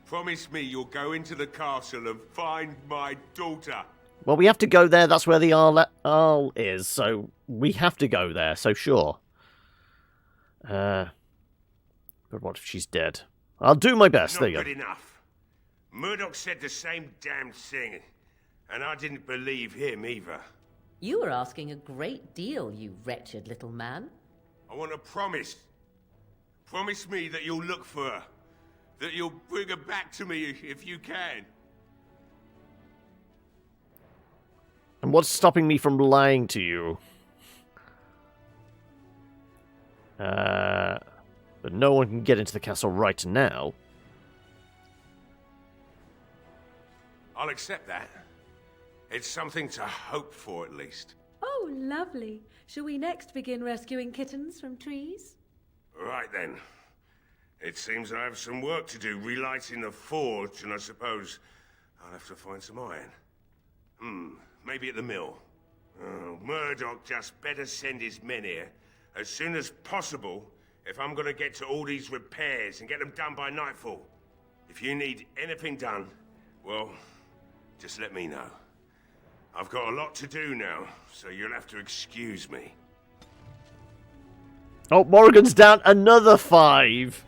Promise me you'll go into the castle and find my daughter. Well, we have to go there. That's where the Arl is, so we have to go there, so sure. But what if she's dead? I'll do my best. Not There you go. good enough. Murdoch said the same damn thing, and I didn't believe him either. You were asking a great deal, you wretched little man. I want a promise. Promise me that you'll look for her. That you'll bring her back to me if you can. And what's stopping me from lying to you? But no one can get into the castle right now. I'll accept that. It's something to hope for, at least. Oh, lovely. Shall we next begin rescuing kittens from trees? Right then. It seems I have some work to do relighting the forge, and I suppose I'll have to find some iron. Maybe at the mill. Oh, Murdoch just better send his men here as soon as possible if I'm gonna get to all these repairs and get them done by nightfall. If you need anything done, well, just let me know. I've got a lot to do now, so you'll have to excuse me. Oh, Morrigan's down another 5.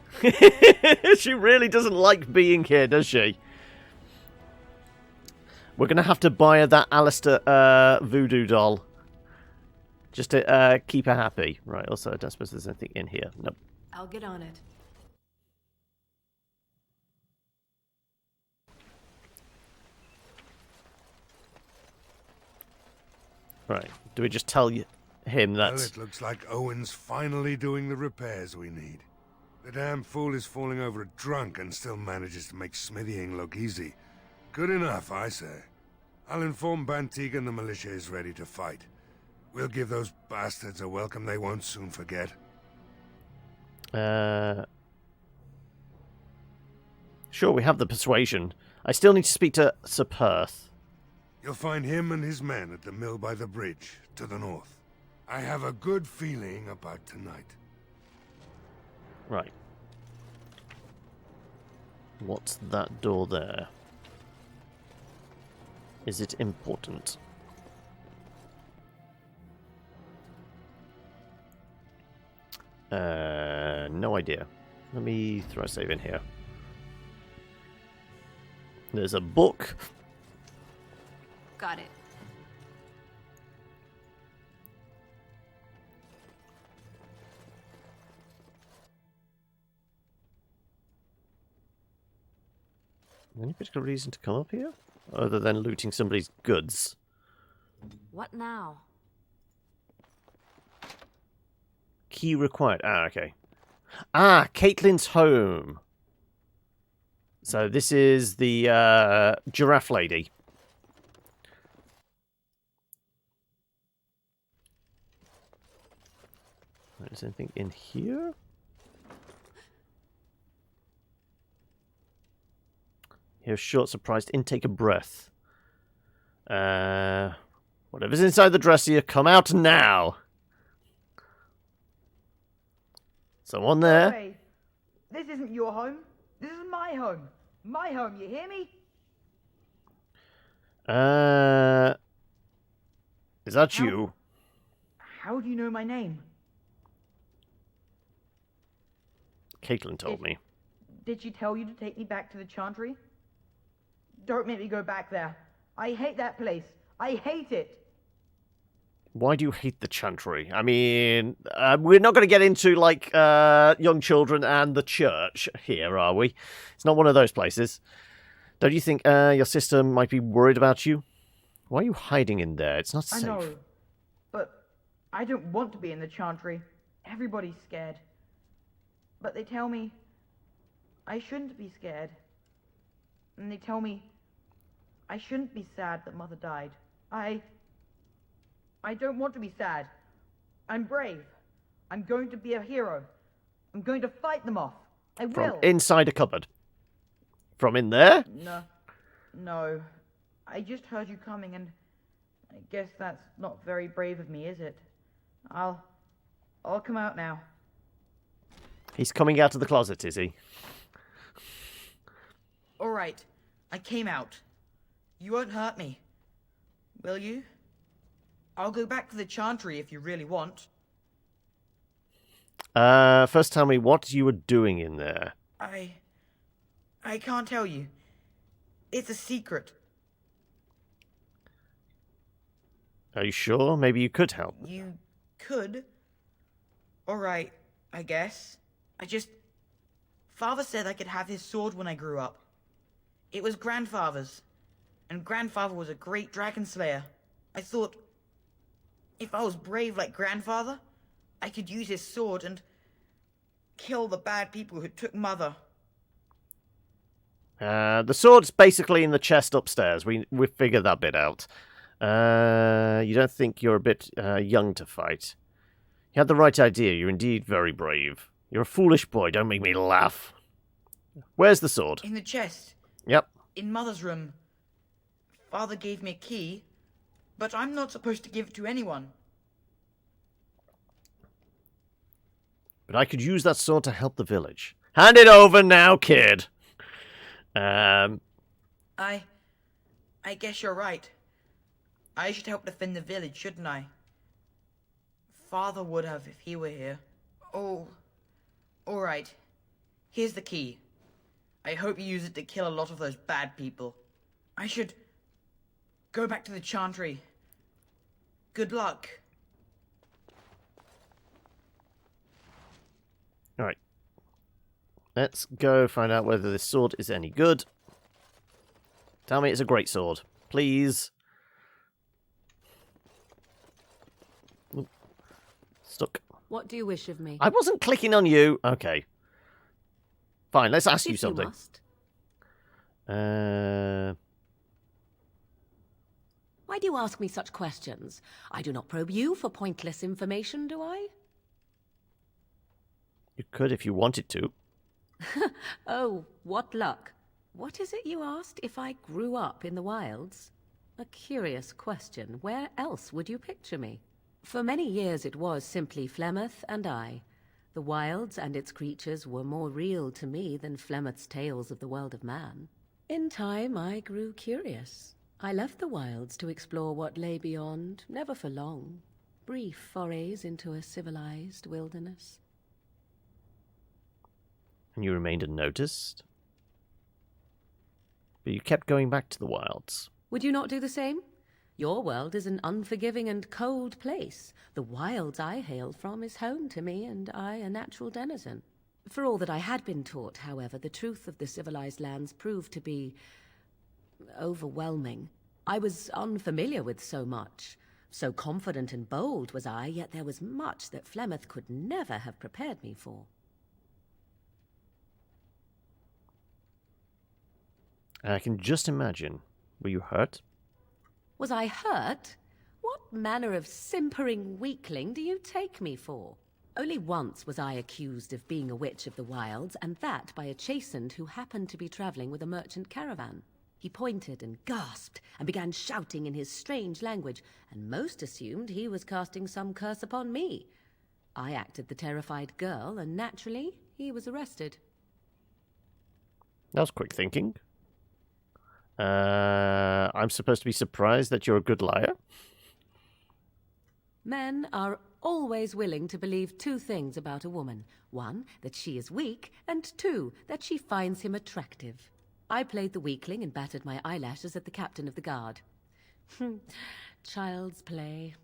She really doesn't like being here, does she? We're going to have to buy her that Alistair voodoo doll. Just to keep her happy. Right, also, I don't suppose there's anything in here. Nope. I'll get on it. Right, do we just tell him that... Well, it looks like Owen's finally doing the repairs we need. The damn fool is falling over drunk and still manages to make smithying look easy. Good enough, I say. I'll inform Bantigan the militia is ready to fight. We'll give those bastards a welcome they won't soon forget. Sure, we have the persuasion. I still need to speak to Sir Perth. You'll find him and his men at the mill by the bridge, to the north. I have a good feeling about tonight. Right. What's that door there? Is it important? No idea. Let me throw a save in here. There's a book. Got it. Any particular reason to come up here? Other than looting somebody's goods? What now? Key required. Ah, okay. Ah, Caitlin's home. So this is the giraffe lady. Is anything in here? Here's short, surprised intake of breath. Whatever's inside the dresser, come out now. Someone there. Hey, this isn't your home. This is my home. My home, you hear me? Is that you? How do you know my name? Caitlin told me. Did she tell you to take me back to the Chantry? Don't make me go back there. I hate that place. I hate it. Why do you hate the Chantry? I mean, we're not going to get into, like, young children and the church here, are we? It's not one of those places. Don't you think your sister might be worried about you? Why are you hiding in there? It's not safe. I know, but I don't want to be in the Chantry. Everybody's scared. But they tell me I shouldn't be scared. And they tell me I shouldn't be sad that Mother died. I don't want to be sad. I'm brave. I'm going to be a hero. I'm going to fight them off. I will. From inside a cupboard. From in there? No. I just heard you coming, and I guess that's not very brave of me, is it? I'll come out now. He's coming out of the closet, is he? All right. I came out. You won't hurt me. Will you? I'll go back to the Chantry if you really want. First tell me what you were doing in there. I can't tell you. It's a secret. Are you sure? Maybe you could help. You could. All right, I guess. Father said I could have his sword when I grew up. It was Grandfather's. And Grandfather was a great dragon slayer. I thought, if I was brave like Grandfather, I could use his sword and kill the bad people who took Mother. The sword's basically in the chest upstairs. We figured that bit out. You don't think you're a bit young to fight? You had the right idea. You're indeed very brave. You're a foolish boy. Don't make me laugh. Where's the sword? In the chest. Yep. In Mother's room. Father gave me a key, but I'm not supposed to give it to anyone. But I could use that sword to help the village. Hand it over now, kid. I guess you're right. I should help defend the village, shouldn't I? Father would have if he were here. Oh, all right. Here's the key. I hope you use it to kill a lot of those bad people. I should go back to the Chantry. Good luck. Alright. Let's go find out whether this sword is any good. Tell me it's a great sword. Please. Oop. Stuck. What do you wish of me? I wasn't clicking on you. Okay. Fine, let's ask you If something. must. Uh... Why do you ask me such questions? I do not probe you for pointless information, do I? You could if you wanted to. Oh, what luck. What is it you asked if I grew up in the wilds? A curious question. Where else would you picture me? For many years it was simply Flemeth and I. The wilds and its creatures were more real to me than Flemeth's tales of the world of man. In time I grew curious. I left the wilds to explore what lay beyond, never for long. Brief forays into a civilized wilderness. And you remained unnoticed? But you kept going back to the wilds. Would you not do the same? Your world is an unforgiving and cold place. The wilds I hail from is home to me, and I a natural denizen. For all that I had been taught, however, the truth of the civilized lands proved to be overwhelming. I was unfamiliar with so much. So confident and bold was I, yet there was much that Flemeth could never have prepared me for. I can just imagine. Were you hurt? Was I hurt? What manner of simpering weakling do you take me for? Only once was I accused of being a witch of the wilds, and that by a chastened who happened to be traveling with a merchant caravan. He pointed and gasped and began shouting in his strange language, and most assumed he was casting some curse upon me. I acted the terrified girl, and naturally, he was arrested. That was quick thinking. I'm supposed to be surprised that you're a good liar? Men are always willing to believe two things about a woman. One, that she is weak, and two, that she finds him attractive. I played the weakling and battered my eyelashes at the captain of the guard. Child's play.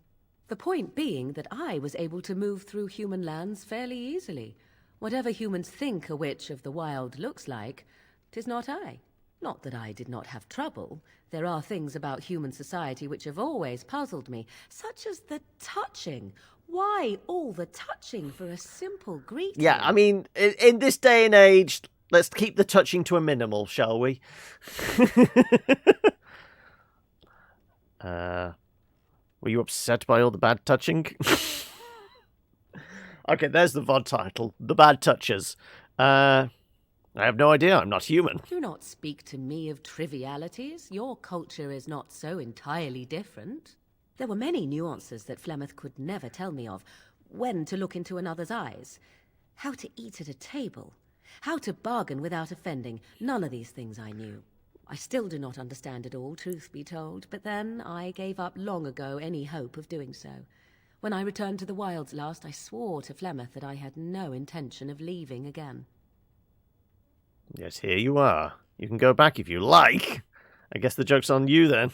The point being that I was able to move through human lands fairly easily. Whatever humans think a witch of the wild looks like, 'tis not I. Not that I did not have trouble. There are things about human society which have always puzzled me, such as the touching. Why all the touching for a simple greeting? Yeah, I mean, in this day and age, let's keep the touching to a minimal, shall we? Were you upset by all the bad touching? Okay, there's the VOD title. The Bad Touchers. I have no idea. I'm not human. Do not speak to me of trivialities. Your culture is not so entirely different. There were many nuances that Flemeth could never tell me of. When to look into another's eyes. How to eat at a table. How to bargain without offending. None of these things I knew. I still do not understand it all, truth be told, but then I gave up long ago any hope of doing so. When I returned to the wilds last, I swore to Flemeth that I had no intention of leaving again. Yes, here you are. You can go back if you like. I guess the joke's on you then.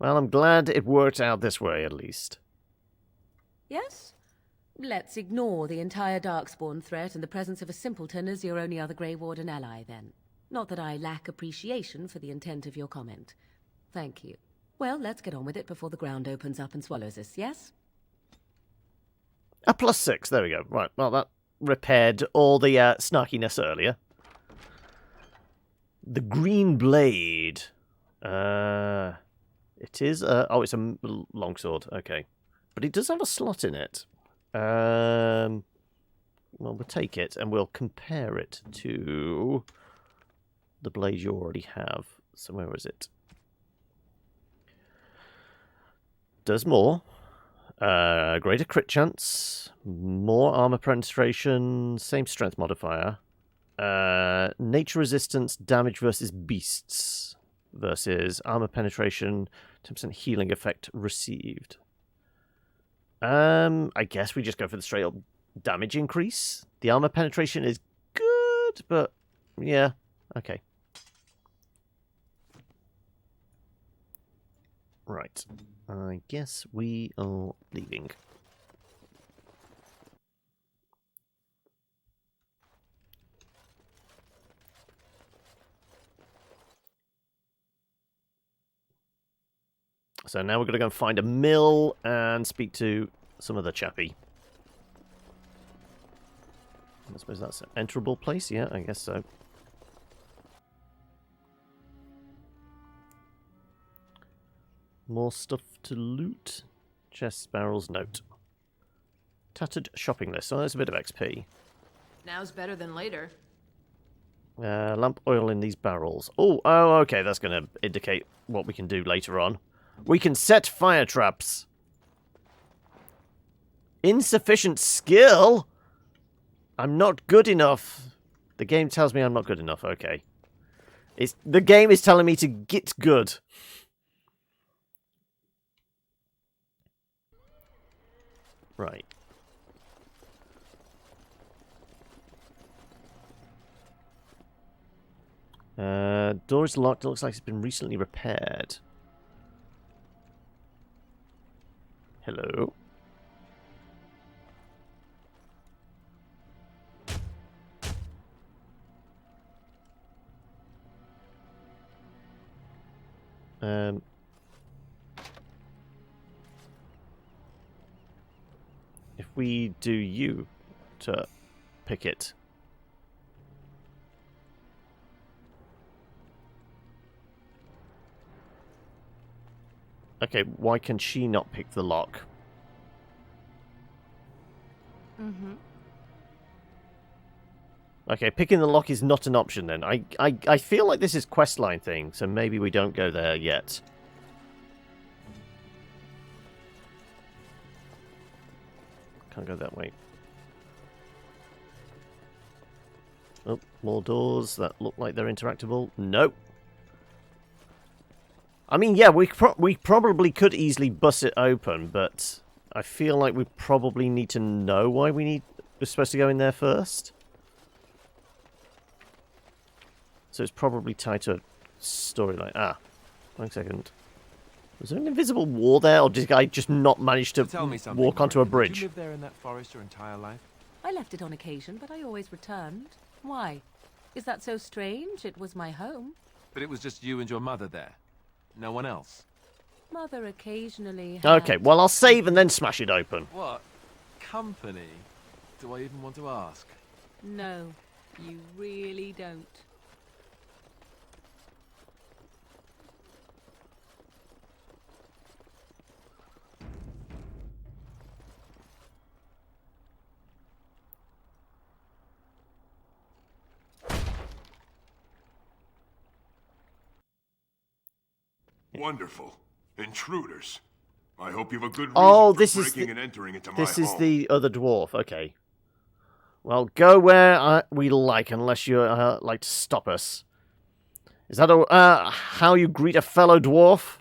Well, I'm glad it worked out this way, at least. Yes? Let's ignore the entire Darkspawn threat and the presence of a simpleton as your only other Grey Warden ally, then. Not that I lack appreciation for the intent of your comment. Thank you. Well, let's get on with it before the ground opens up and swallows us, yes? A +6, there we go. Right, well, that repaired all the snarkiness earlier. The Green Blade. It is oh, it's a longsword. Okay, but it does have a slot in it. Well, we'll take it and we'll compare it to the blade you already have. So where is it? Does more. Greater crit chance. More armor penetration. Same strength modifier. Nature resistance, damage versus beasts versus armor penetration, 10% healing effect received. I guess we just go for the straight up damage increase. The armor penetration is good, but yeah, okay. Right, I guess we are leaving. So now we're going to go and find a mill and speak to some other chappy. I suppose that's an enterable place? Yeah, I guess so. More stuff to loot. Chests, barrels, note. Tattered shopping list. Oh, there's a bit of XP. Now's better than later. Lamp oil in these barrels. Oh, okay, that's going to indicate what we can do later on. We can set fire traps. Insufficient skill? I'm not good enough. The game tells me I'm not good enough. Okay. The game is telling me to get good. Right. Door is locked. It looks like it's been recently repaired. Hello. If we do you to pick it. Okay, why can she not pick the lock? Mm-hmm. Okay, picking the lock is not an option then. I feel like this is questline thing, so maybe we don't go there yet. Can't go that way. Oh, more doors that look like they're interactable. Nope. I mean, yeah, we probably could easily bust it open, but I feel like we probably need to know why we're supposed to go in there first. So it's probably tied to a storyline. Ah, 1 second. Was there an invisible wall there, or did I just not manage to walk onto a bridge? Did you live there in that forest your entire life? I left it on occasion, but I always returned. Why? Is that so strange? It was my home. But it was just you and your mother there. No one else. Mother occasionally had... Okay, well, I'll save and then smash it open. What? Company? Do I even want to ask? No, you really don't. Wonderful. Intruders. I hope you have a good reason Oh, for this is breaking and entering into my this is home. the other dwarf. Okay. Well, go where we like, unless you like to stop us. Is that how you greet a fellow dwarf?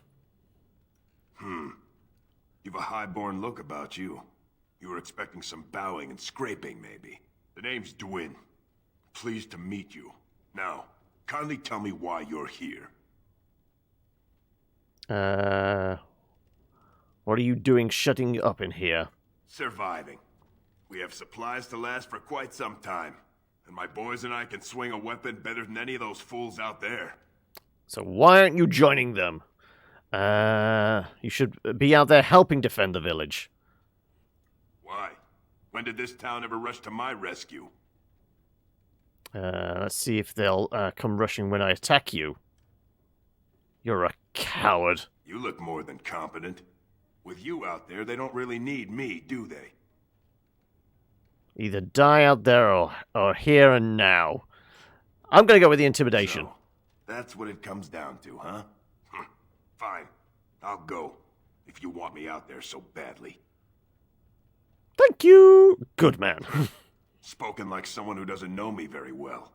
You've a high-born look about you. You were expecting some bowing and scraping, maybe. The name's Dwyn. Pleased to meet you. Now, kindly tell me why you're here. What are you doing shutting up in here? Surviving. We have supplies to last for quite some time. And my boys and I can swing a weapon better than any of those fools out there. So why aren't you joining them? You should be out there helping defend the village. Why? When did this town ever rush to my rescue? Let's see if they'll come rushing when I attack you. You're a coward. You look more than competent. With you out there, they don't really need me, do they? Either die out there or here and now. I'm going to go with the intimidation. So, that's what it comes down to, huh? Fine. I'll go. If you want me out there so badly. Thank you. Good man. Spoken like someone who doesn't know me very well.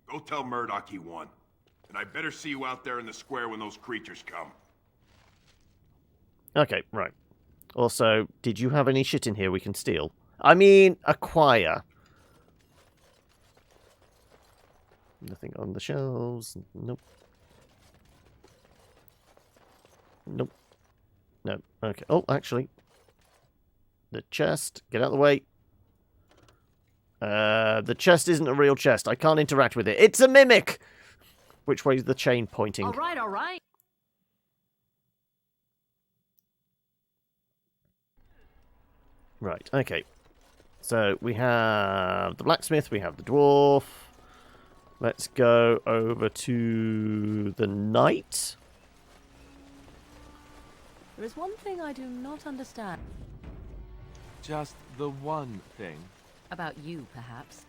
Go tell Murdoch he won. And I better see you out there in the square when those creatures come. Okay, right. Also, did you have any shit in here we can steal? I mean, acquire. Nothing on the shelves. Nope. Nope. No. Okay. Oh, actually. The chest. Get out of the way. The chest isn't a real chest. I can't interact with it. It's a mimic! Which way is the chain pointing? All right, all right. Right, okay. So, we have the blacksmith, we have the dwarf. Let's go over to the knight. There is one thing I do not understand. Just the one thing. About you, perhaps.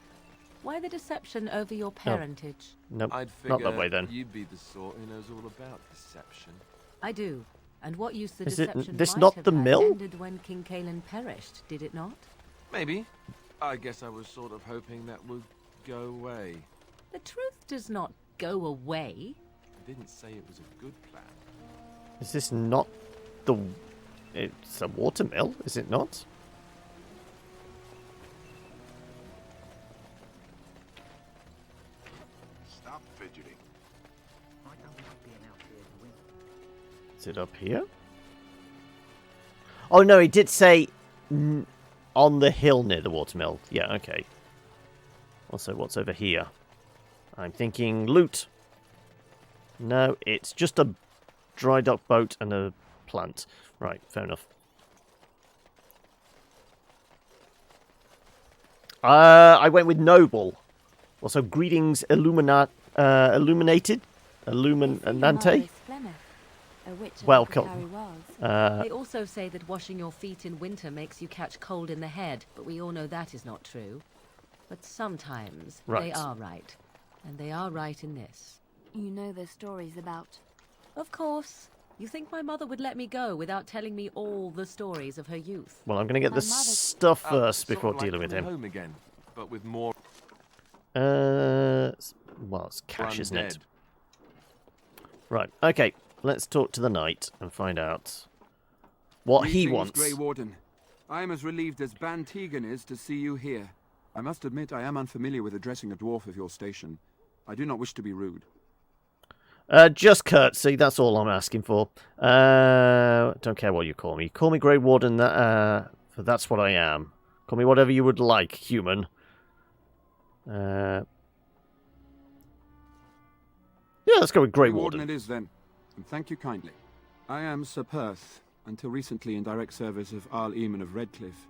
Why the deception over your parentage? Nope, I'd not figure that way then. you'd be the sort who knows all about deception. I do. And what use the Is deception this might not have the had mill? ended when King Kaelin perished, did it not? Maybe. I guess I was sort of hoping that would go away. The truth does not go away. I didn't say it was a good plan. Is this not the... It's a watermill, is it not? Stop fidgeting. Is it up here? Oh no, it did say on the hill near the watermill. Yeah, okay. Also, what's over here? I'm thinking loot. No, it's just a dry dock boat and a plant. Right, fair enough. I went with noble. Also, greetings, illuminated, illuminante. Welcome. They also say that washing your feet in winter makes you catch cold in the head, but we all know that is not true. But sometimes they are right. And they are right in this. You know the stories about... Of course. You think my mother would let me go without telling me all the stories of her youth? Well, I'm going to get the stuff first before dealing with him. Home again, but with more... Well, it's cash, isn't it? Right, okay. Let's talk to the knight and find out what he wants. Grey Warden. I am as relieved as Ban Tegan is to see you here. I must admit I am unfamiliar with addressing a dwarf of your station. I do not wish to be rude. Just courtesy, that's all I'm asking for. Don't care what you call me. Call me Grey Warden, for that's what I am. Call me whatever you would like, human. Yeah, let's go with Grey Warden. It is then, and thank you kindly. I am Sir Perth, until recently in direct service of Arl Eamon of Redcliffe.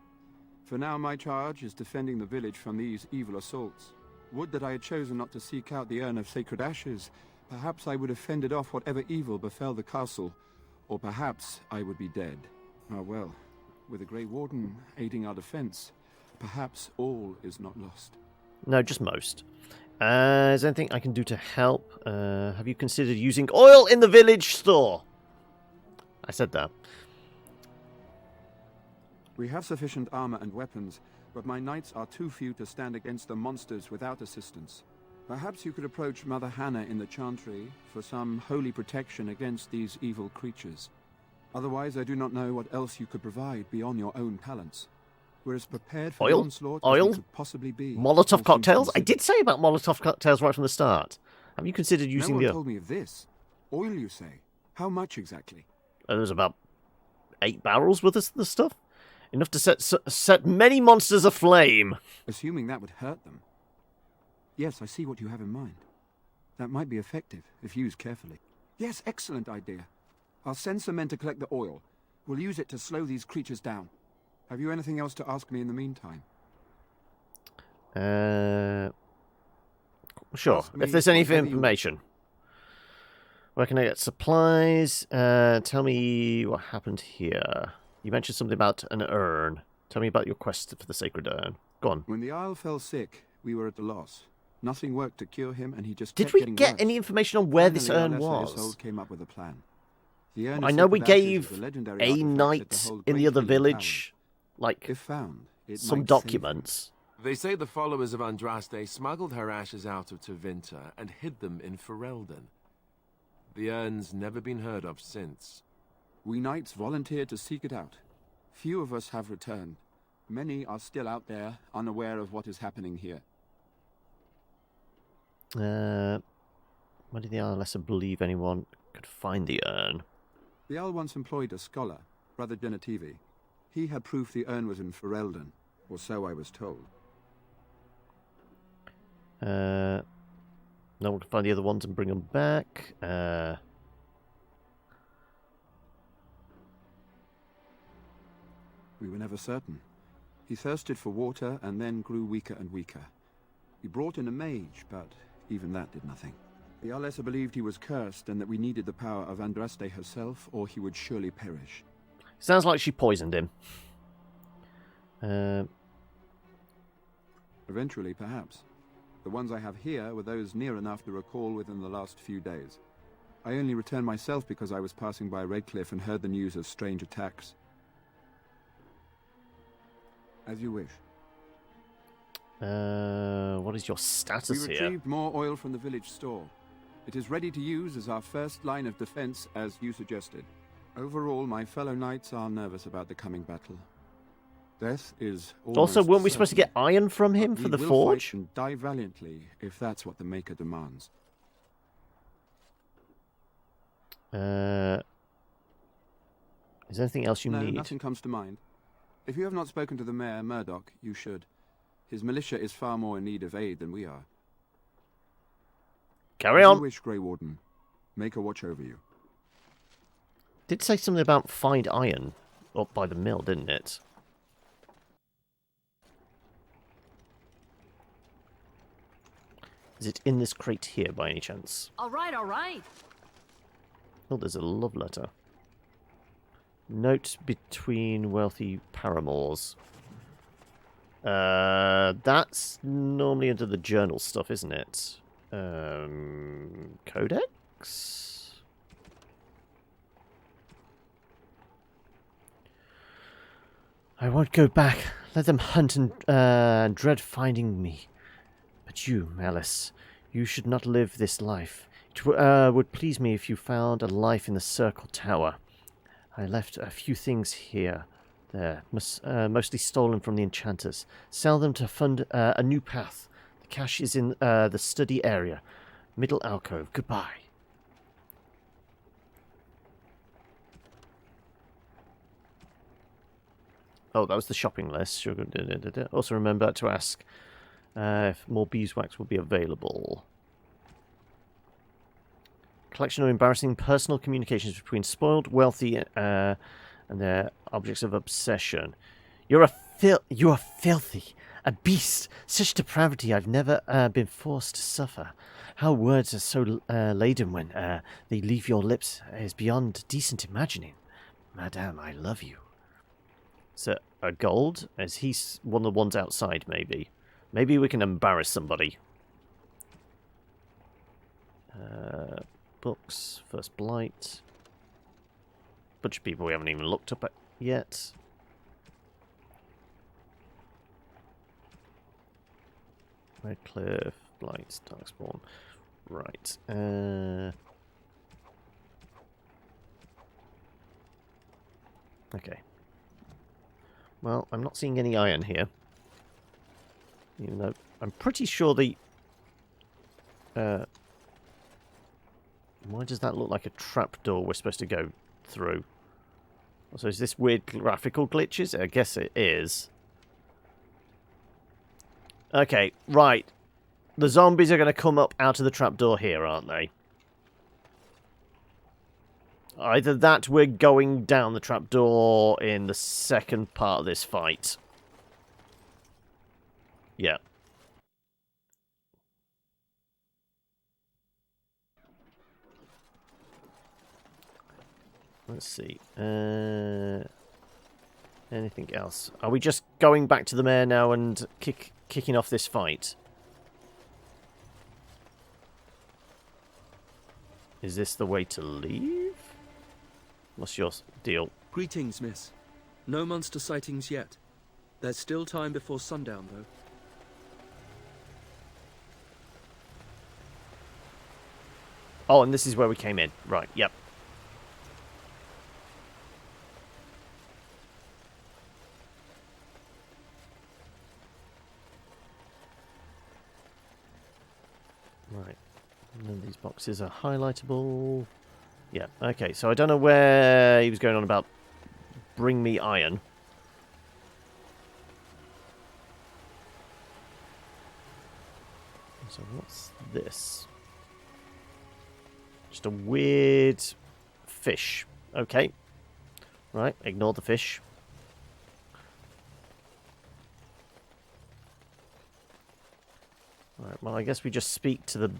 For now my charge is defending the village from these evil assaults. Would that I had chosen not to seek out the urn of sacred ashes. Perhaps I would have fended off whatever evil befell the castle, or perhaps I would be dead. Ah well, with a Grey Warden aiding our defense, perhaps all is not lost. No, just most. Is there anything I can do to help? Have you considered using oil in the village store? I said that. We have sufficient armor and weapons, but my knights are too few to stand against the monsters without assistance. Perhaps you could approach Mother Hannah in the Chantry for some holy protection against these evil creatures. Otherwise, I do not know what else you could provide beyond your own talents. We're as prepared for the onslaught as we could possibly be. Molotov cocktails? I did say about Molotov cocktails right from the start. Have you considered using no one told me of this. Oil, you say? How much exactly? There's about 8 barrels worth of the stuff. Enough to set many monsters aflame. Assuming that would hurt them. Yes, I see what you have in mind. That might be effective, if used carefully. Yes, excellent idea. I'll send some men to collect the oil. We'll use it to slow these creatures down. Have you anything else to ask me in the meantime? Sure. If there's any information. Where can I get supplies? Tell me what happened here. You mentioned something about an urn. Tell me about your quest for the sacred urn. Go on. When the Isle fell sick, we were at a loss. Nothing worked to cure him, and he just Did we get any information on where this urn was? Came up with a plan. The urn I know we gave a knight in the other village, like, if found, some documents. They say the followers of Andraste smuggled her ashes out of Tevinter and hid them in Ferelden. The urn's never been heard of since. We knights volunteered to seek it out. Few of us have returned. Many are still out there, unaware of what is happening here. Why did the Lesser believe anyone could find the urn? The Jarl once employed a scholar, Brother Genetivi. He had proof the urn was in Ferelden, or so I was told. No one can find the other ones and bring them back. We were never certain. He thirsted for water and then grew weaker and weaker. He brought in a mage, but even that did nothing. The Alessa believed he was cursed and that we needed the power of Andraste herself, or he would surely perish. Sounds like she poisoned him. Eventually, perhaps. The ones I have here were those near enough to recall within the last few days. I only returned myself because I was passing by Redcliffe and heard the news of strange attacks. As you wish. What is your status We here? retrieved more oil from the village store. It is ready to use as our first line of defense, as you suggested. Overall, my fellow knights are nervous about the coming battle. Death is Also, weren't we supposed to get certain, iron from him but for we the will forge? fight and die valiantly, if that's what the Maker demands. Is there anything else you No, need? nothing comes to mind. If you have not spoken to the Mayor, Murdoch, you should. His militia is far more in need of aid than we are. Carry As on. you wish, Grey Warden. Maker watch over you. Did say something about find iron up by the mill, didn't it? Is it in this crate here by any chance? All right, all right. Oh, there's a love letter. Note between wealthy paramours. That's normally under the journal stuff, isn't it? Codex? I won't go back. Let them hunt and dread finding me. But you, Malice, you should not live this life. It would please me if you found a life in the Circle Tower. I left a few things here. There, mostly stolen from the enchanters. Sell them to fund a new path. The cash is in the study area. Middle alcove. Goodbye. Oh, that was the shopping list. Sure. Also remember to ask if more beeswax will be available. Collection of embarrassing personal communications between spoiled, wealthy, and their objects of obsession. You are filthy, a beast. Such depravity I've never been forced to suffer. How words are so laden when they leave your lips is beyond decent imagining. Madame, I love you. So, a gold? Is he one of the ones outside, maybe? Maybe we can embarrass somebody. Books, First Blight. Bunch of people we haven't even looked up at yet. Redcliffe, Blight, Darkspawn. Right. Okay. Well, I'm not seeing any iron here. Even though I'm pretty sure the... why does that look like a trapdoor we're supposed to go through? So is this weird graphical glitches? I guess it is. Okay, right. The zombies are going to come up out of the trapdoor here, aren't they? Either that we're going down the trapdoor in the second part of this fight. Yeah. Let's see. Anything else? Are we just going back to the mayor now and kicking off this fight? Is this the way to leave? What's your deal? Greetings, miss. No monster sightings yet. There's still time before sundown, though. Oh, and this is where we came in. Right, yep. Right. None of these boxes are highlightable. Yeah, okay. So I don't know where he was going on about bring me iron. So what's this? Just a weird fish. Okay. Right, ignore the fish. Right, well, I guess we just speak to the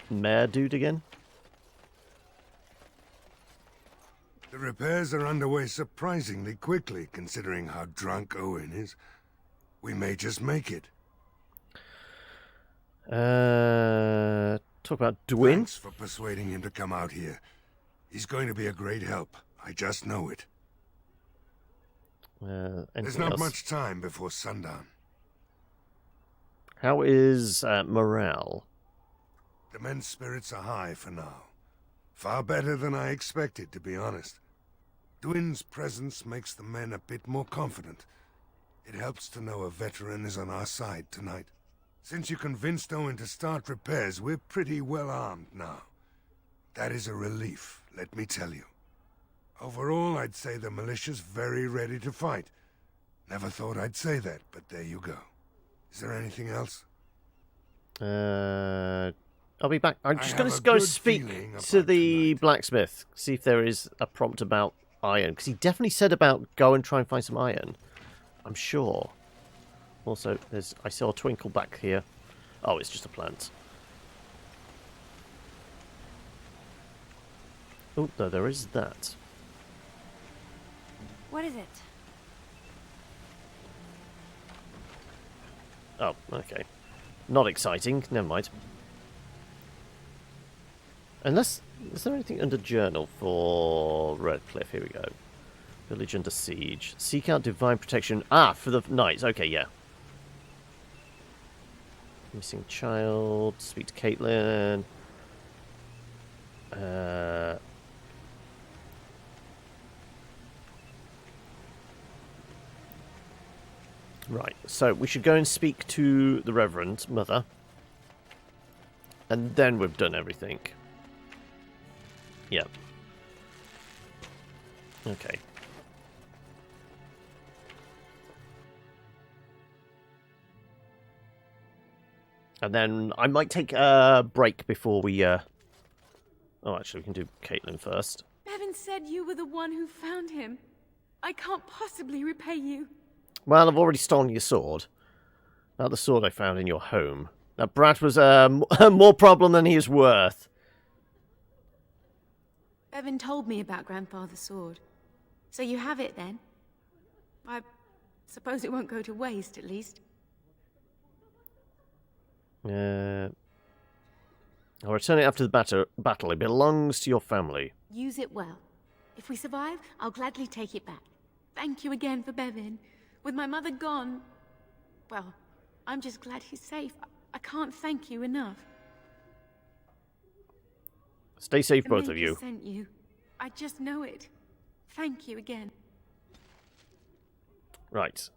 mayor dude again. The repairs are underway surprisingly quickly, considering how drunk Owen is. We may just make it. Talk about Dwyn. Thanks for persuading him to come out here. He's going to be a great help. I just know it. There's not much time before sundown. How is morale? The men's spirits are high for now. Far better than I expected, to be honest. Dwyn's presence makes the men a bit more confident. It helps to know a veteran is on our side tonight. Since you convinced Owen to start repairs, we're pretty well armed now. That is a relief, let me tell you. Overall, I'd say the militia's very ready to fight. Never thought I'd say that, but there you go. Is there anything else? I'll be back. I'm just going to go speak to the blacksmith, see if there is a prompt about iron, because he definitely said about go and try and find some iron. I'm sure. Also, I saw a twinkle back here. Oh, it's just a plant. Oh, no, there is that. What is it? Oh, okay. Not exciting. Never mind. Unless... Is there anything under journal for Redcliffe? Here we go. Village under siege. Seek out divine protection. Ah, for the knights. Okay, yeah. Missing child. Speak to Caitlin. Right, so we should go and speak to the Reverend Mother. And then we've done everything. Yep. Okay. And then I might take a break before we... Oh, actually, we can do Caitlin first. Bevan said you were the one who found him. I can't possibly repay you. Well, I've already stolen your sword. Not the sword I found in your home. That brat was more problem than he is worth. Bevan told me about Grandfather's sword. So you have it then? I suppose it won't go to waste, at least. I'll return it after the battle. It belongs to your family. Use it well. If we survive, I'll gladly take it back. Thank you again for Bevan. With my mother gone, well, I'm just glad he's safe. I can't thank you enough. Stay safe, The both of Maker you. Sent you. I just know it. Thank you again. Right.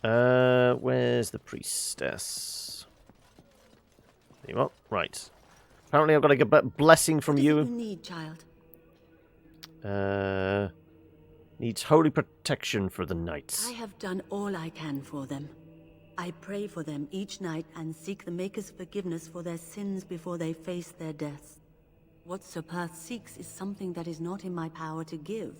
Where's the priestess? There you are. Right. Apparently I've got to get a blessing from you. What do you need, child? Needs holy protection for the knights. I have done all I can for them. I pray for them each night and seek the Maker's forgiveness for their sins before they face their deaths. What Sir Perth seeks is something that is not in my power to give.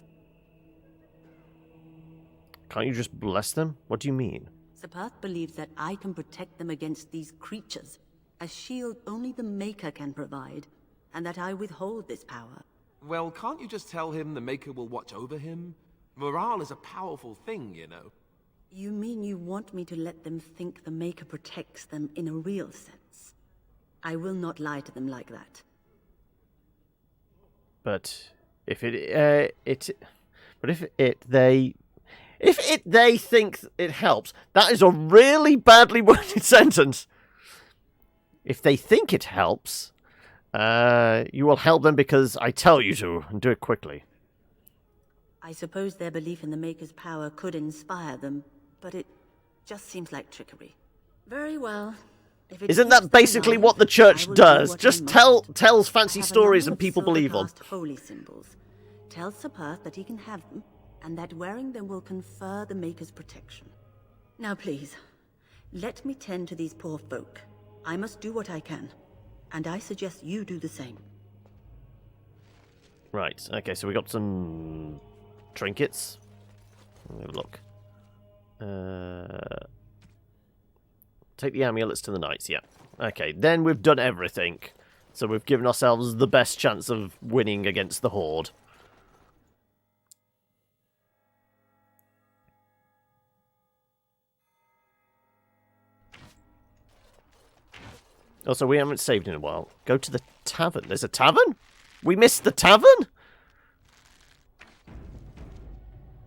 Can't you just bless them? What do you mean? Sir Perth believes that I can protect them against these creatures, a shield only the Maker can provide, and that I withhold this power. Well, can't you just tell him the Maker will watch over him? Morale is a powerful thing, you know. You mean you want me to let them think the Maker protects them in a real sense? I will not lie to them like that. But if they think it helps, that is a really badly worded sentence. If they think it helps, you will help them because I tell you to, and do it quickly. I suppose their belief in the Maker's power could inspire them, but it just seems like trickery. Very well. If it Isn't keeps that them basically alive, what the church I will does? do what Just I must. tells fancy I have a stories number and of people believe them. silver-cast holy symbols. Tell Sir Perth that he can have them, and that wearing them will confer the Maker's protection. Now please, let me tend to these poor folk. I must do what I can, and I suggest you do the same. Right, okay, so we got some trinkets. Let me have a look. Take the amulets to the knights, yeah. Okay, then we've done everything. So we've given ourselves the best chance of winning against the Horde. Also, we haven't saved in a while. Go to the tavern. There's a tavern? We missed the tavern?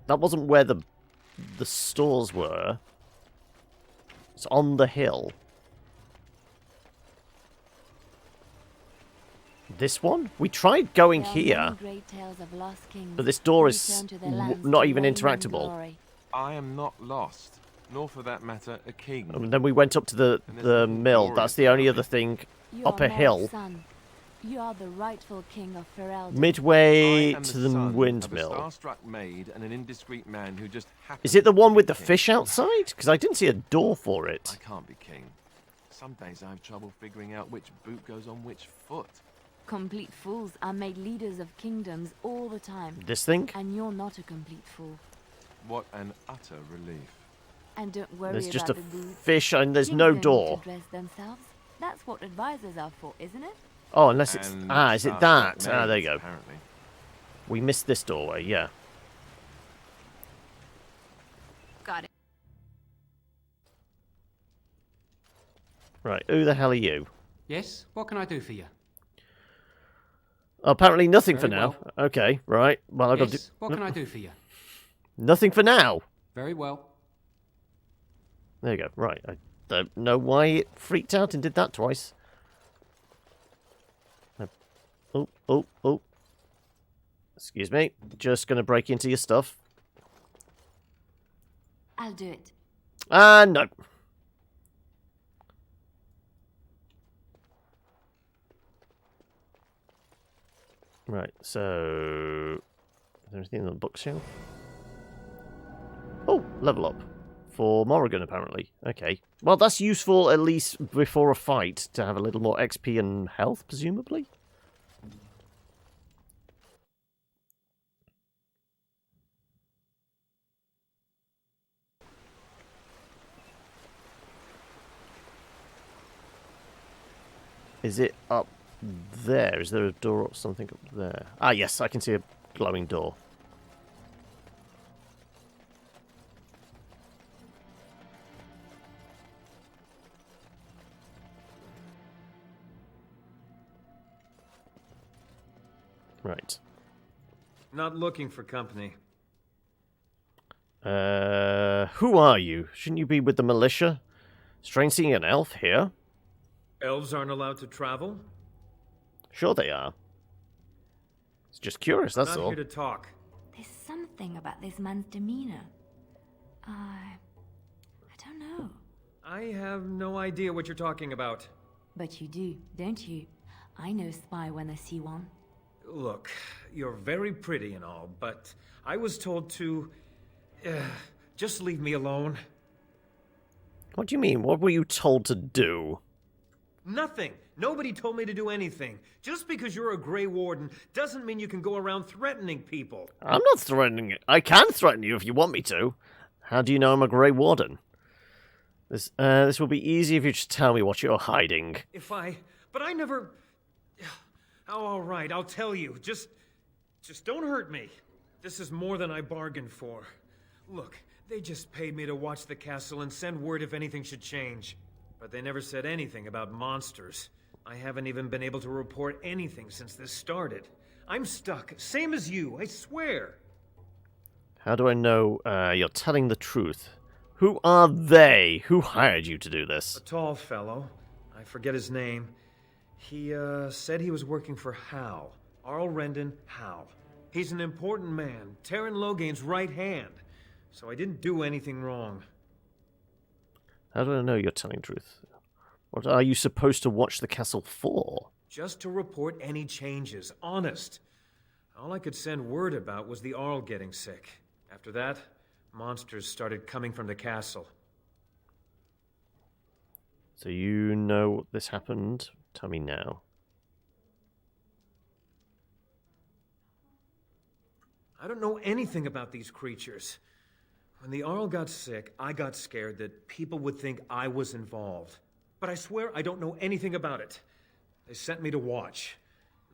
That wasn't where the stores were. It's on the hill. This one? We tried going here. But this door is not even interactable. I am not lost, nor for that matter, a king. And then we went up to the mill. That's the only other thing. Up a hill. You are the rightful king of Ferelden. Midway I am to the son windmill. Of a starstruck maid and an indiscreet man who just happened. Is it the one with the fish outside? Because I didn't see a door for it. I can't be king. Some days I have trouble figuring out which boot goes on which foot. Complete fools are made leaders of kingdoms all the time. This thing? And you're not a complete fool. What an utter relief. And don't worry There's just about a the boots. fish and there's Kings no don't need door. to dress themselves. That's what advisors are for, isn't it? Oh, unless it's... is it that? Maids, There you go. Apparently. We missed this doorway, yeah. Got it. Right, who the hell are you? Yes, what can I do for you? Apparently nothing for Very now. Okay, right. Well, I've got Yes, what can I do for you? Nothing for now. Very well. There you go. Right. I don't know why it freaked out and did that twice. Oh. Excuse me. Just going to break into your stuff. I'll do it. No. Right, so... Is there anything on the bookshelf? Oh, level up. For Morrigan, apparently. Okay. Well, that's useful, at least before a fight, to have a little more XP and health, presumably? Is it up there? Is there a door or something up there? Ah, yes, I can see a glowing door. Right. Not looking for company. Who are you? Shouldn't you be with the militia? Strange seeing an elf here. Elves aren't allowed to travel? Sure they are. It's just curious, that's Not all. here to talk. There's something about this man's demeanor. I don't know. I have no idea what you're talking about. But you do, don't you? I know spy when I see one. Look, you're very pretty and all, but I was told to... just leave me alone. What do you mean? What were you told to do? Nothing. Nobody told me to do anything. Just because you're a Grey Warden doesn't mean you can go around threatening people. I'm not threatening it. I can threaten you if you want me to. How do you know I'm a Grey Warden? This will be easy if you just tell me what you're hiding. But I never... Oh, all right, I'll tell you. Just don't hurt me. This is more than I bargained for. Look, they just paid me to watch the castle and send word if anything should change. But they never said anything about monsters. I haven't even been able to report anything since this started. I'm stuck, same as you, I swear. How do I know you're telling the truth? Who are they? Who hired you to do this? A tall fellow. I forget his name. He, said he was working for Hal. Arl Rendon Hal. He's an important man, Terran Logain's right hand. So I didn't do anything wrong. How do I know you're telling truth? What are you supposed to watch the castle for? Just to report any changes, honest. All I could send word about was the Arl getting sick. After that, monsters started coming from the castle. So you know this happened? Tell me now. I don't know anything about these creatures. When the Arl got sick, I got scared that people would think I was involved. But I swear I don't know anything about it. They sent me to watch.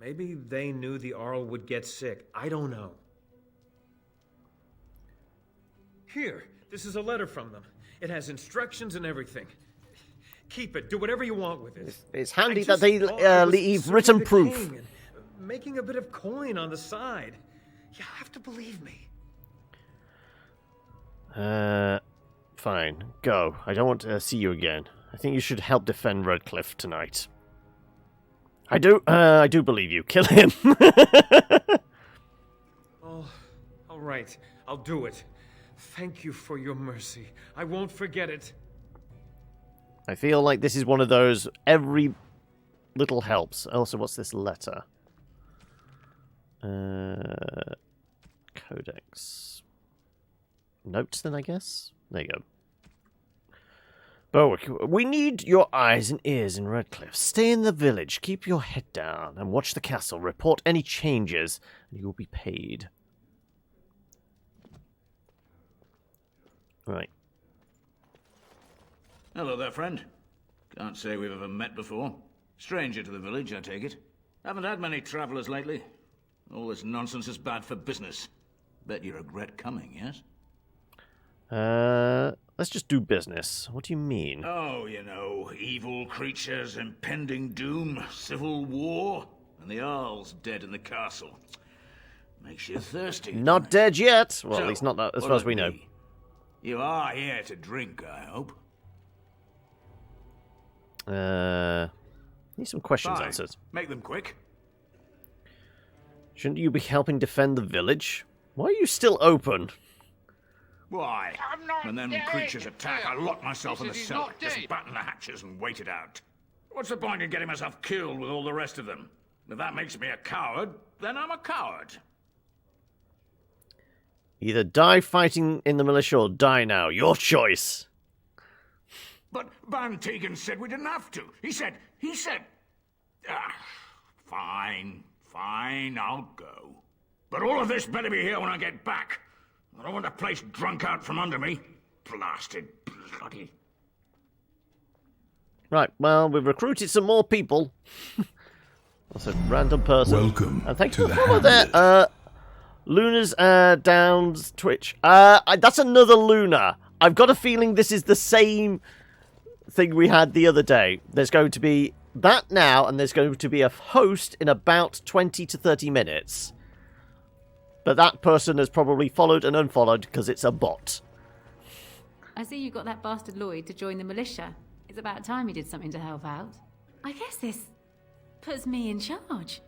Maybe they knew the Arl would get sick. I don't know. Here, this is a letter from them. It has instructions and everything. Keep it. Do whatever you want with it. It's handy I that just they thought I was leave serving written the proof. king and making a bit of coin on the side. You have to believe me. Fine. Go. I don't want to see you again. I think you should help defend Redcliffe tonight. I do believe you. Kill him. Oh, all right. I'll do it. Thank you for your mercy. I won't forget it. I feel like this is one of those every little helps. Also, what's this letter? Codex. Notes, then, I guess? There you go. Berwick, we need your eyes and ears in Redcliffe. Stay in the village, keep your head down, and watch the castle. Report any changes, and you will be paid. Right. Hello there, friend. Can't say we've ever met before. Stranger to the village, I take it. Haven't had many travellers lately. All this nonsense is bad for business. Bet you regret coming, yes? Let's just do business. What do you mean? Oh, you know, evil creatures, impending doom, civil war, and the Earl's dead in the castle. Makes you thirsty. Not dead yet. Well, So, at least not that, as what far as of we know. me? You are here to drink, I hope. Need some questions Fine. answered. Make them quick. Shouldn't you be helping defend the village? Why are you still open? Why? When them creatures attack, I lock myself in the cellar, just batten the hatches and wait it out. What's the point in getting myself killed with all the rest of them? If that makes me a coward, then I'm a coward. Either die fighting in the militia or die now. Your choice. But Van Tegan said we didn't have to. He said... Fine, I'll go. But all of this better be here when I get back. I don't want the place drunk out from under me. Blasted bloody... Right, well, we've recruited some more people. That's a random person. Welcome and thank to you the for follow there. Luna's Downs Twitch. That's another Luna. I've got a feeling this is the same thing we had the other day. There's going to be that now, and there's going to be a host in about 20 to 30 minutes. But that person has probably followed and unfollowed because it's a bot. I see you got that bastard Lloyd to join the militia. It's about time he did something to help out. I guess this puts me in charge.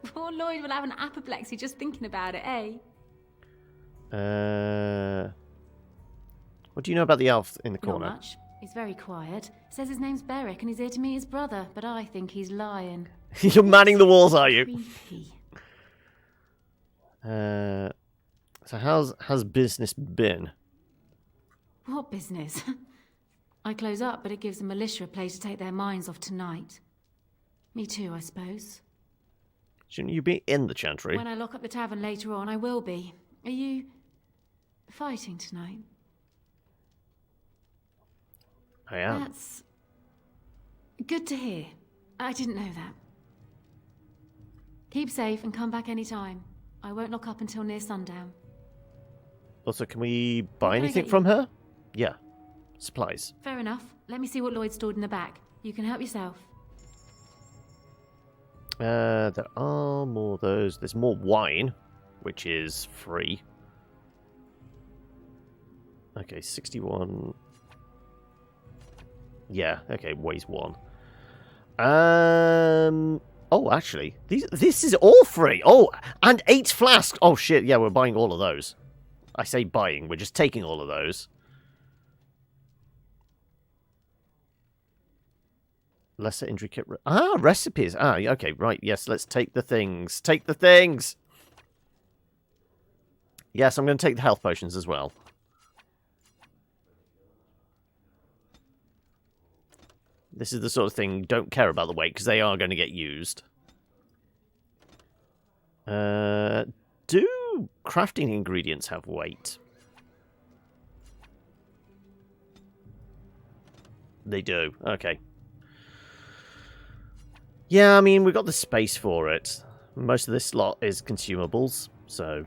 Poor Lloyd will have an apoplexy just thinking about it, eh? What do you know about the elf in the Not corner? much. He's very quiet. Says his name's Beric and he's here to meet his brother, but I think he's lying. You're manning the walls, are you? Creepy. So how's business been? What business? I close up, but it gives the militia a place to take their minds off tonight. Me too, I suppose. Shouldn't you be in the chantry? When I lock up the tavern later on, I will be. Are you fighting tonight? I am. That's good to hear. I didn't know that. Keep safe and come back anytime. I won't lock up until near sundown. Also, can we buy Can I anything get from her? Yeah. Supplies. Fair enough. Let me see what Lloyd stored in the back. You can help yourself. There are more of those. There's more wine, which is free. Okay, 61. Yeah, okay, weighs 1. Oh, actually, this is all free. Oh, and 8 flasks. Oh, shit, yeah, we're buying all of those. I say buying, we're just taking all of those. Lesser intricate... recipes. Okay, right, yes, let's take the things. Take the things! Yes, I'm going to take the health potions as well. This is the sort of thing, don't care about the weight, because they are going to get used. Do crafting ingredients have weight? They do, okay. Yeah, I mean, we've got the space for it. Most of this lot is consumables, so...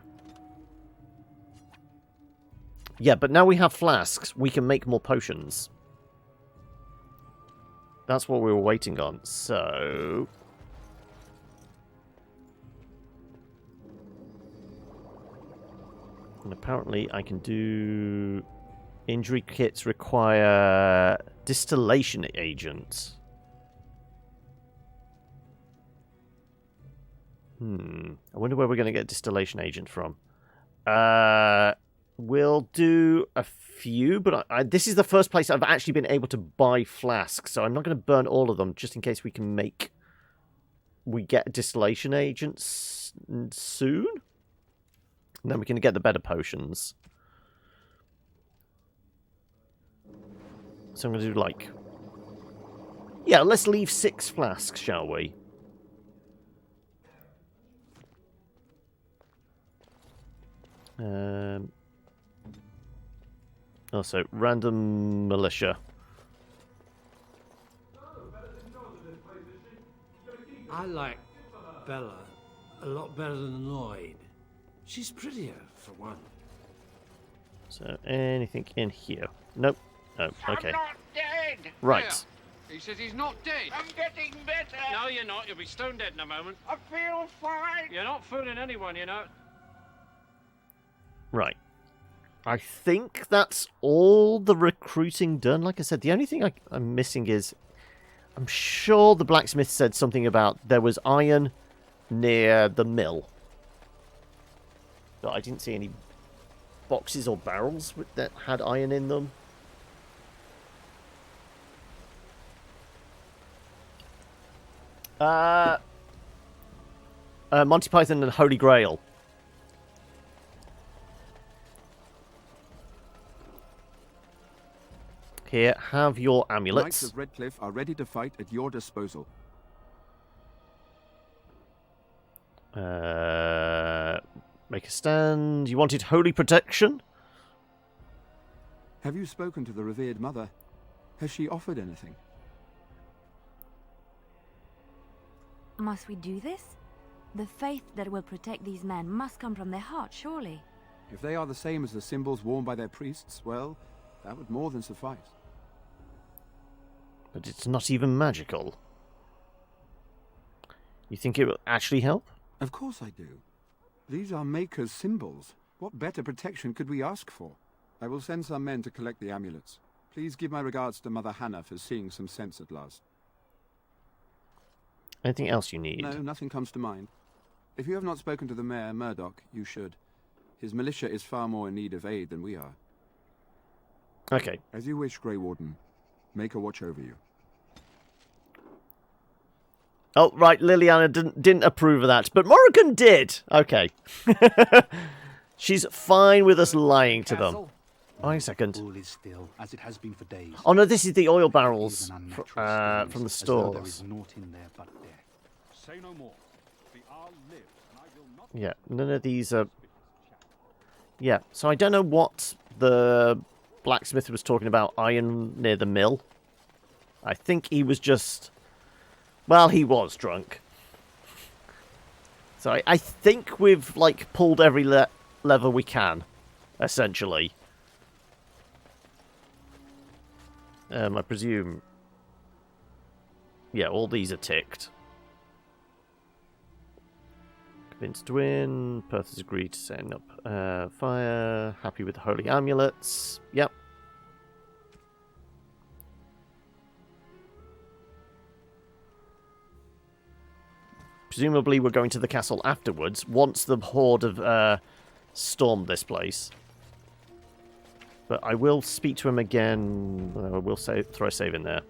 Yeah, but now we have flasks, we can make more potions. That's what we were waiting on. So... And apparently I can do... Injury kits require distillation agents. I wonder where we're going to get distillation agent from. We'll do a few, but this is the first place I've actually been able to buy flasks, so I'm not going to burn all of them, just in case we get distillation agents soon. And then we can get the better potions. So I'm going to do like... Yeah, let's leave 6 flasks, shall we? Also, random militia. I like Bella a lot better than Lloyd. She's prettier, for one. So, anything in here? Nope. Oh, okay. I'm not dead! Right. Yeah. He says he's not dead. I'm getting better. No, you're not. You'll be stone dead in a moment. I feel fine. You're not fooling anyone, you know. Right. I think that's all the recruiting done. Like I said, the only thing I'm missing is... I'm sure the blacksmith said something about there was iron near the mill. But I didn't see any boxes or barrels that had iron in them. Monty Python and Holy Grail. Here, have your The amulets. Knights of Redcliffe are ready to fight at your disposal. Make a stand. You wanted holy protection? Have you spoken to the revered mother? Has she offered anything? Must we do this? The faith that will protect these men must come from their heart, surely. If they are the same as the symbols worn by their priests, well, that would more than suffice. But it's not even magical. You think it will actually help? Of course I do. These are Maker's symbols. What better protection could we ask for? I will send some men to collect the amulets. Please give my regards to Mother Hannah for seeing some sense at last. Anything else you need? No, nothing comes to mind. If you have not spoken to the Mayor, Murdoch, you should. His militia is far more in need of aid than we are. Okay. As you wish, Grey Warden. Maker watch over you. Oh, right, Liliana didn't approve of that, but Morrigan did. Okay. She's fine with us lying to them. Wait a second. All is still, as it has been for days. Oh no, this is the oil barrels from the stores. There is naught in there but death. Say no more. The Arl lives, and I will not... Yeah, none of these are... Yeah, so I don't know what the blacksmith was talking about, iron near the mill. I think he was just... Well, he was drunk. So I think we've, like, pulled every lever we can, essentially. I presume... Yeah, all these are ticked. Convinced to win. Perth has agreed to setting up fire. Happy with the holy amulets. Yep. Presumably we're going to the castle afterwards, once the horde have stormed this place. But I will speak to him again. I will throw a save in there.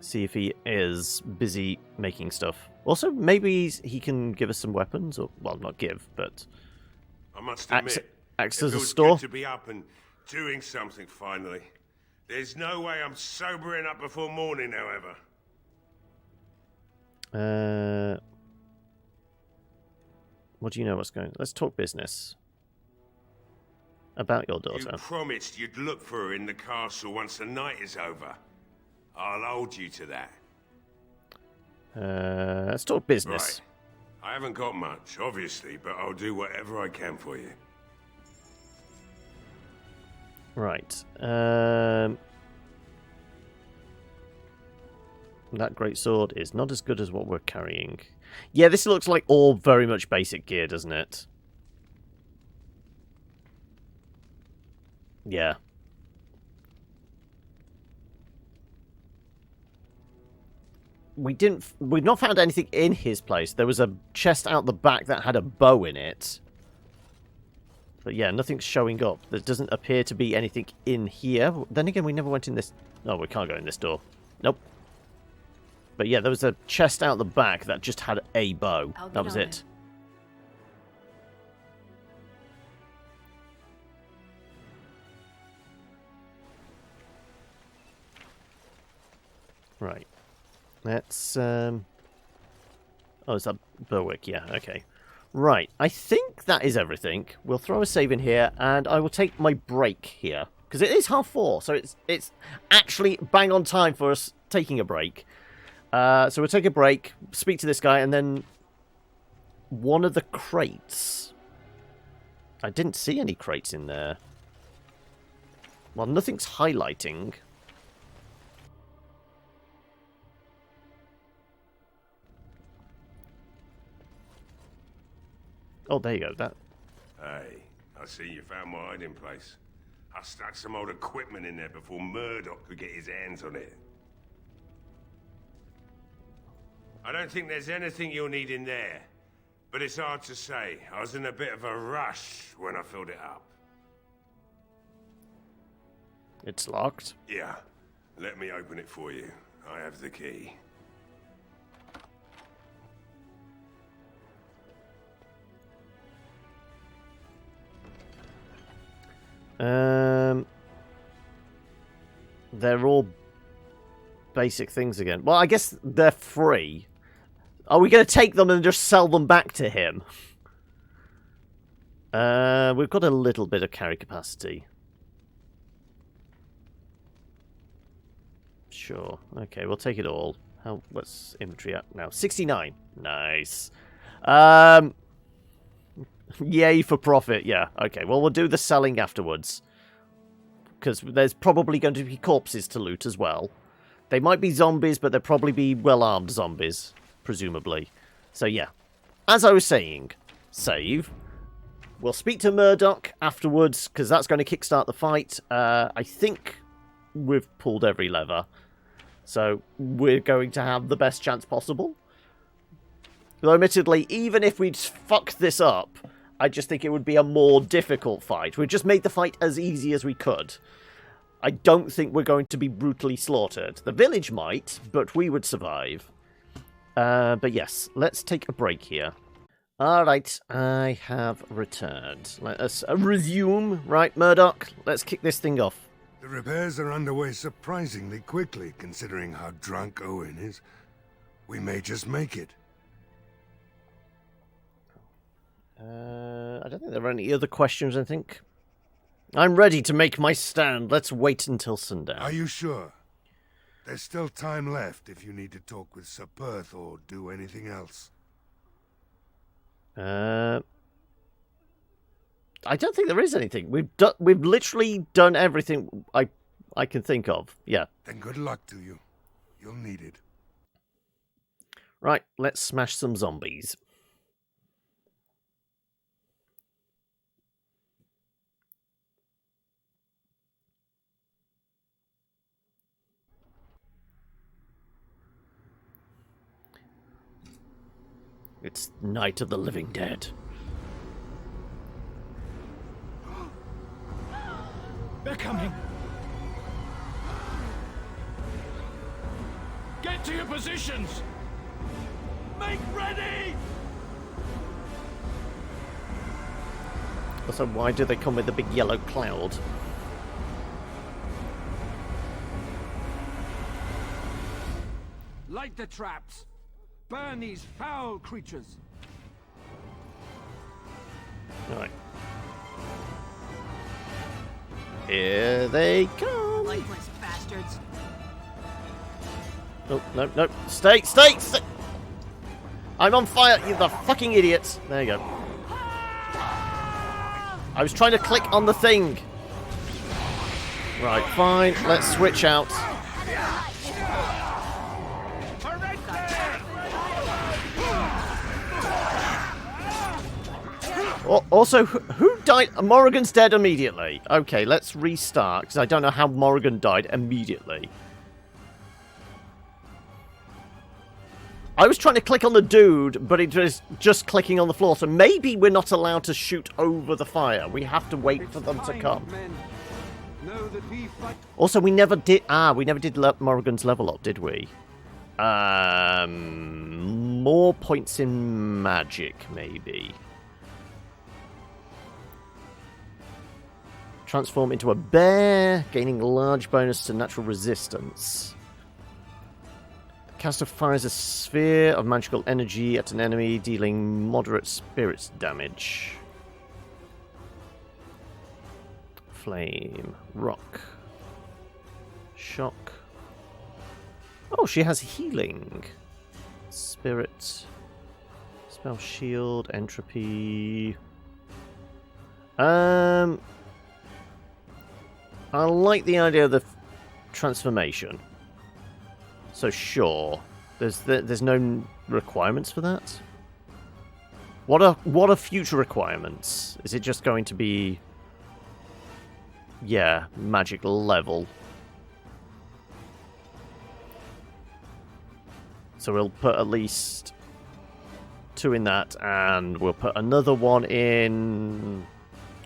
See if he is busy making stuff. Also, maybe he can give us some weapons, or well, not give, but I must admit, acts it as a feels store. good to be up and doing something finally. There's no way I'm sobering up before morning, however. What do you know what's going on? Let's talk business. About your daughter. You promised you'd look for her in the castle once the night is over. I'll hold you to that. Let's talk business. Right. I haven't got much, obviously, but I'll do whatever I can for you. Right. That great sword is not as good as what we're carrying. Yeah, this looks like all very much basic gear, doesn't it? Yeah. We've not found anything in his place. There was a chest out the back that had a bow in it. But yeah, nothing's showing up. There doesn't appear to be anything in here. Then again, we never went in this... Oh, we can't go in this door. Nope. But yeah, there was a chest out the back that just had a bow. That was it. Right. Let's, Oh, is that Berwick? Yeah, okay. Right, I think that is everything. We'll throw a save in here, and I will take my break here. Because it is 4:30, so it's actually bang on time for us taking a break. So we'll take a break, speak to this guy, and then one of the crates. I didn't see any crates in there. Well, nothing's highlighting. Oh, there you go. That. Hey, I see you found my hiding place. I stuck some old equipment in there before Murdoch could get his hands on it. I don't think there's anything you'll need in there, but it's hard to say. I was in a bit of a rush when I filled it up. It's locked? Yeah. Let me open it for you. I have the key. They're all basic things again. Well, I guess they're free. Are we going to take them and just sell them back to him? We've got a little bit of carry capacity. Sure. Okay, we'll take it all. What's inventory at now? 69. Nice. Yay for profit. Yeah. Okay, well, we'll do the selling afterwards. Because there's probably going to be corpses to loot as well. They might be zombies, but they'll probably be well-armed zombies, presumably. So, yeah. As I was saying, save. We'll speak to Murdoch afterwards, because that's going to kickstart the fight. I think we've pulled every lever. So, we're going to have the best chance possible. Though, admittedly, even if we'd fucked this up, I just think it would be a more difficult fight. We just made the fight as easy as we could. I don't think we're going to be brutally slaughtered. The village might, but we would survive. But yes, let's take a break here. Alright, I have returned. Let us resume. Right, Murdoch, let's kick this thing off. The repairs are underway surprisingly quickly, considering how drunk Owen is. We may just make it. I don't think there are any other questions, I think. I'm ready to make my stand. Let's wait until sundown. Are you sure? There's still time left if you need to talk with Sir Perth or do anything else. I don't think there is anything. We've literally done everything I can think of. Yeah. Then good luck to you. You'll need it. Right, let's smash some zombies. It's Night of the Living Dead. They're coming! Get to your positions! Make ready! Also, why do they come with a big yellow cloud? Light the traps! Burn these foul creatures! Alright. Here they come! Lifeless bastards! Oh, no, no. Stay! I'm on fire, you the fucking idiots! There you go. I was trying to click on the thing! Right, fine. Let's switch out. Also, who died? Morrigan's dead immediately. Okay, let's restart, because I don't know how Morrigan died immediately. I was trying to click on the dude, but it was just clicking on the floor, so maybe we're not allowed to shoot over the fire. We have to wait for them to come. Also, we never did Morrigan's level up, did we? More points in magic, maybe. Transform into a bear, gaining large bonus to natural resistance. The caster fires a sphere of magical energy at an enemy, dealing moderate spirits damage. Flame, rock, shock. Oh, she has healing. Spirit, spell shield, entropy. I like the idea of the transformation. So sure, there's no requirements for that. What are future requirements? Is it just going to be, yeah, magic level? So we'll put at least 2 in that, and we'll put another one in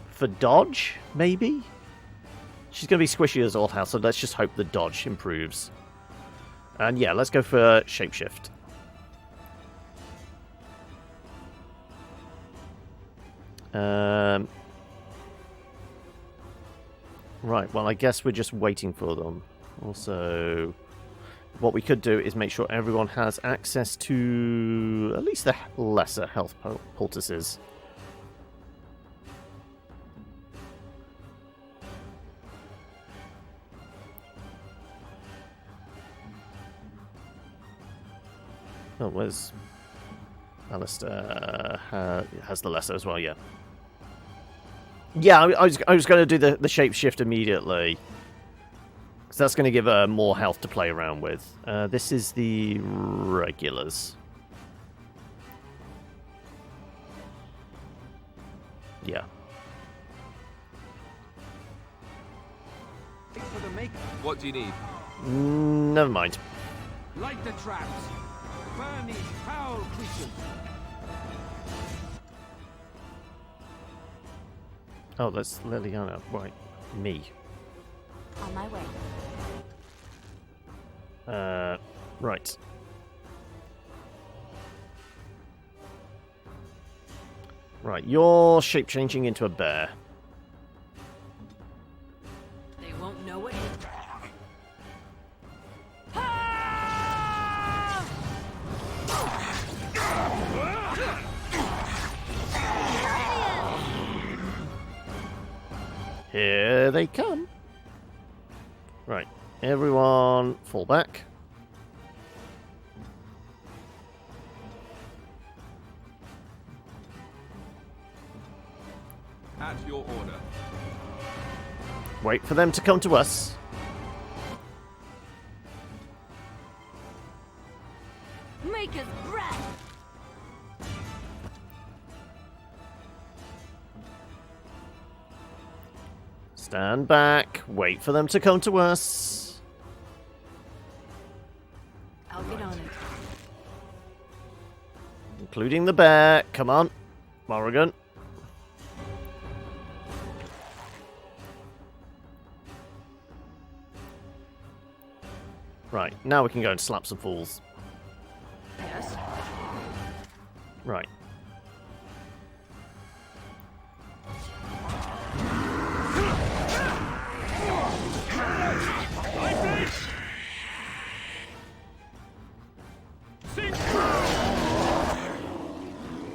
for dodge, maybe? She's going to be squishy as all hell, so let's just hope the dodge improves. And yeah, let's go for shapeshift. Right, well, I guess we're just waiting for them. Also, what we could do is make sure everyone has access to at least the lesser health poultices. Oh, where's Alistair? Has the lesser as well, yeah. Yeah, I was going to do the shapeshift immediately. Because that's going to give her more health to play around with. This is the regulars. Yeah. What do you need? Never mind. Light the traps. Burn these foul creatures. Oh, that's Liliana. Right. Me. On my way. Right. Right, you're shape-changing into a bear. They won't know it. Here they come. Right, everyone fall back. At your order. Wait for them to come to us. Maker's breath. Stand back. Wait for them to come to us. I'll get on it. Including the bear. Come on, Morrigan. Right, now we can go and slap some fools. Yes. Right.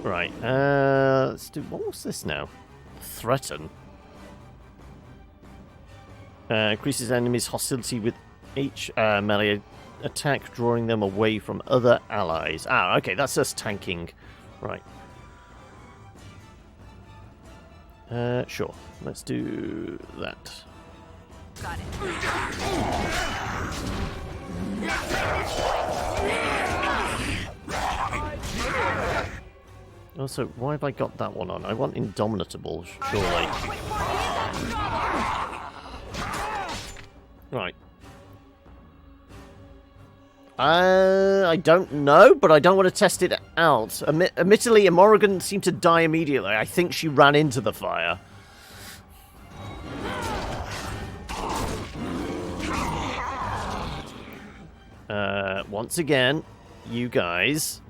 Right, let's do... What was this now? Threaten. Increases enemies' hostility with each melee attack, drawing them away from other allies. Ah, okay, that's us tanking. Right. Sure. Let's do that. Got it. Also, why have I got that one on? I want Indomitable, surely. Right. I don't know, but I don't want to test it out. Admittedly, Morrigan seemed to die immediately. I think she ran into the fire. Once again, you guys.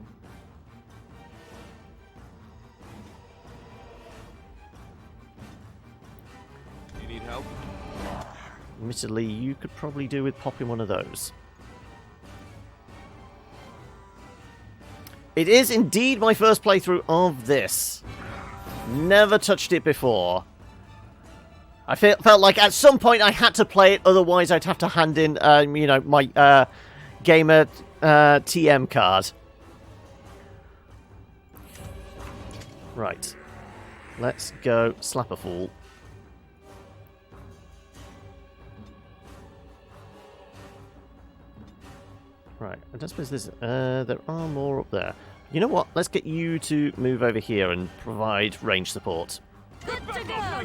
You need help? Admittedly, you could probably do with popping one of those. It is indeed my first playthrough of this. Never touched it before. I felt like at some point I had to play it, otherwise I'd have to hand in, you know, my gamer TM card. Right. Let's go slap a fool. Right, I don't suppose there's... there are more up there. You know what? Let's get you to move over here and provide range support. Good to go.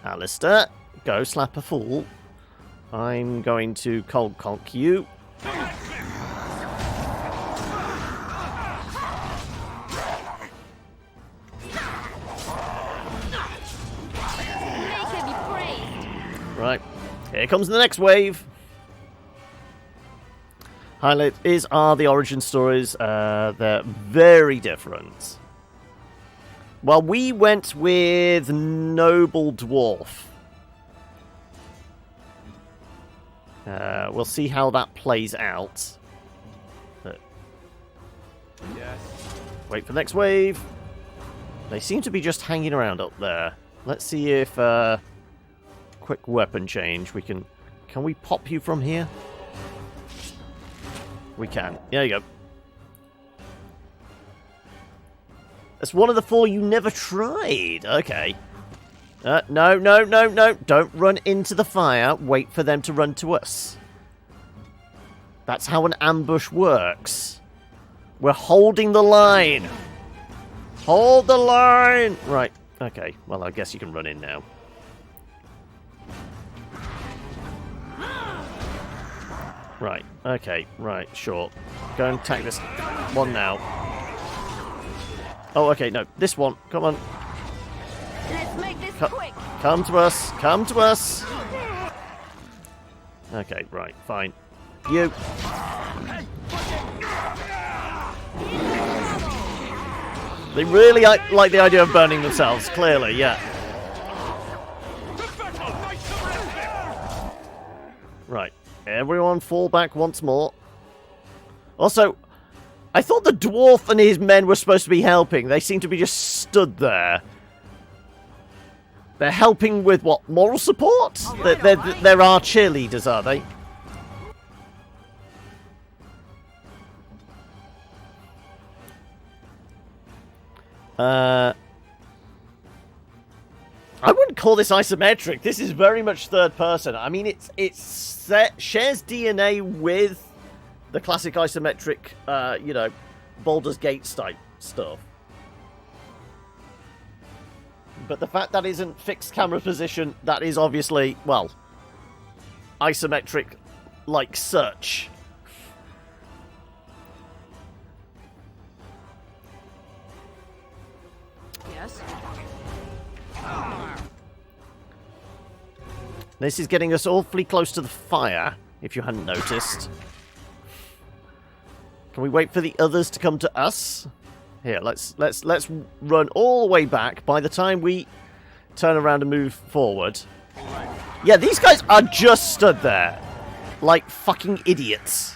Alistair, go slap a fool. I'm going to cold conk you. Right, here comes the next wave. Highlight are the origin stories. They're very different. Well, we went with Noble Dwarf. We'll see how that plays out. Yes. Wait for the next wave. They seem to be just hanging around up there. Let's see if quick weapon change. We can we pop you from here? We can. There you go. That's one of the 4 you never tried. Okay. No. Don't run into the fire. Wait for them to run to us. That's how an ambush works. We're holding the line. Hold the line. Right. Okay. Well, I guess you can run in now. Right. Okay. Right. Sure. Go and attack this one now. Oh, okay. No. This one. Come on. Let's make this quick. Come to us. Come to us. Okay. Right. Fine. You. They really like the idea of burning themselves. Clearly, yeah. Right. Everyone fall back once more. Also, I thought the dwarf and his men were supposed to be helping. They seem to be just stood there. They're helping with what? Moral support? They're our cheerleaders, are they? I wouldn't call this isometric. This is very much third person. I mean, it shares DNA with the classic isometric, you know, Baldur's Gate type stuff. But the fact that isn't fixed camera position, that is obviously, well, isometric like such. Yes. This is getting us awfully close to the fire, if you hadn't noticed. Can we wait for the others to come to us? Here, let's run all the way back. By the time we turn around and move forward. Yeah, these guys are just stood there. Like fucking idiots.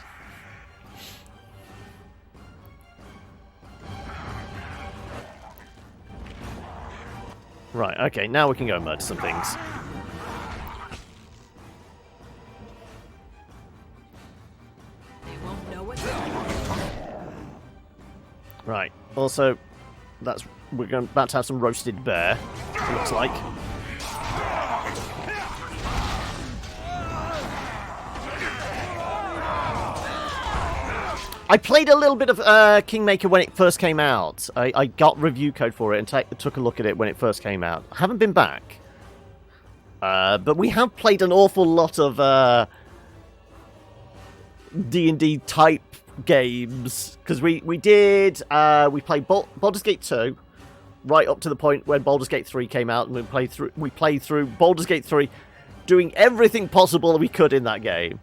Right, okay, now we can go and murder some things. Right. Also, we're about to have some roasted bear. It looks like. I played a little bit of Kingmaker when it first came out. I got review code for it and took a look at it when it first came out. I haven't been back. But we have played an awful lot of D&D type games. Because we played Baldur's Gate 2 right up to the point when Baldur's Gate 3 came out, and we played through Baldur's Gate 3 doing everything possible we could in that game.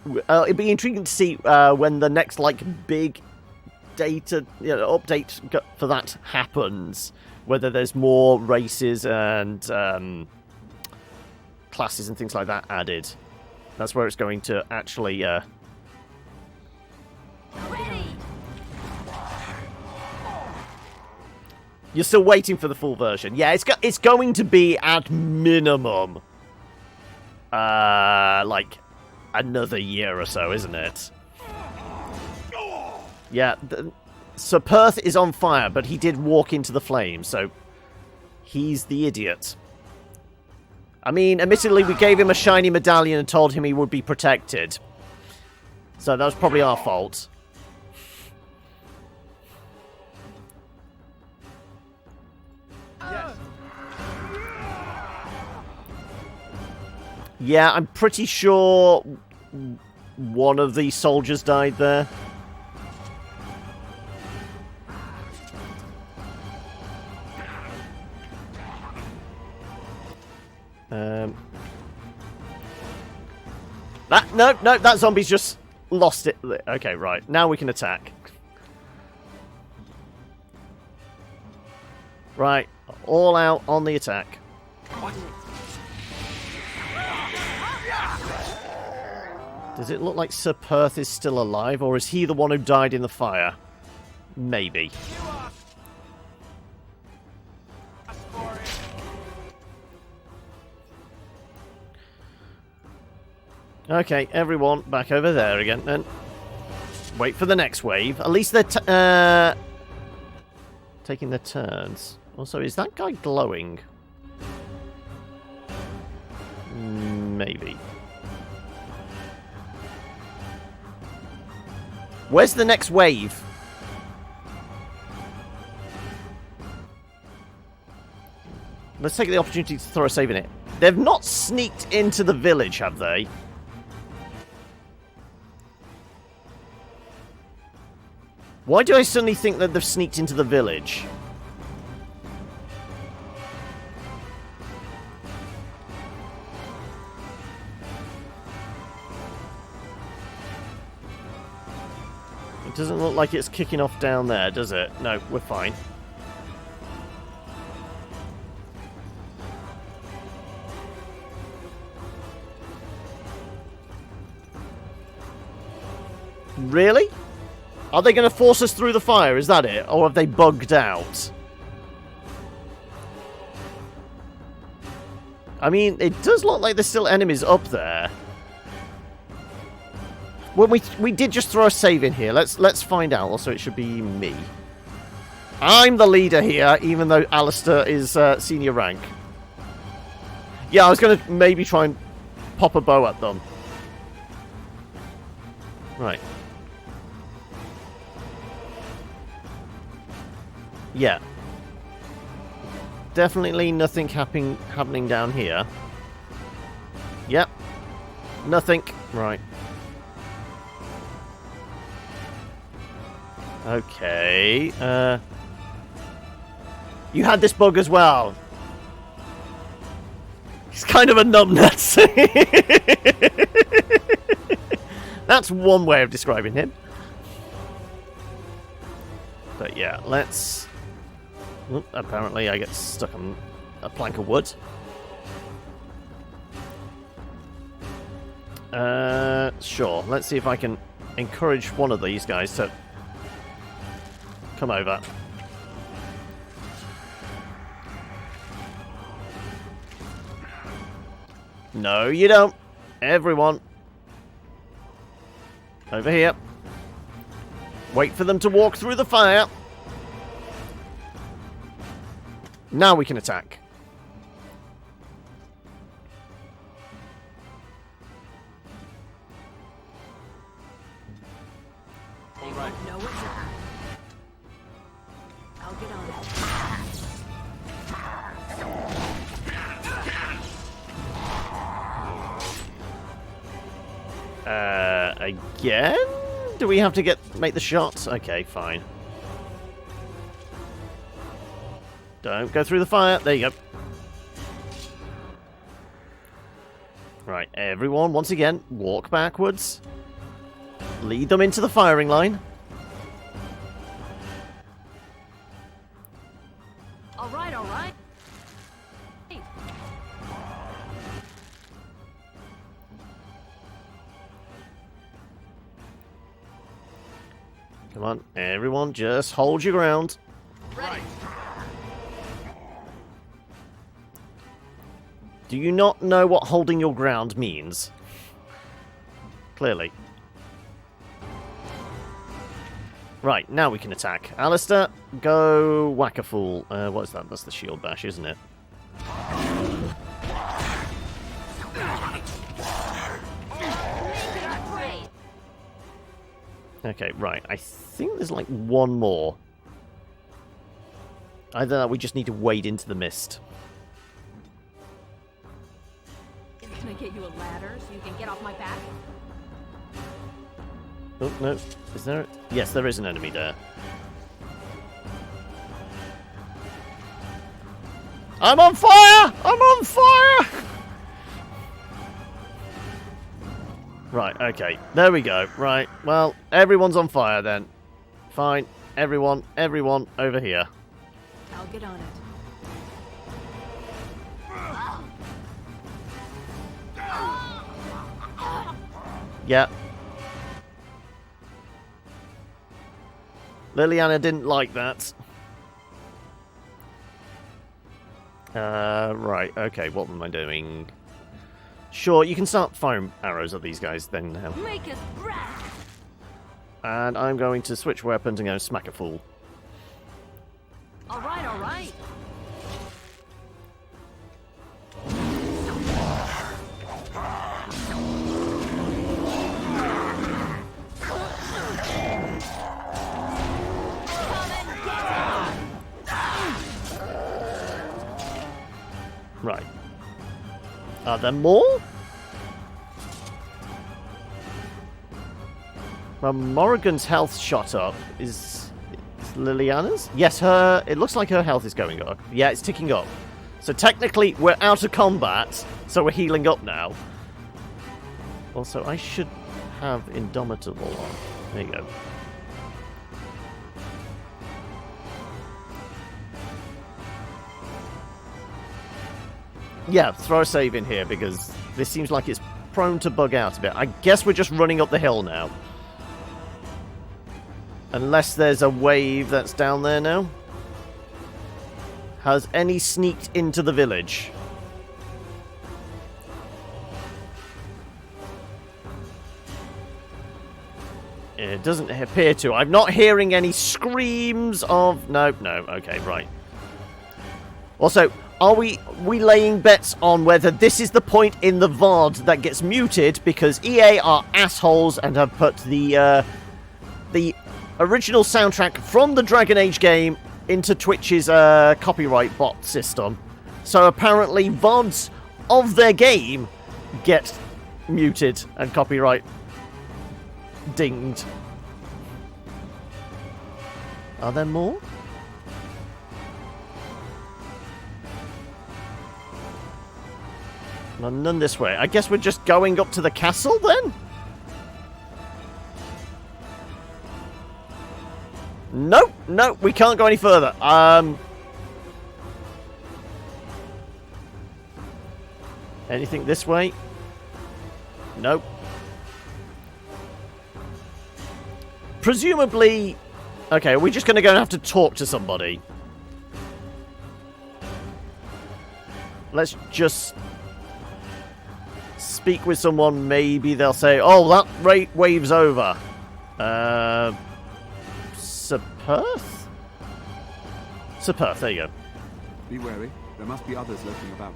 It'd be intriguing to see when the next big data update for that happens, whether there's more races and classes and things like that added. That's where it's going to actually You're still waiting for the full version. Yeah, it's going to be at minimum another year or so, isn't it? Yeah, Sir Perth is on fire, but he did walk into the flames, so he's the idiot. I mean, admittedly, we gave him a shiny medallion and told him he would be protected. So that was probably our fault. Yeah, I'm pretty sure one of the soldiers died there. No, that zombie's just lost it. Okay, right. Now we can attack. Right, all out on the attack. Does it look like Sir Perth is still alive, or is he the one who died in the fire? Maybe. Okay, everyone back over there again, then. Wait for the next wave. At least they're taking their turns. Also, is that guy glowing? Maybe. Where's the next wave? Let's take the opportunity to throw a save in it. They've not sneaked into the village, have they? Why do I suddenly think that they've sneaked into the village? It doesn't look like it's kicking off down there, does it? No, we're fine. Really? Are they going to force us through the fire? Is that it? Or have they bugged out? I mean, it does look like there's still enemies up there. Well, we did just throw a save in here. Let's find out. Also, it should be me. I'm the leader here, even though Alistair is senior rank. Yeah, I was going to maybe try and pop a bow at them. Right. Yeah. Definitely nothing happening down here. Yep. Nothing. Right. Okay. You had this bug as well. He's kind of a numbnuts. That's one way of describing him. But yeah, let's... Oop, apparently I get stuck on a plank of wood. Sure. Let's see if I can encourage one of these guys to come over. No, you don't. Everyone. Over here. Wait for them to walk through the fire. Now we can attack. Nowhere to hide. I'll get on it. Again? Do we have to make the shot? Okay, fine. Don't go through the fire. There you go. Right, everyone, once again, walk backwards. Lead them into the firing line. All right, all right. Come on, everyone, just hold your ground. Right. Do you not know what holding your ground means? Clearly. Right, now we can attack. Alistair, go whack a fool. What is that? That's the shield bash, isn't it? Okay, right. I think there's like one more. Either that, we just need to wade into the mist. Can I get you a ladder so you can get off my back? Oh, no. Is there... Yes, there is an enemy there. I'm on fire! I'm on fire! Right, okay. There we go. Right, well, everyone's on fire then. Fine. Everyone over here. I'll get on it. Yeah. Liliana didn't like that. Right, okay, what am I doing? Sure, you can start firing arrows at these guys then now. Make us breath. And I'm going to switch weapons and go smack a fool. All right, all right. Right. Are there more? Well, Morrigan's health shot up. Is Liliana's? Yes, it looks like her health is going up. Yeah, it's ticking up. So technically, we're out of combat, so we're healing up now. Also, I should have Indomitable on. There you go. Yeah, throw a save in here, because this seems like it's prone to bug out a bit. I guess we're just running up the hill now. Unless there's a wave that's down there now. Has any sneaked into the village? It doesn't appear to. I'm not hearing any screams of... No, okay, right. Also, are we laying bets on whether this is the point in the VOD that gets muted because EA are assholes and have put the original soundtrack from the Dragon Age game into Twitch's copyright bot system. So apparently VODs of their game get muted and copyright dinged. Are there more? No, none this way. I guess we're just going up to the castle then? No, we can't go any further. Anything this way? Nope. Presumably... Okay, we're just going to go and have to talk to somebody. Let's just... speak with someone. Maybe they'll say, oh, that wave's over. Perth? Sir Perth, there you go. Be wary. There must be others lurking about.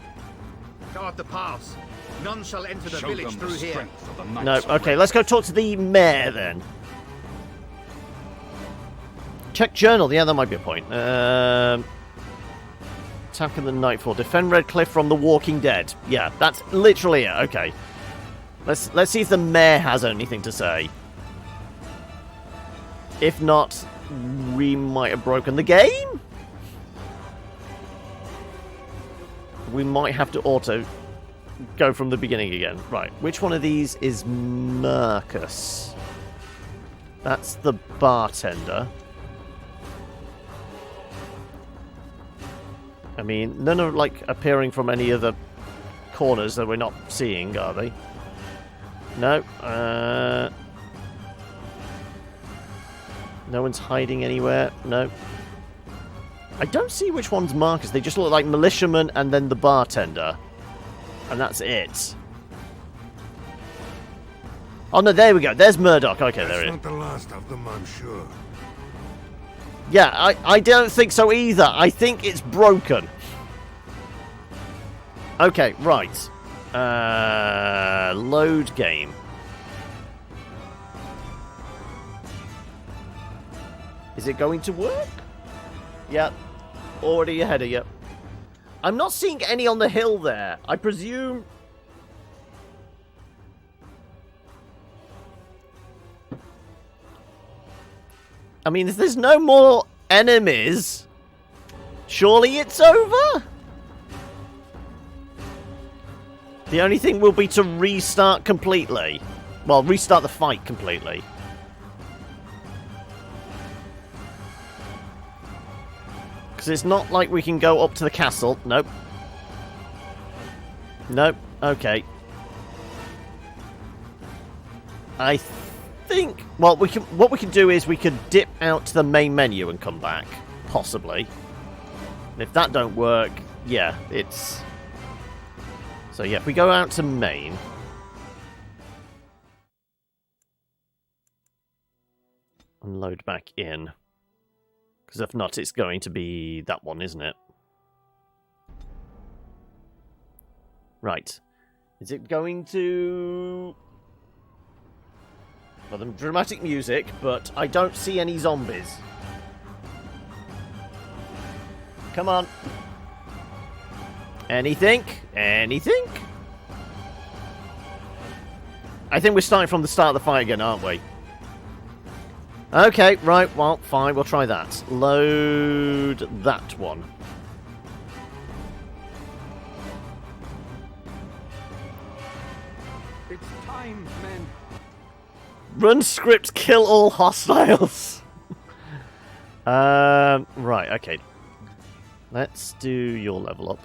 Guard the paths. None shall enter the village through here. No, okay, let's go talk to the mayor then. Check journal. Yeah, that might be a point. Attack in the Nightfall. Defend Redcliffe from the Walking Dead. Yeah, that's literally it. Okay. Let's see if the mayor has anything to say. If not, we might have broken the game. We might have to auto go from the beginning again. Right, which one of these is Marcus? That's the bartender. I mean, none are, like, appearing from any other corners that we're not seeing, are they? No. No one's hiding anywhere. No. I don't see which one's Marcus. They just look like militiamen and then the bartender. And that's it. Oh, no, there we go. There's Murdoch. Okay, there it is. That's not the last of them, I'm sure. Yeah, I don't think so either. I think it's broken. Okay, right. Load game. Is it going to work? Yep. Already ahead of you. I'm not seeing any on the hill there. I presume... I mean, if there's no more enemies, surely it's over? The only thing will be to restart completely. Well, restart the fight completely. Because it's not like we can go up to the castle. Nope. Nope. Okay. I think... Well, what we can do is we could dip out to the main menu and come back. Possibly. And if that don't work, yeah, it's... So yeah, if we go out to main... And load back in. Because if not, it's going to be that one, isn't it? Right. Is it going to... Well, the dramatic music, but I don't see any zombies. Come on. Anything? Anything? I think we're starting from the start of the fight again, aren't we? Okay, right, well, fine, we'll try that. Load that one. It's time, men. Run script, kill all hostiles. Right, okay. Let's do your level up.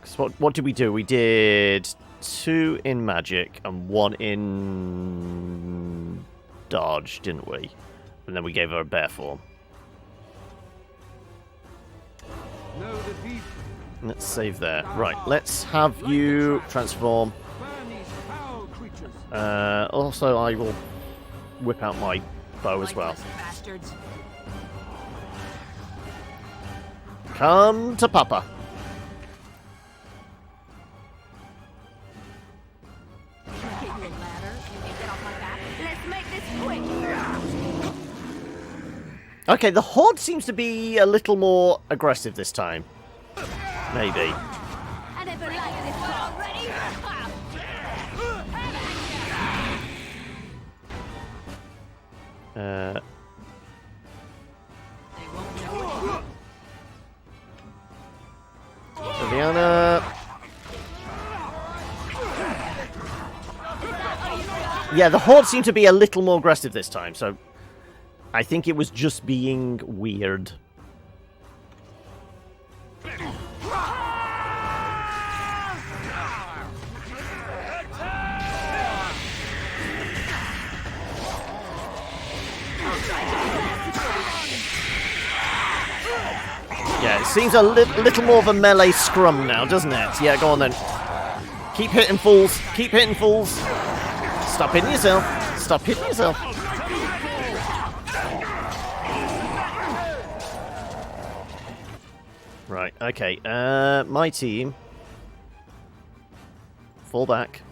Because what did we do? We did 2 in magic and 1 in dodge, didn't we? And then we gave her a bear form. Let's save there. Right, let's have you transform. Also, I will whip out my bow as well. Come to Papa. Okay, the horde seems to be a little more aggressive this time. Maybe. Liliana. Yeah, the horde seem to be a little more aggressive this time, so I think it was just being weird. Yeah, it seems a little more of a melee scrum now, doesn't it? Yeah, go on then. Keep hitting fools. Keep hitting fools. Stop hitting yourself. Stop hitting yourself. Right, okay. My team. Fall back.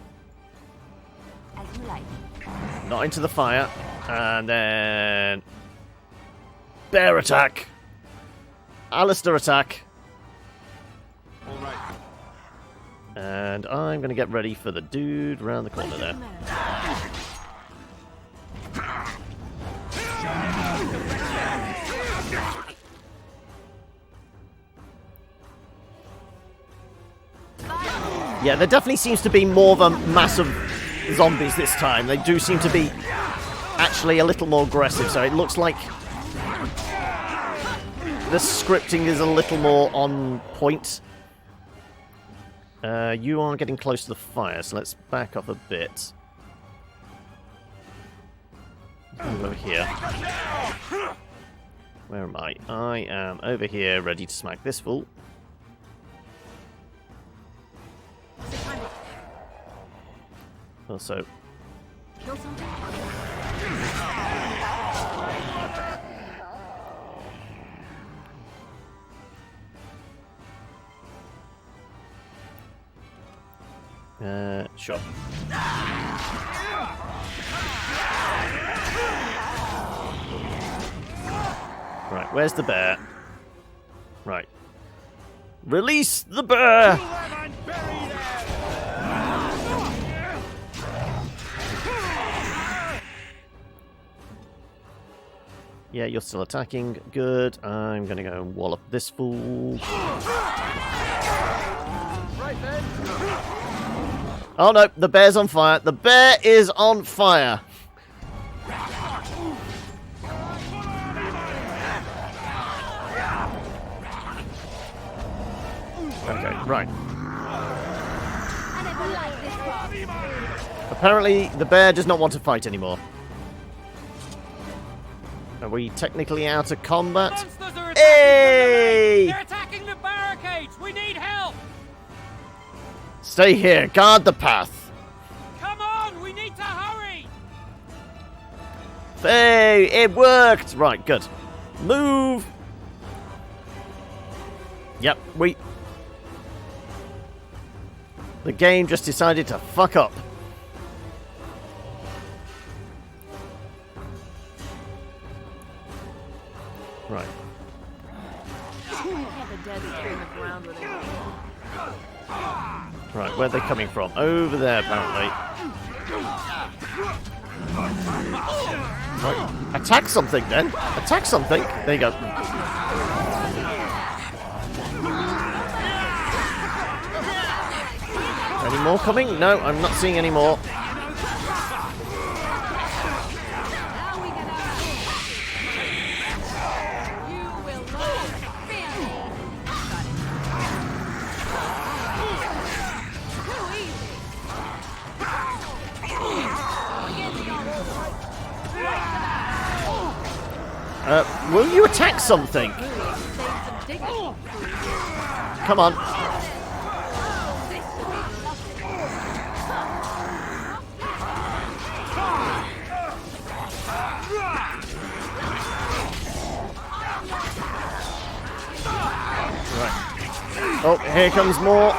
As you like. Not into the fire. And then... Bear attack. Alistair attack. All right. And I'm going to get ready for the dude round the corner there. Yeah, there definitely seems to be more of a mass of zombies this time. They do seem to be actually a little more aggressive, so it looks like the scripting is a little more on point. You are getting close to the fire, so let's back up a bit. Over here. Where am I? I am over here, ready to smack this fool. Also. Kill something? Sure. Right, where's the bear? Right. Release the bear! Yeah, you're still attacking. Good. I'm gonna go and wallop this fool. Oh no, the bear's on fire. The bear is on fire. Okay, right. Apparently, the bear does not want to fight anymore. Are we technically out of combat? Hey! They're attacking the barricades! We need help! Stay here. Guard the path. Come on! We need to hurry! Hey! It worked! Right, good. Move! Yep, the game just decided to fuck up. Right. Right, where are they coming from? Over there, apparently. Right. Attack something, then. Attack something. There you go. Any more coming? No, I'm not seeing any more. Will you attack something? Come on. Right. Oh, here comes more.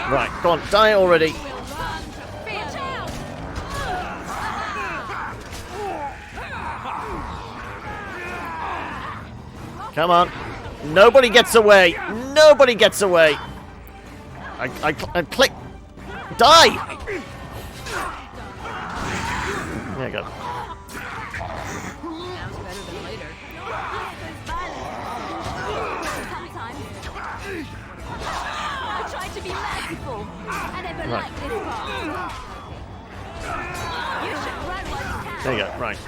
Right, go on, die already. Come on. Nobody gets away. Nobody gets away. I click. Die! There you go. Right. There you go, right.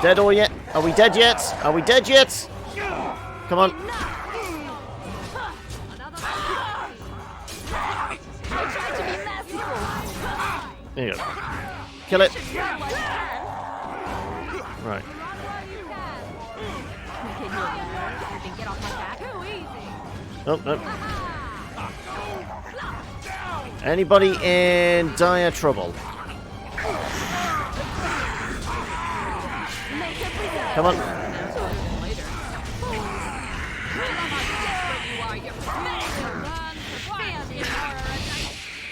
Dead or yet? Are we dead yet? Are we dead yet? Come on. There you go. Kill it. Right. Oh, no. Anybody in dire trouble? Come on.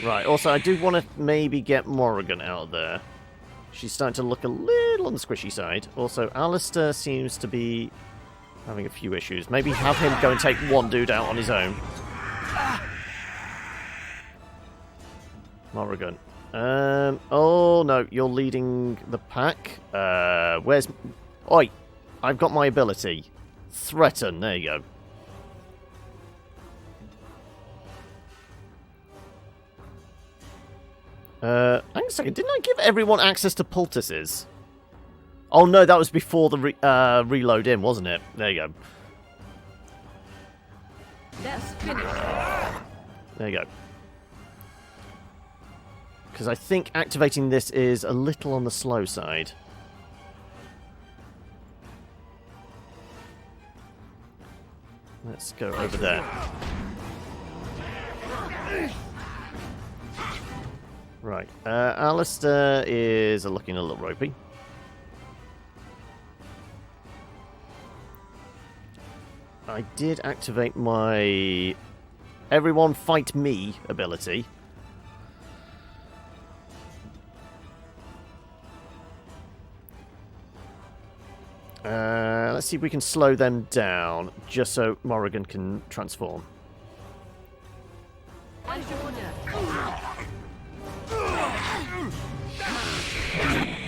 Right, also, I do want to maybe get Morrigan out of there. She's starting to look a little on the squishy side. Also, Alistair seems to be having a few issues. Maybe have him go and take one dude out on his own. Morrigan. Oh, no, you're leading the pack. Where's... Oi, I've got my ability. Threaten, there you go. Hang on a second, didn't I give everyone access to poultices? Oh no, that was before the reload in, wasn't it? There you go. Let's finish. There you go. Because I think activating this is a little on the slow side. Let's go over there. Right, Alistair is looking a little ropey. I did activate my everyone fight me ability. Let's see if we can slow them down, just so Morrigan can transform.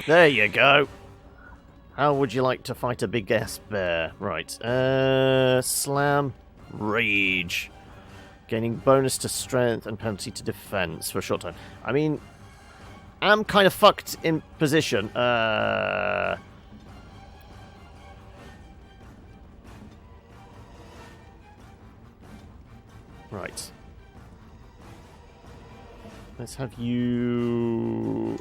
There you go. How would you like to fight a big-ass bear? Right. Slam. Rage. Gaining bonus to strength and penalty to defense for a short time. I mean, I'm kind of fucked in position. Right. Let's have you...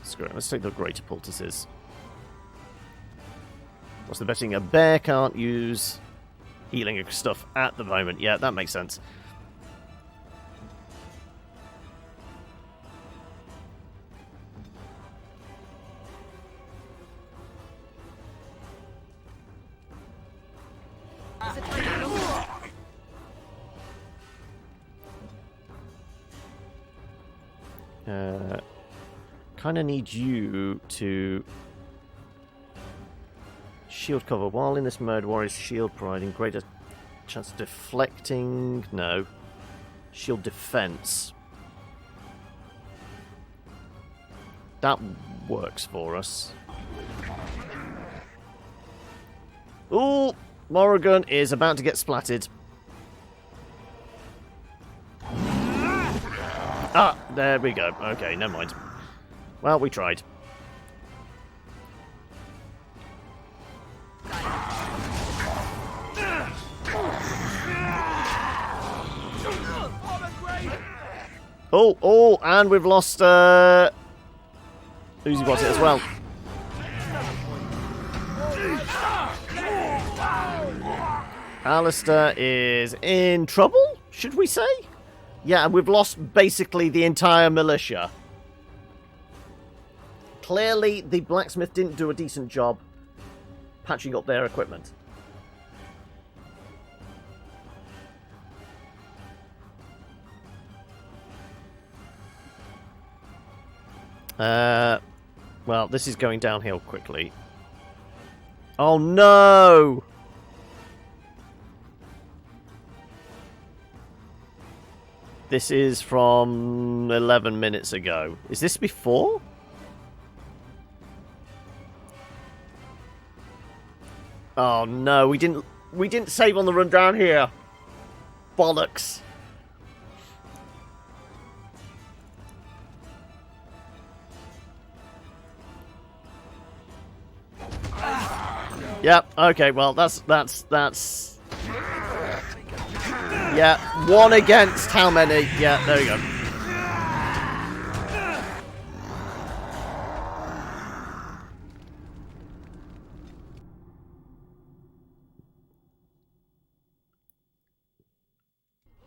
Screw it, let's take the greater poultices. What's the betting? A bear can't use healing stuff at the moment. Yeah, that makes sense. Kind of need you to shield cover. While in this mode, Warrior's shield providing greater chance of deflecting. No. Shield defense. That works for us. Ooh! Morrigan is about to get splatted. Ah, there we go. Okay, never mind. Well, we tried. Oh, and we've lost Uzi Boss as well. Alistair is in trouble, should we say? Yeah, and we've lost basically the entire militia. Clearly, the blacksmith didn't do a decent job patching up their equipment. Well, this is going downhill quickly. Oh no! This is from 11 minutes ago. Is this before? Oh no, we didn't save on the run down here. Bollocks. Yep, okay, well that's yeah, one against how many? Yeah, there we go.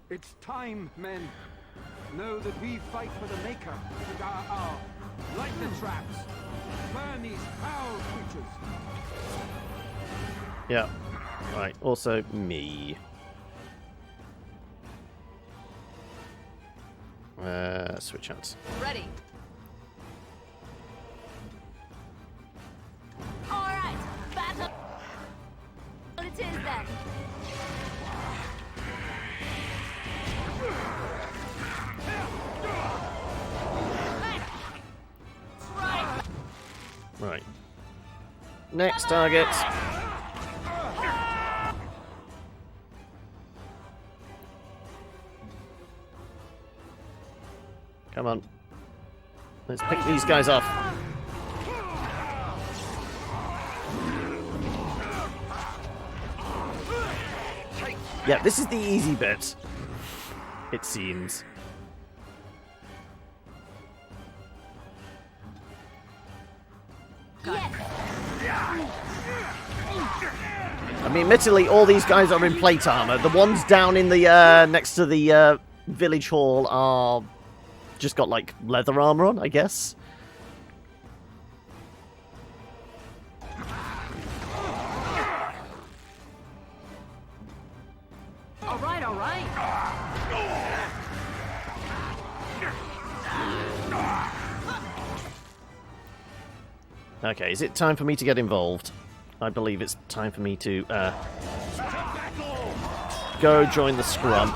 It's time, men. Know that we fight for the Maker and our hour. Light the traps. Burn these foul creatures. Yeah. Right, also me. Switch hands. Ready. All right, battle. It is then. Right. Next target. Come on. Let's pick these guys off. Yeah, this is the easy bit. It seems. I mean, admittedly, all these guys are in plate armor. The ones down in the next to the village hall are just got like leather armor on, I guess. All right, all right. Okay, is it time for me to get involved? I believe it's time for me to go join the scrum.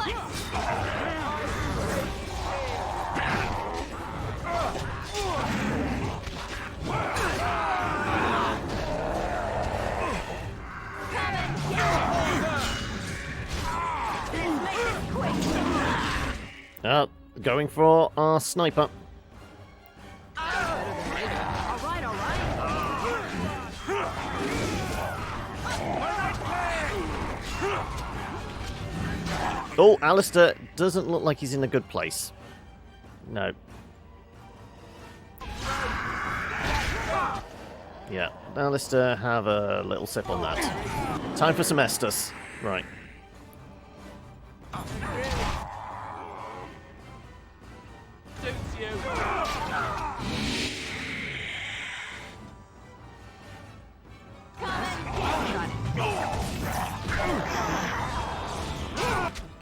Going for our sniper. Oh, Alistair doesn't look like he's in a good place. No. Yeah, Alistair, have a little sip on that. Time for some Estus. Right.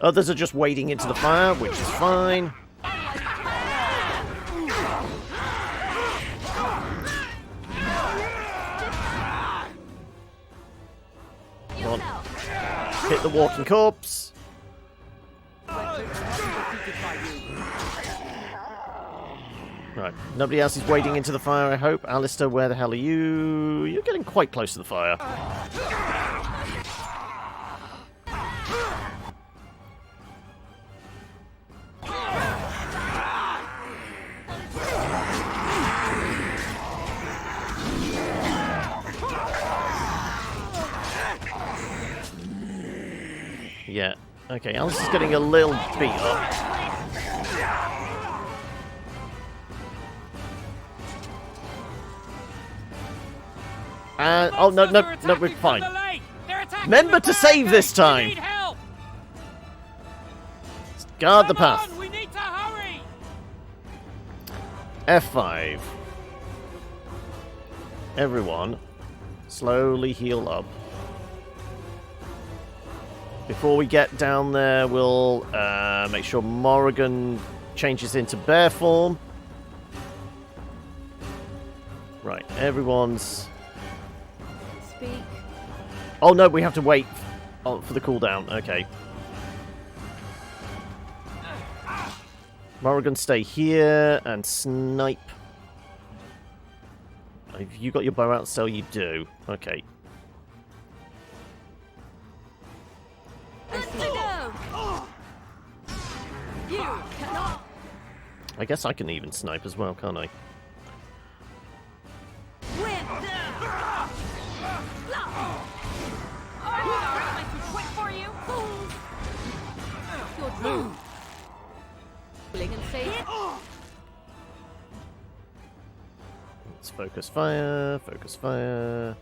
Others are just wading into the fire, which is fine. Come on. Hit the walking corpse. Right, nobody else is wading into the fire, I hope. Alistair, where the hell are you? You're getting quite close to the fire. Yeah, okay, Alistair's getting a little beat up. Oh, no, we're fine. Remember to save this time. Guard the path. F5. Everyone, slowly heal up. Before we get down there, we'll make sure Morrigan changes into bear form. Right, everyone's... Speak. Oh no, we have to wait for the cooldown. Okay. Morrigan, stay here and snipe. Have you got your bow out? So you do. Okay. I guess I can even snipe as well, can't I? Let's focus fire, focus fire.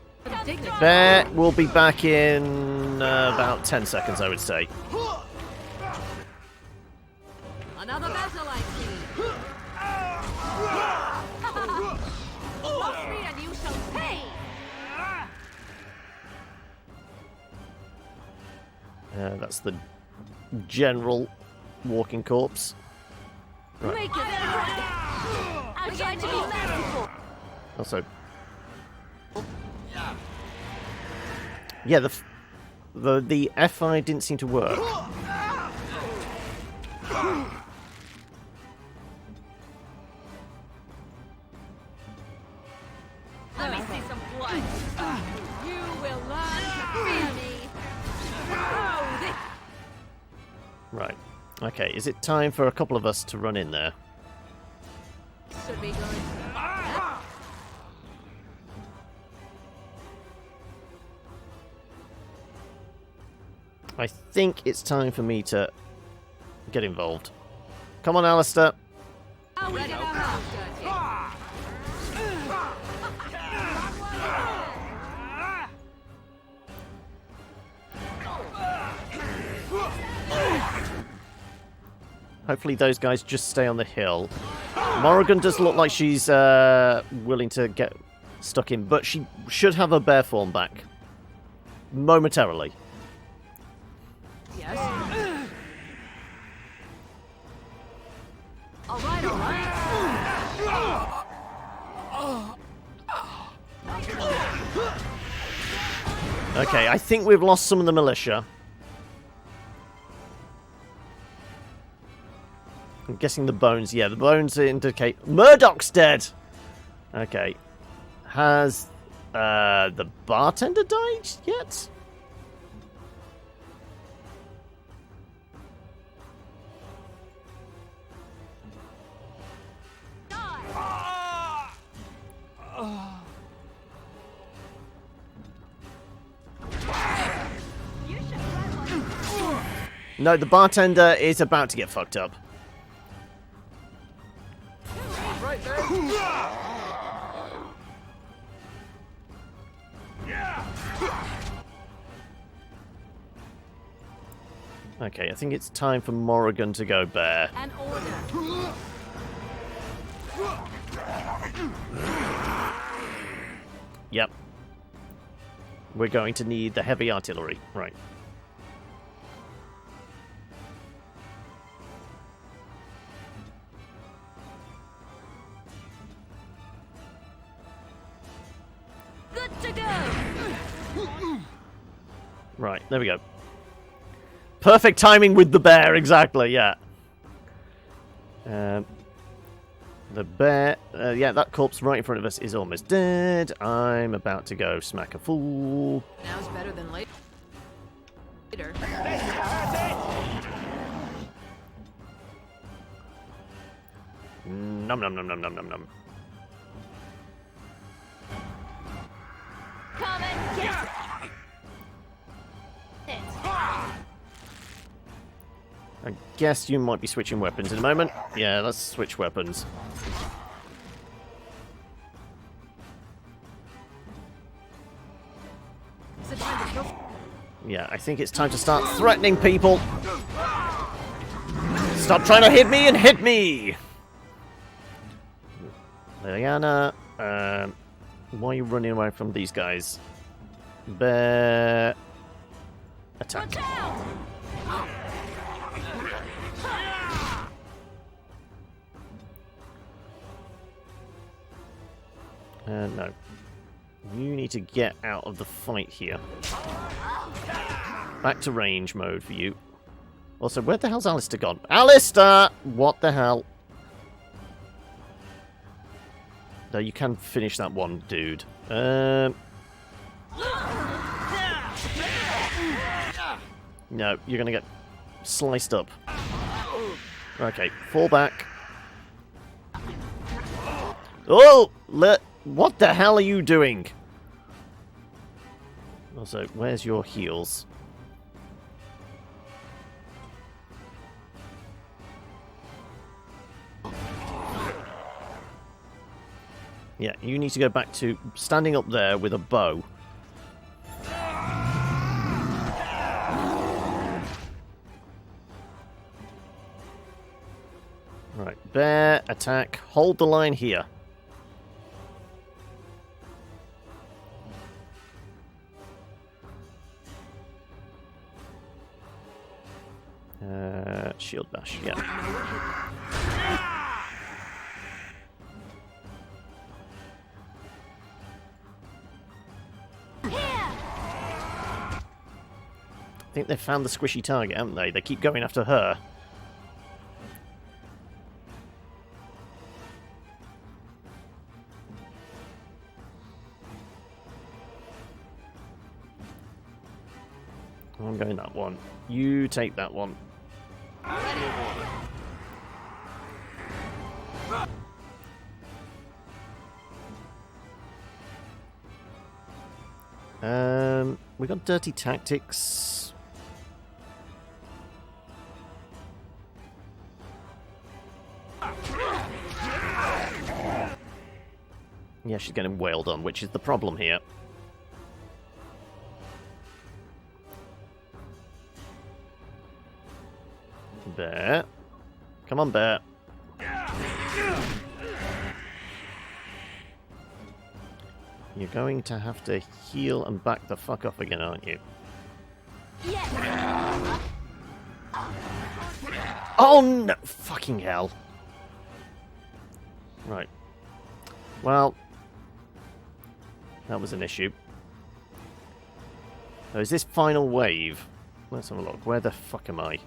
Bear will be back in about 10 seconds, I would say. Another battle, I see. Lost me and you shall pay. That's the general walking corpse. Right. Make it right. I'm trying to be merciful. Also, yeah, the FI didn't seem to work. Let me see some blood. You will learn to fear me. Oh, this... Right. Okay, is it time for a couple of us to run in there? should be good. I think it's time for me to get involved. Come on, Alistair. Are we gonna have Hopefully those guys just stay on the hill. Morrigan does look like she's willing to get stuck in, but she should have her bear form back. Momentarily. Yes. All right, all right. Okay, I think we've lost some of the militia. I'm guessing the bones. Yeah, the bones indicate Murdoch's dead. Okay. Has the bartender died yet? No, the bartender is about to get fucked up. Right there. Okay, I think it's time for Morrigan to go bear. An order. Yep. We're going to need the heavy artillery. Right. Good to go. Right, there we go. Perfect timing with the bear, exactly, yeah. The bear, yeah, that corpse right in front of us is almost dead. I'm about to go smack a fool. Now's better than later. Nom nom nom nom nom nom nom. Come and get it. I guess you might be switching weapons in a moment. Yeah, let's switch weapons. Yeah, I think it's time to start threatening people. Stop trying to hit me and hit me! Liliana, why are you running away from these guys? Bear... Attack. No. You need to get out of the fight here. Back to range mode for you. Also, where the hell's Alistair gone? Alistair! What the hell? No, you can finish that one, dude. No, you're gonna get sliced up. Okay, fall back. Oh! What the hell are you doing? Also, where's your heals? Yeah, you need to go back to standing up there with a bow. Right, bear, attack, hold the line here. Shield bash, yeah. I think they've found the squishy target, haven't they? They keep going after her. I'm going that one. You take that one. We got dirty tactics. Yeah, she's getting wailed on, which is the problem here. Bear. Come on, Bear. You're going to have to heal and back the fuck up again, aren't you? Oh no! Fucking hell. Right. Well, that was an issue. So is this final wave? Let's have a look. Where the fuck am I?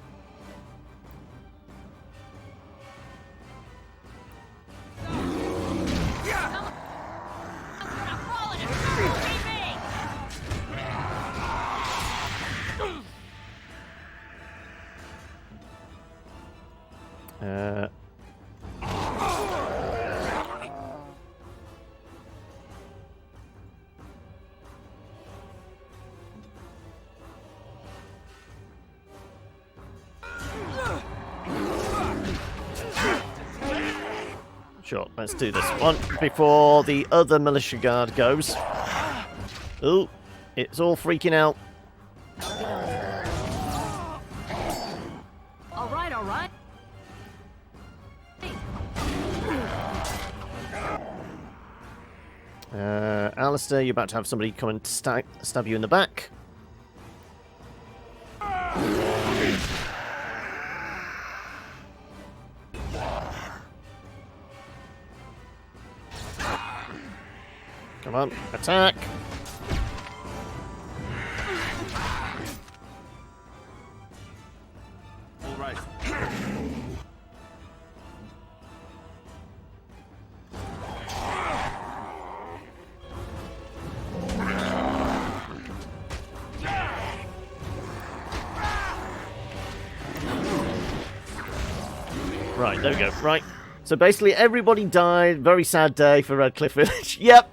Sure, let's do this one before the other militia guard goes. Ooh, it's all freaking out. All right, all right. Alistair, you're about to have somebody come and stab you in the back. Come on, attack! All right. Right, there we go. Right. So basically everybody died. Very sad day for Redcliffe Village. Yep.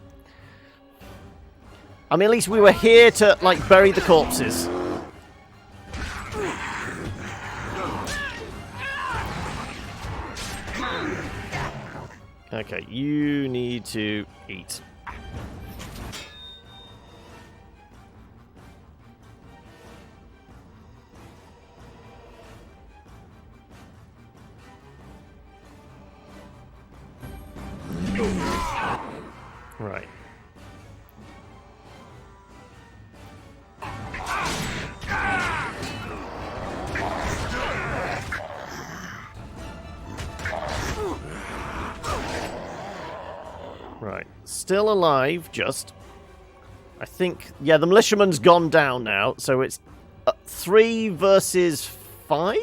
I mean, at least we were here to, like, bury the corpses. Okay, you need to eat. Right. Right. Still alive, just. I think... Yeah, the militiaman's gone down now, so it's 3 versus 5?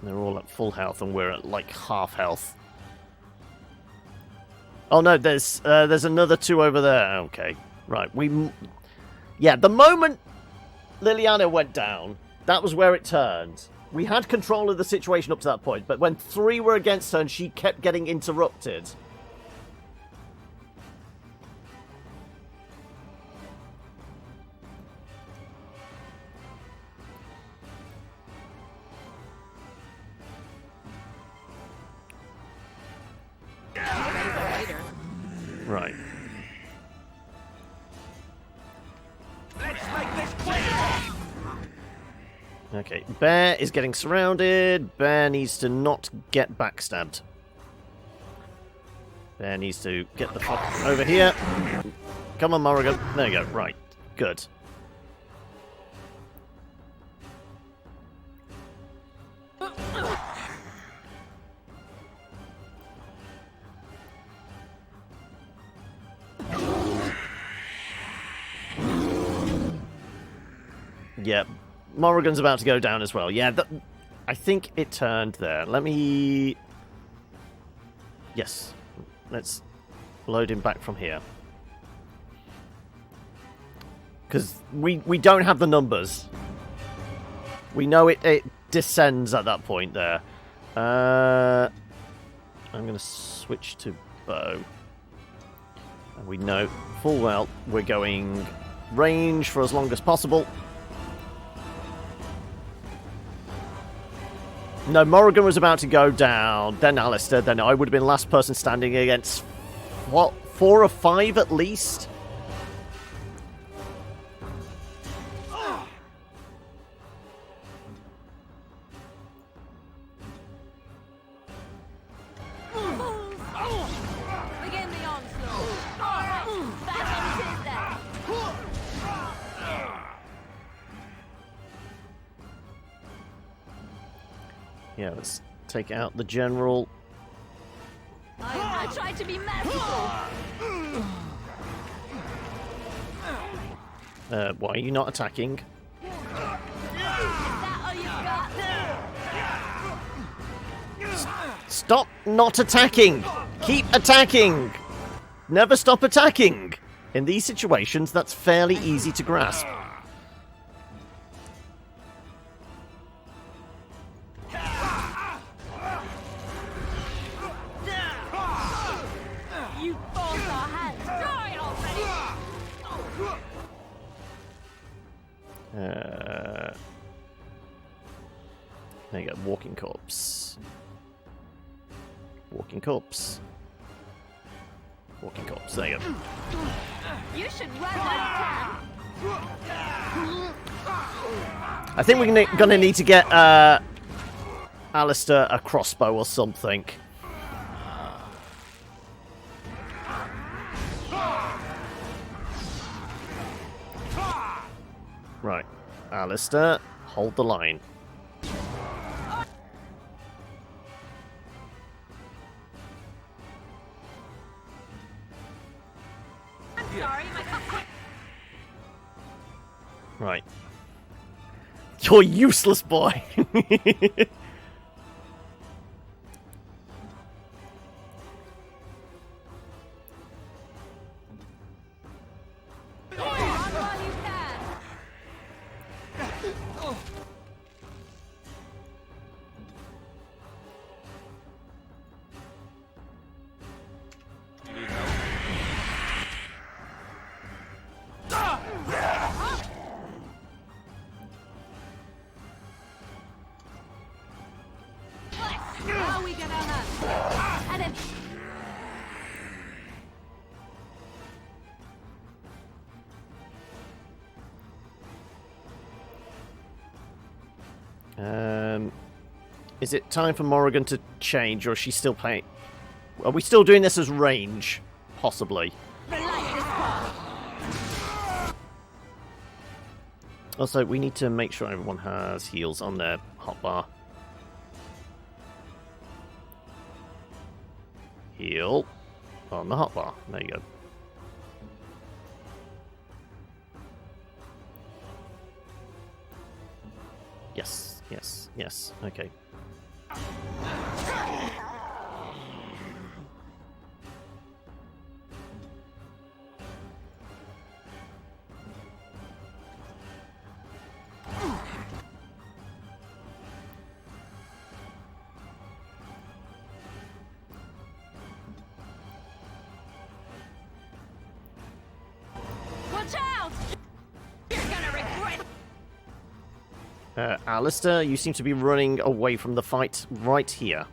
They're all at full health, and we're at, like, half health. Oh, no, there's another 2 over there. Okay. Right, Yeah, the moment Liliana went down, that was where it turned. We had control of the situation up to that point, but when 3 were against her and she kept getting interrupted... Right. Let's make this quick! Okay, Bear is getting surrounded. Bear needs to not get backstabbed. Bear needs to get the fuck over here. Come on, Morrigan. There you go. Right. Good. Yeah, Morrigan's about to go down as well. Yeah, I think it turned there. Let me... Yes. Let's load him back from here. Because we don't have the numbers. We know it descends at that point there. I'm going to switch to bow. And we know full well we're going range for as long as possible. No, Morrigan was about to go down, then Alistair, then I would have been last person standing against, what, 4 or 5 at least? Begin the onslaught. All right, back on it then. Yeah, let's take out the general. I tried to be merciful. Why are you not attacking? Is that all you got? Stop not attacking! Keep attacking! Never stop attacking! In these situations, that's fairly easy to grasp. You forced our hands. Die already. There you go, walking corpse. Walking corpse. Walking corpse, there you go. You should run like I think we're gonna need to get Alistair a crossbow or something. Right, Alistair, hold the line. Sorry, Right. You're useless, boy! Now we get our hands. And then... Is it time for Morrigan to change, or is she still playing? Are we still doing this as range? Possibly. Also, we need to make sure everyone has heals on their hotbar. Heal on the hotbar. There you go. Yes, yes, yes. Okay. Watch out! You're gonna regret. Alistair, you seem to be running away from the fight right here.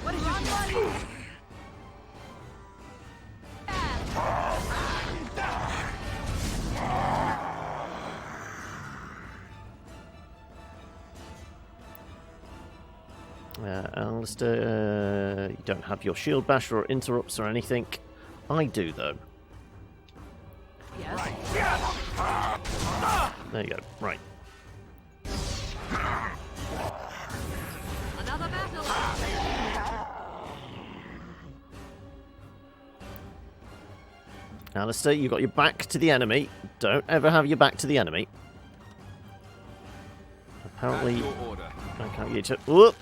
What is your Alistair, you don't have your shield bash or interrupts or anything. I do, though. Yes. There you go. Right. Another battle. Alistair, you got your back to the enemy. Don't ever have your back to the enemy. Apparently, I can't get you. Whoop!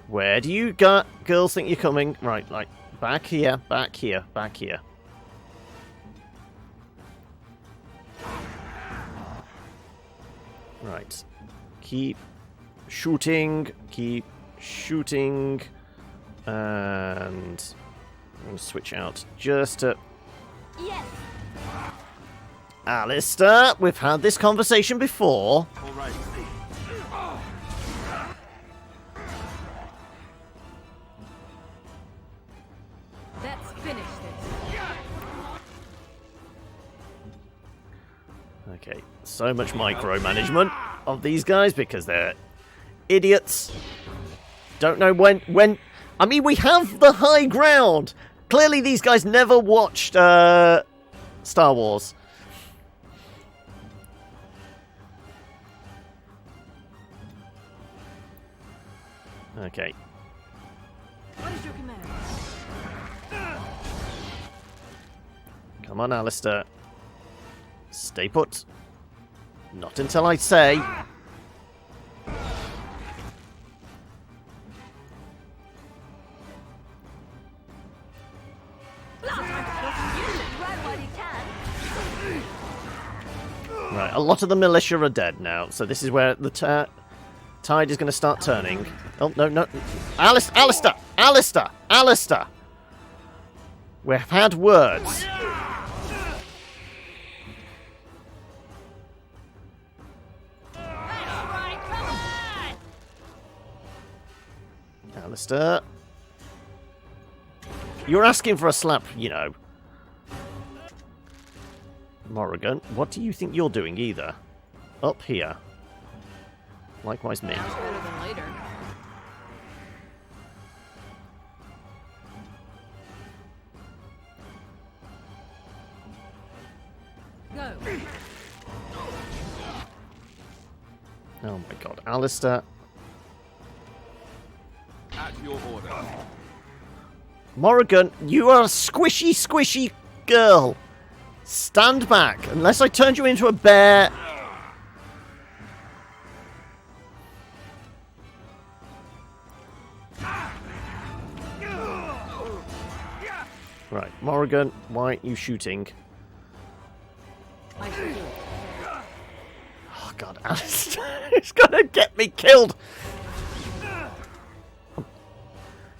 Where do you girls think you're coming? Right, like back here, back here, back here. Right. Keep shooting. Keep shooting. And I'm going to switch out just to... Yes. Alistair, we've had this conversation before. All right. Let's finish this. Okay, so much micromanagement of these guys because they're idiots. Don't know when... I mean, we have the high ground. Clearly these guys never watched Star Wars. Okay. What is your command? Come on, Alistair. Stay put. Not until I say. Right, a lot of the militia are dead now, so this is where the tide is going to start turning. Oh, no, no. Alistair! Alistair! Alistair! We've had words. Alistair. You're asking for a slap, you know. Morrigan, what do you think you're doing either? Up here. Likewise me. Sounds better than later. Go. Oh my god. Alistair. At your order. Morrigan, you are a squishy, squishy girl. Stand back, unless I turned you into a bear. Right, Morrigan, why aren't you shooting? Oh god, Alistair is gonna get me killed.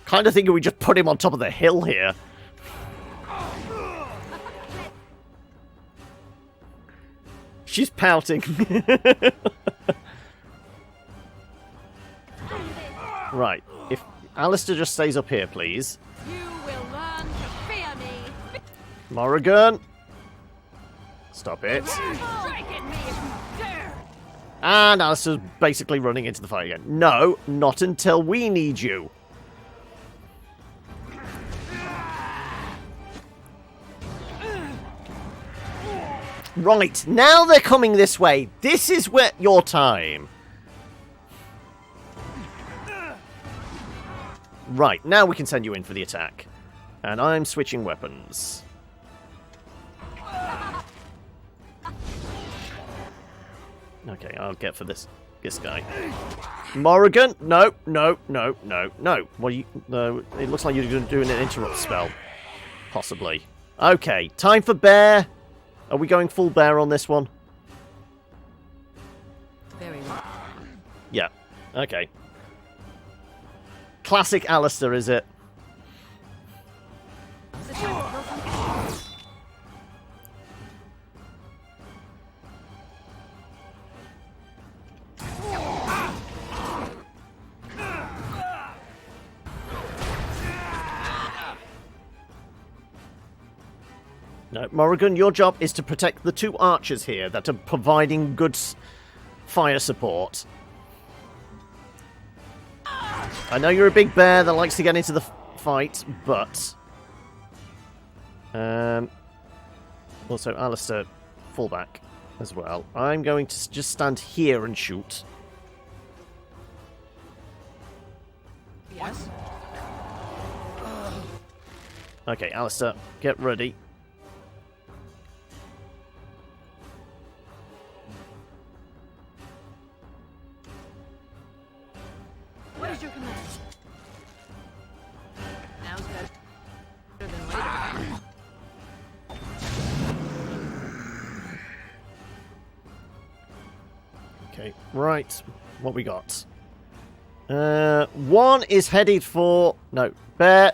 Kind of thinking we just put him on top of the hill here. She's pouting. Right, if Alistair just stays up here, please. You will learn to fear me. Morrigan. Stop it. Strike at me if you dare. And Alistair's basically running into the fight again. No, not until we need you. Right, now they're coming this way. This is where your time. Right, now we can send you in for the attack. And I'm switching weapons. Okay, I'll get for this guy. Morrigan, no, no, no, no, no. What are you? No, it looks like you're going to do an interrupt spell, possibly. Okay, time for bear. Are we going full bear on this one? Very well. Yeah. Okay. Classic Alistair, is it? No, Morrigan, your job is to protect the two archers here that are providing good fire support. I know you're a big bear that likes to get into the fight, but... also, Alistair, fall back as well. I'm going to just stand here and shoot. Yes? Okay, Alistair, get ready. What is your command? Now's better than later. Okay, right. What we got? One is headed for... No. Bear,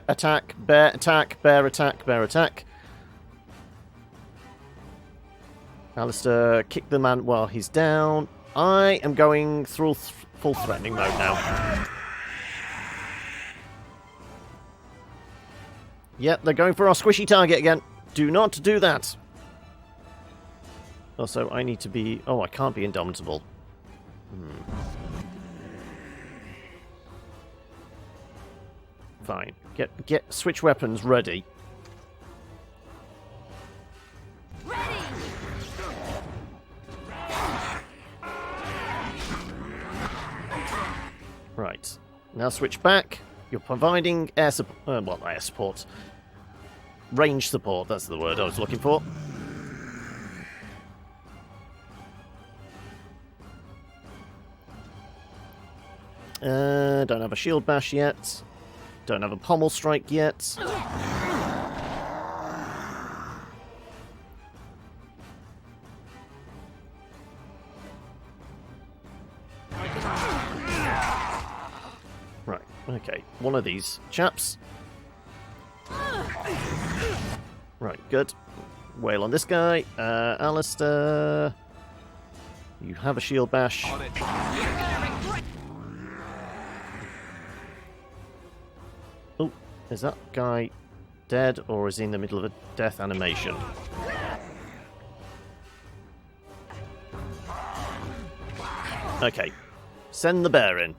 attack, bear, attack, bear, attack, bear, attack. Alistair, kick the man while he's down. I am going through full threatening mode now. Yep, they're going for our squishy target again. Do not do that. Also, I need to be... Oh, I can't be indomitable. Fine. Get switch weapons ready. Right. Now switch back. You're providing air support. Well, air support. Range support, that's the word I was looking for. Don't have a shield bash yet. Don't have a pommel strike yet. Right, okay. One of these chaps. Right, good. Wail on this guy. Alistair. You have a shield bash. Oh, is that guy dead or is he in the middle of a death animation? Okay. Send the bear in.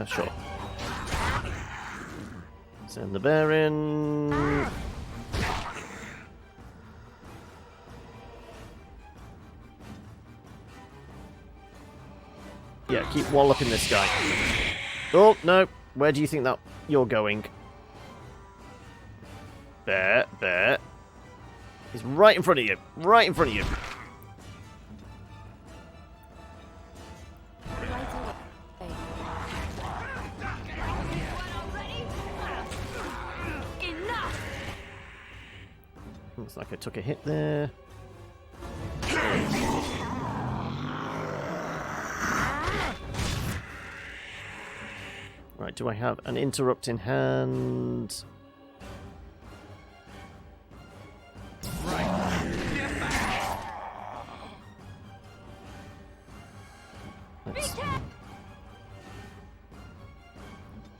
Sure. Send the bear in. Yeah, keep walloping this guy. Oh, no. Where do you think that you're going? Bear. He's right in front of you. Right in front of you. Looks like I took a hit there. Right, do I have an interrupt in hand?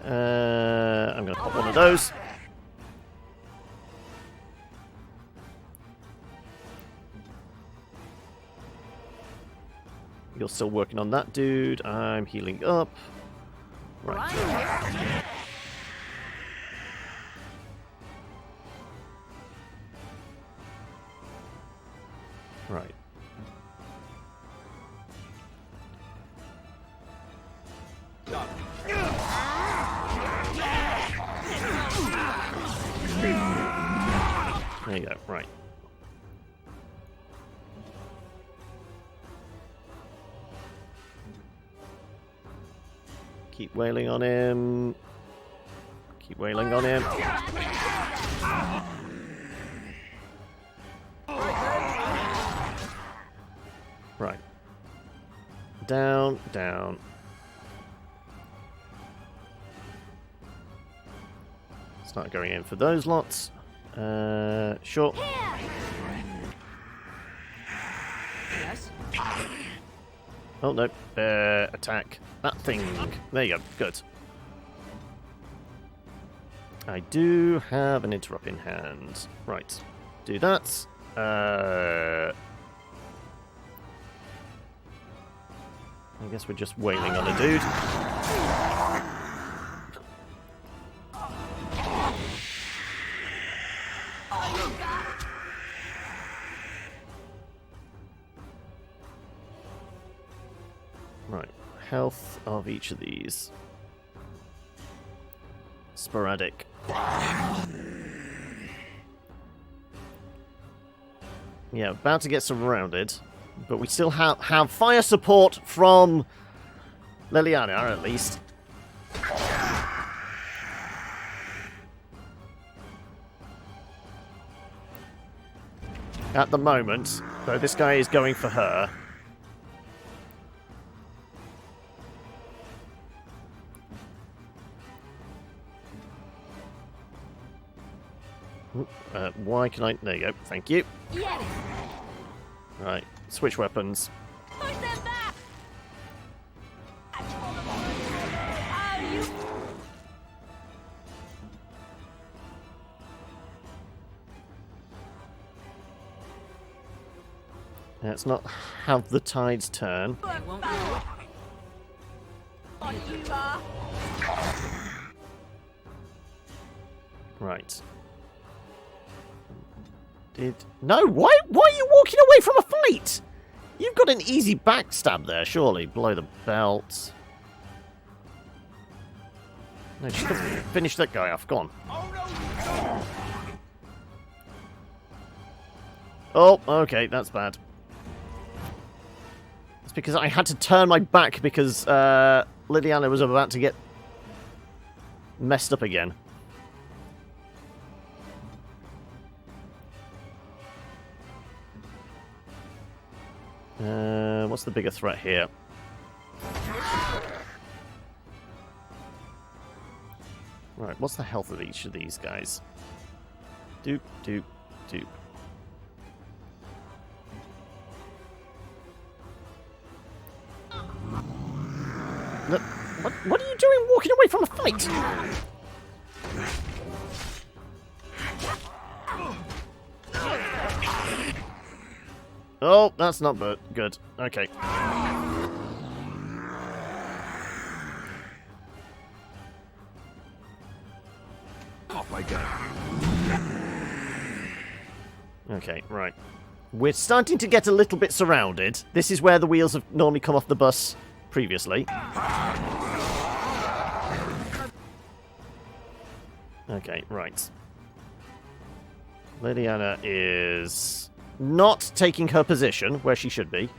I'm going to pop one of those. You're still working on that dude. I'm healing up. Right. Right. There you go. Right. Keep wailing on him. Keep wailing on him. Right. Down, down. Start going in for those lots. Sure. Yes. Oh no, attack that thing. There you go, good. I do have an interrupt in hand. Right, do that. I guess we're just wailing on a dude. Right, health of each of these. Sporadic. Yeah, about to get surrounded, but we still have fire support from Liliana, at least. At the moment, though, this guy is going for her. Why can I... There you go. Thank you. Yes. Right. Switch weapons. Push them back. Let's not have the tides turn. Right. No, why are you walking away from a fight? You've got an easy backstab there, surely. Below the belt. No, just finish that guy off. Go on. Oh, okay, that's bad. It's because I had to turn my back because Liliana was about to get messed up again. What's the bigger threat here? Right, what's the health of each of these guys? Doop, doop, doop. Look, what are you doing walking away from a fight? Oh, that's not good. Okay. Off I go. Okay, right. We're starting to get a little bit surrounded. This is where the wheels have normally come off the bus previously. Okay, right. Liliana is not taking her position where she should be.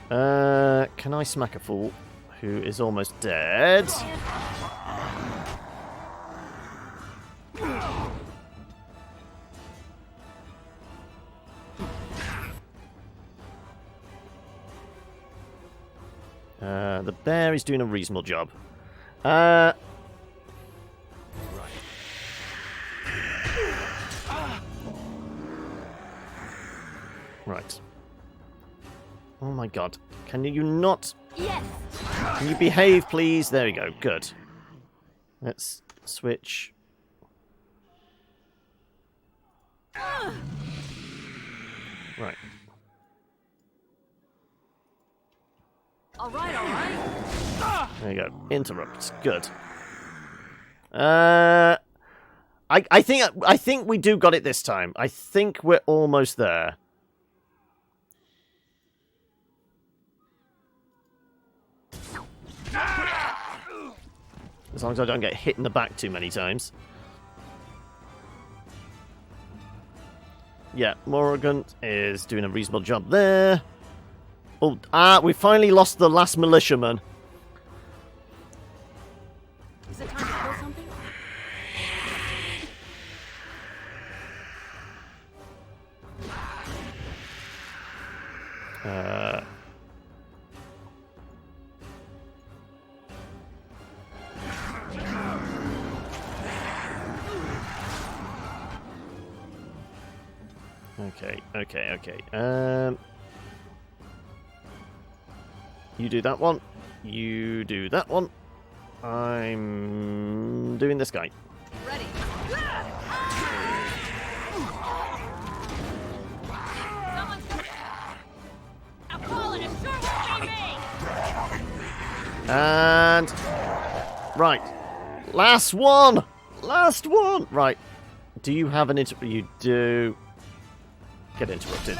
Can I smack a fool who is almost dead? The bear is doing a reasonable job. Right. Oh my god. Can you not... Yes. Can you behave, please? There we go. Good. Let's switch. Right. All right. There you go. Interrupt. Good. I think we do got it this time. I think we're almost there. As long as I don't get hit in the back too many times. Yeah, Morrigan is doing a reasonable job there. Oh, we finally lost the last militiaman. Is it time to kill something? Okay. You do that one. You do that one. I'm doing this guy. Ready. I'll call it. It sure won't be me. And right, last one. Last one. Right. Do you have an You do. Get interrupted.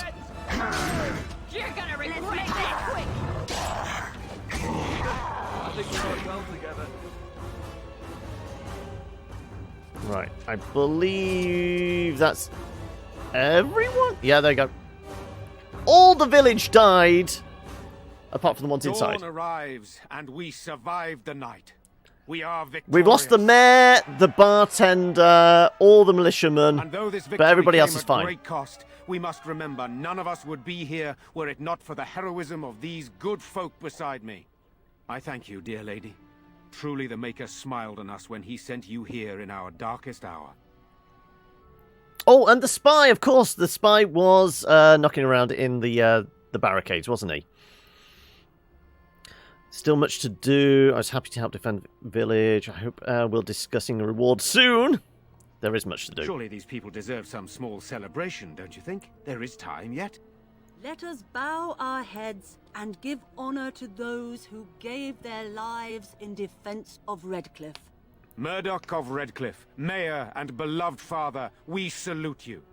You're gonna regret that quick. I think we work well together. Right. I believe that's everyone. Yeah, there you go. All the village died, apart from the ones inside. Dawn arrives, and we survived the night. We are victorious. We've lost the mayor, the bartender, all the militiamen, And though this but everybody victory else came is at fine. great cost, we must remember none of us would be here were it not for the heroism of these good folk beside me. I thank you, dear lady. Truly the Maker smiled on us when he sent you here in our darkest hour. Oh, and the spy, of course. The spy was knocking around in the barricades, wasn't he? Still much to do. I was happy to help defend the village. I hope we'll discussing the reward soon. There is much to do. Surely these people deserve some small celebration, don't you think? There is time yet. Let us bow our heads and give honor to those who gave their lives in defense of Redcliffe. Murdoch of Redcliffe, Mayor and beloved father, we salute you.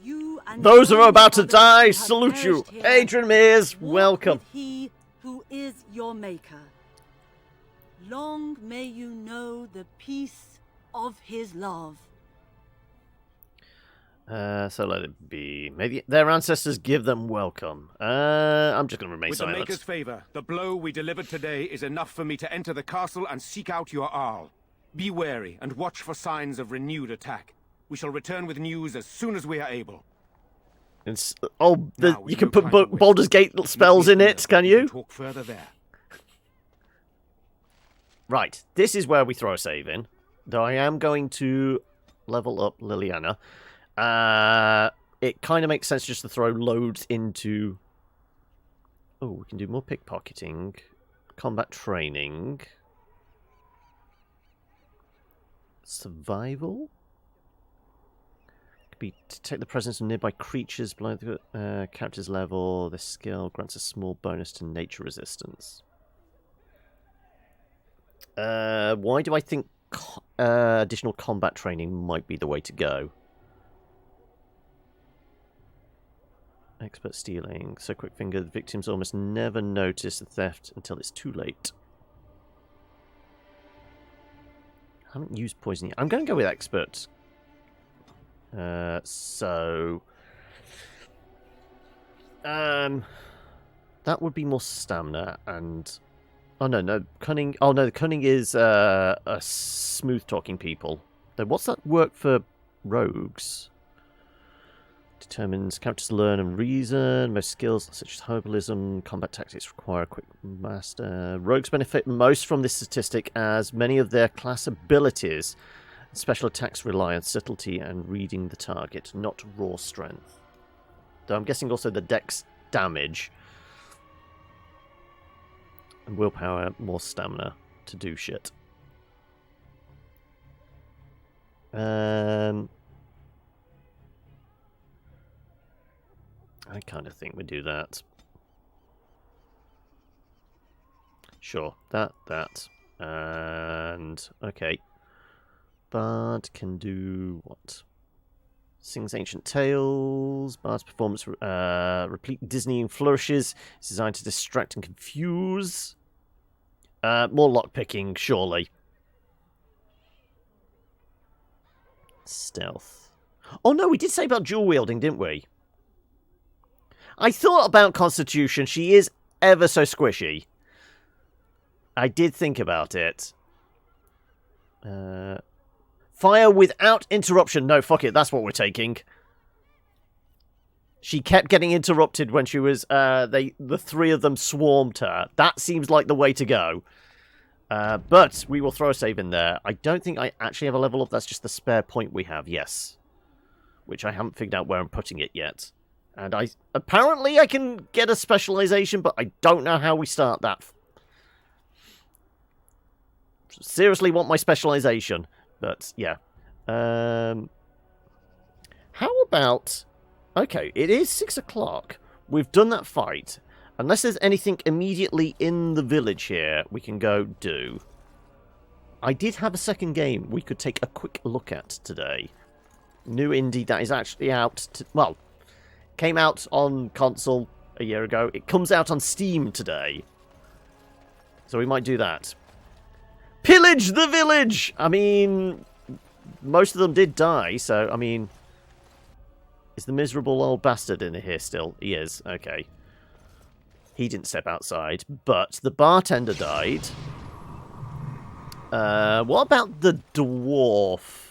You and Those who are about to others die, who have salute you. perished here, Adrian Mears, walk welcome. with he who is your Maker. Long may you know the peace of his love. So let it be. Maybe their ancestors give them welcome. I'm just going to remain With silent. the Maker's favor, the blow we delivered today is enough for me to enter the castle and seek out your Arl. Be wary and watch for signs of renewed attack. We shall return with news as soon as we are able. You can put Baldur's Gate spells in it, can you? Talk further there. Right, this is where we throw a save in. Though I am going to level up Liliana. It kind of makes sense just to throw loads into... Oh, we can do more pickpocketing. Combat training. Survival? Could be detect the presence of nearby creatures below the character's level. This skill grants a small bonus to nature resistance. Why do I think additional combat training might be the way to go? Expert stealing. So quick finger, the victims almost never notice the theft until it's too late. I haven't used poison yet. I'm going to go with expert. That would be more stamina and... Oh, no, cunning. Oh, no, cunning is a smooth-talking people. Then what's that work for rogues? Determines characters learn and reason. Most skills, such as herbalism, combat tactics, require a quick master. Rogues benefit most from this statistic, as many of their class abilities and special attacks rely on subtlety and reading the target, not raw strength. Though I'm guessing also the dex damage and willpower, more stamina to do shit. I kind of think we do that. Sure, that, and okay. Bard can do what? Sings ancient tales. Bard's performance, replete Disneying flourishes. It's designed to distract and confuse. More lockpicking, surely. Stealth. Oh no, we did say about dual wielding, didn't we? I thought about Constitution. She is ever so squishy. I did think about it. Fire without interruption. No, fuck it. That's what we're taking. She kept getting interrupted when she was... the three of them swarmed her. That seems like the way to go. But we will throw a save in there. I don't think I actually have a level up. That's just the spare point we have. Yes. Which I haven't figured out where I'm putting it yet. And apparently I can get a specialization, but I don't know how we start that. Seriously want my specialization. But, yeah. How about... Okay, it is 6 o'clock. We've done that fight. Unless there's anything immediately in the village here we can go do. I did have a second game we could take a quick look at today. New indie that is actually out... well, came out on console a year ago. It comes out on Steam today. So we might do that. Pillage the village! I mean, most of them did die, so, I mean... Is the miserable old bastard in here still? He is, okay. He didn't step outside, but the bartender died. What about the dwarf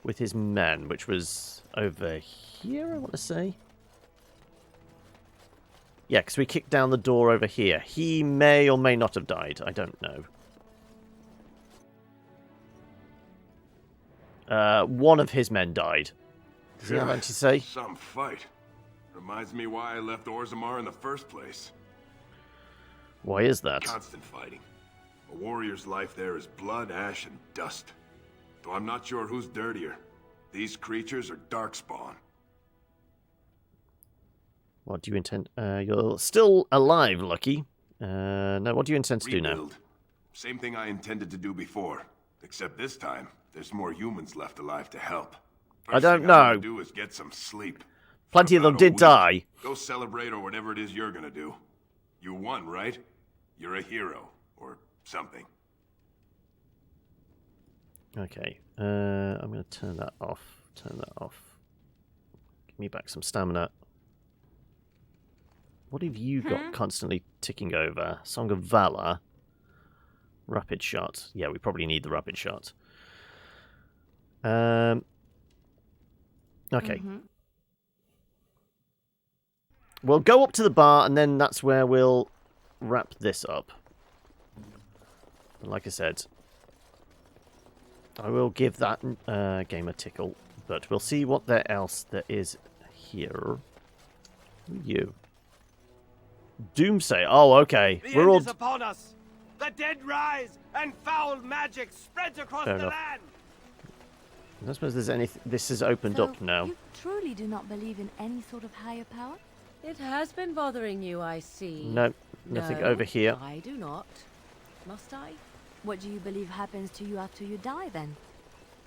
with his men, which was over here, I want to say? Yeah, because we kicked down the door over here. He may or may not have died. I don't know. One of his men died. Does he have anything to say? Some fight. Reminds me why I left Orzammar in the first place. Why is that? Constant fighting. A warrior's life there is blood, ash, and dust. Though I'm not sure who's dirtier. These creatures are darkspawn. What do you intend? You're still alive, Lucky. No, what do you intend to do now? Same thing I intended to do before. Except this time, there's more humans left alive to help. I don't know. Do is get some sleep. Plenty of them did die. Go celebrate or whatever it is you're gonna do. You won, right? You're a hero. Or something. Okay. I'm going to turn that off. Turn that off. Give me back some stamina. What have you got constantly ticking over? Song of Valor. Rapid shot. Yeah, we probably need the rapid shot. Okay. We'll go up to the bar, and then that's where we'll wrap this up. Like I said, I will give that game a tickle, but we'll see what else there is here. Who are you? Doomsay. Oh, okay. The end is upon us. The dead rise, and foul magic spreads across the land. I don't suppose there's anything. This has opened up now. You truly do not believe in any sort of higher power? It has been bothering you, I see. No, nothing over here. I do not. Must I? What do you believe happens to you after you die, then?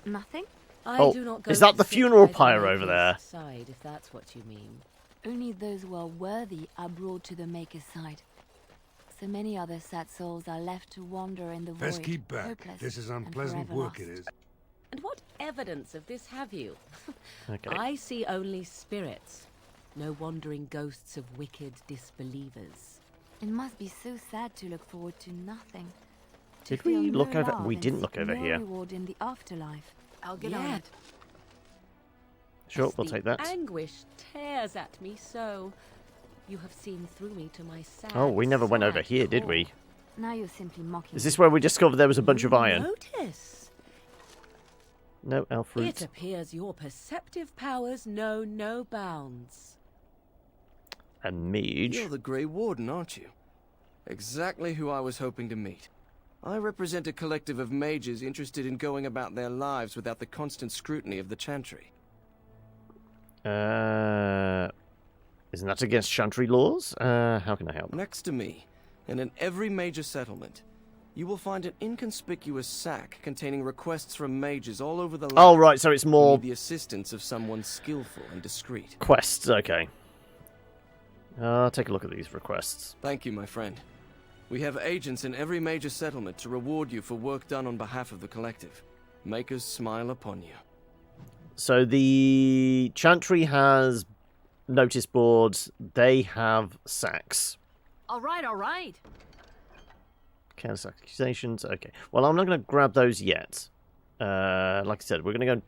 Nothing? I do not go is that to the sit funeral by the pyre over Maker's there? Side, if that's what you mean. Only those who are worthy are brought to the Maker's side. So many other sad souls are left to wander in the void. Best keep back. This is unpleasant work, it is. And what evidence of this have you? Okay. I see only spirits. No wandering ghosts of wicked disbelievers. It must be so sad to look forward to nothing. Did we look over? We didn't look over here. Reward in the afterlife. I'll get on it. Sure, we'll take that. Anguish tears at me so. You have seen through me to my sad. Oh, we never went over here, did we? Now you're simply mocking. Is this where we discovered there was a bunch of iron? Notice. No elf root. It appears your perceptive powers know no bounds. A mage. You're the Grey Warden, aren't you? Exactly who I was hoping to meet. I represent a collective of mages interested in going about their lives without the constant scrutiny of the Chantry. Isn't that against Chantry laws? How can I help? Next to me, and in every major settlement, you will find an inconspicuous sack containing requests from mages all over the land. Oh, right, so it's more... the assistance of someone skillful and discreet. Quests, okay. I'll take a look at these requests. Thank you, my friend. We have agents in every major settlement to reward you for work done on behalf of the collective. Makers smile upon you. So the Chantry has notice boards. They have sacks. All right, all right. Careless accusations. Okay. Well, I'm not going to grab those yet. Like I said, we're going to go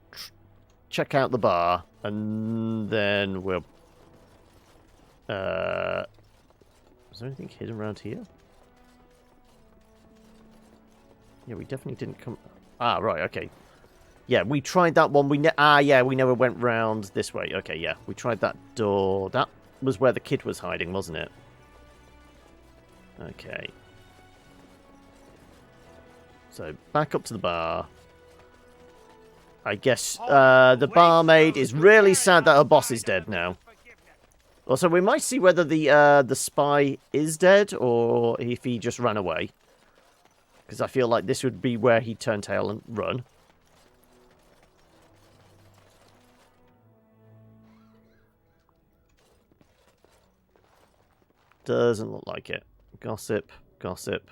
check out the bar, and then we'll... is there anything hidden around here? Yeah, we definitely didn't come... Ah, right, okay. Yeah, we tried that one. We never went round this way. Okay, yeah, we tried that door. That was where the kid was hiding, wasn't it? Okay. So, back up to the bar. I guess the barmaid is really sad that her boss is dead now. Also, we might see whether the spy is dead or if he just ran away. Because I feel like this would be where he'd turn tail and run. Doesn't look like it. Gossip, gossip.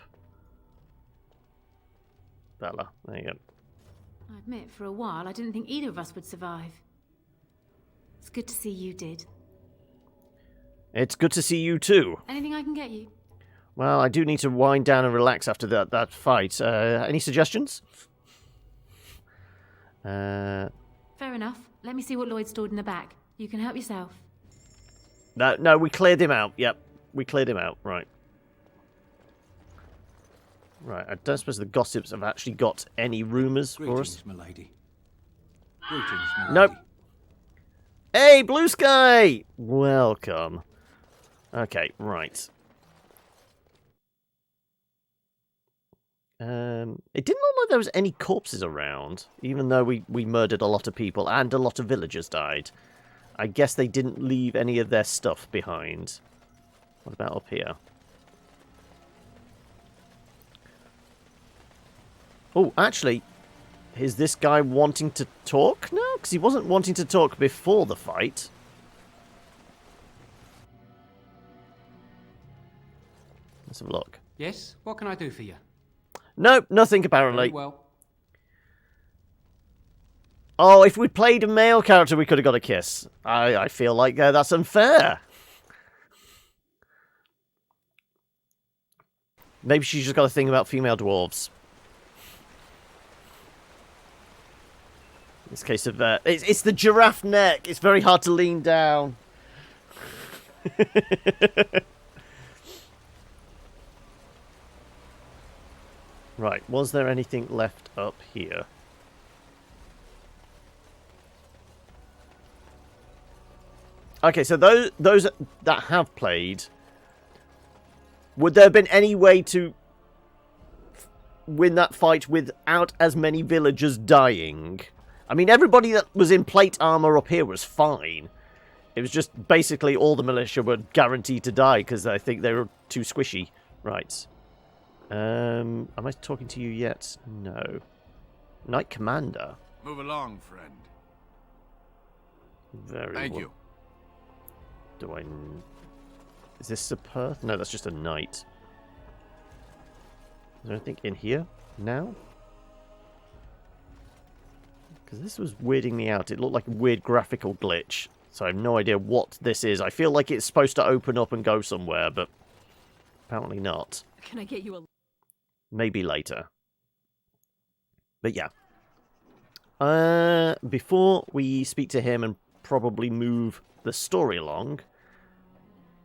Bella, there you go. I admit, for a while, I didn't think either of us would survive. It's good to see you did. It's good to see you too. Anything I can get you? Well, I do need to wind down and relax after that fight. Any suggestions? Fair enough. Let me see what Lloyd stored in the back. You can help yourself. No, we cleared him out. Yep, we cleared him out. Right. Right, I don't suppose the gossips have actually got any rumours for us. Milady. Greetings, milady. Nope. Hey, Blue Sky! Welcome. Okay, right. It didn't look like there was any corpses around, even though we murdered a lot of people and a lot of villagers died. I guess they didn't leave any of their stuff behind. What about up here? Oh, actually, is this guy wanting to talk? No, because he wasn't wanting to talk before the fight. Let's have a look. Yes? What can I do for you? Nope, nothing apparently. Very well. Oh, if we'd played a male character, we could have got a kiss. I feel like that's unfair. Maybe she's just got a thing about female dwarves. In this case of... it's the giraffe neck. It's very hard to lean down. Right, was there anything left up here? Okay, so those that have played, would there have been any way to win that fight without as many villagers dying? I mean, everybody that was in plate armor up here was fine. It was just basically all the militia were guaranteed to die because I think they were too squishy. Right. Am I talking to you yet? No. Knight Commander. Move along, friend. Very Thank well. you. Do I... Is this Superth? No, that's just a knight. Is there anything in here now? Because this was weirding me out. It looked like a weird graphical glitch. So I have no idea what this is. I feel like it's supposed to open up and go somewhere, but apparently not. Can I get you a... Maybe later. But yeah. Before we speak to him and probably move the story along,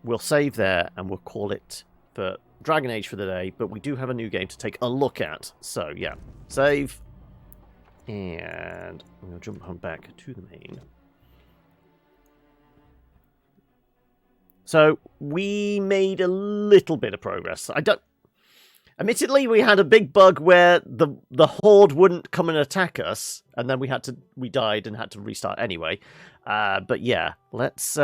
we'll save there and we'll call it for Dragon Age for the day, but we do have a new game to take a look at. So yeah, save. And we'll jump on back to the main. So we made a little bit of progress. Admittedly, we had a big bug where the horde wouldn't come and attack us, and then we died and had to restart anyway. But yeah, let's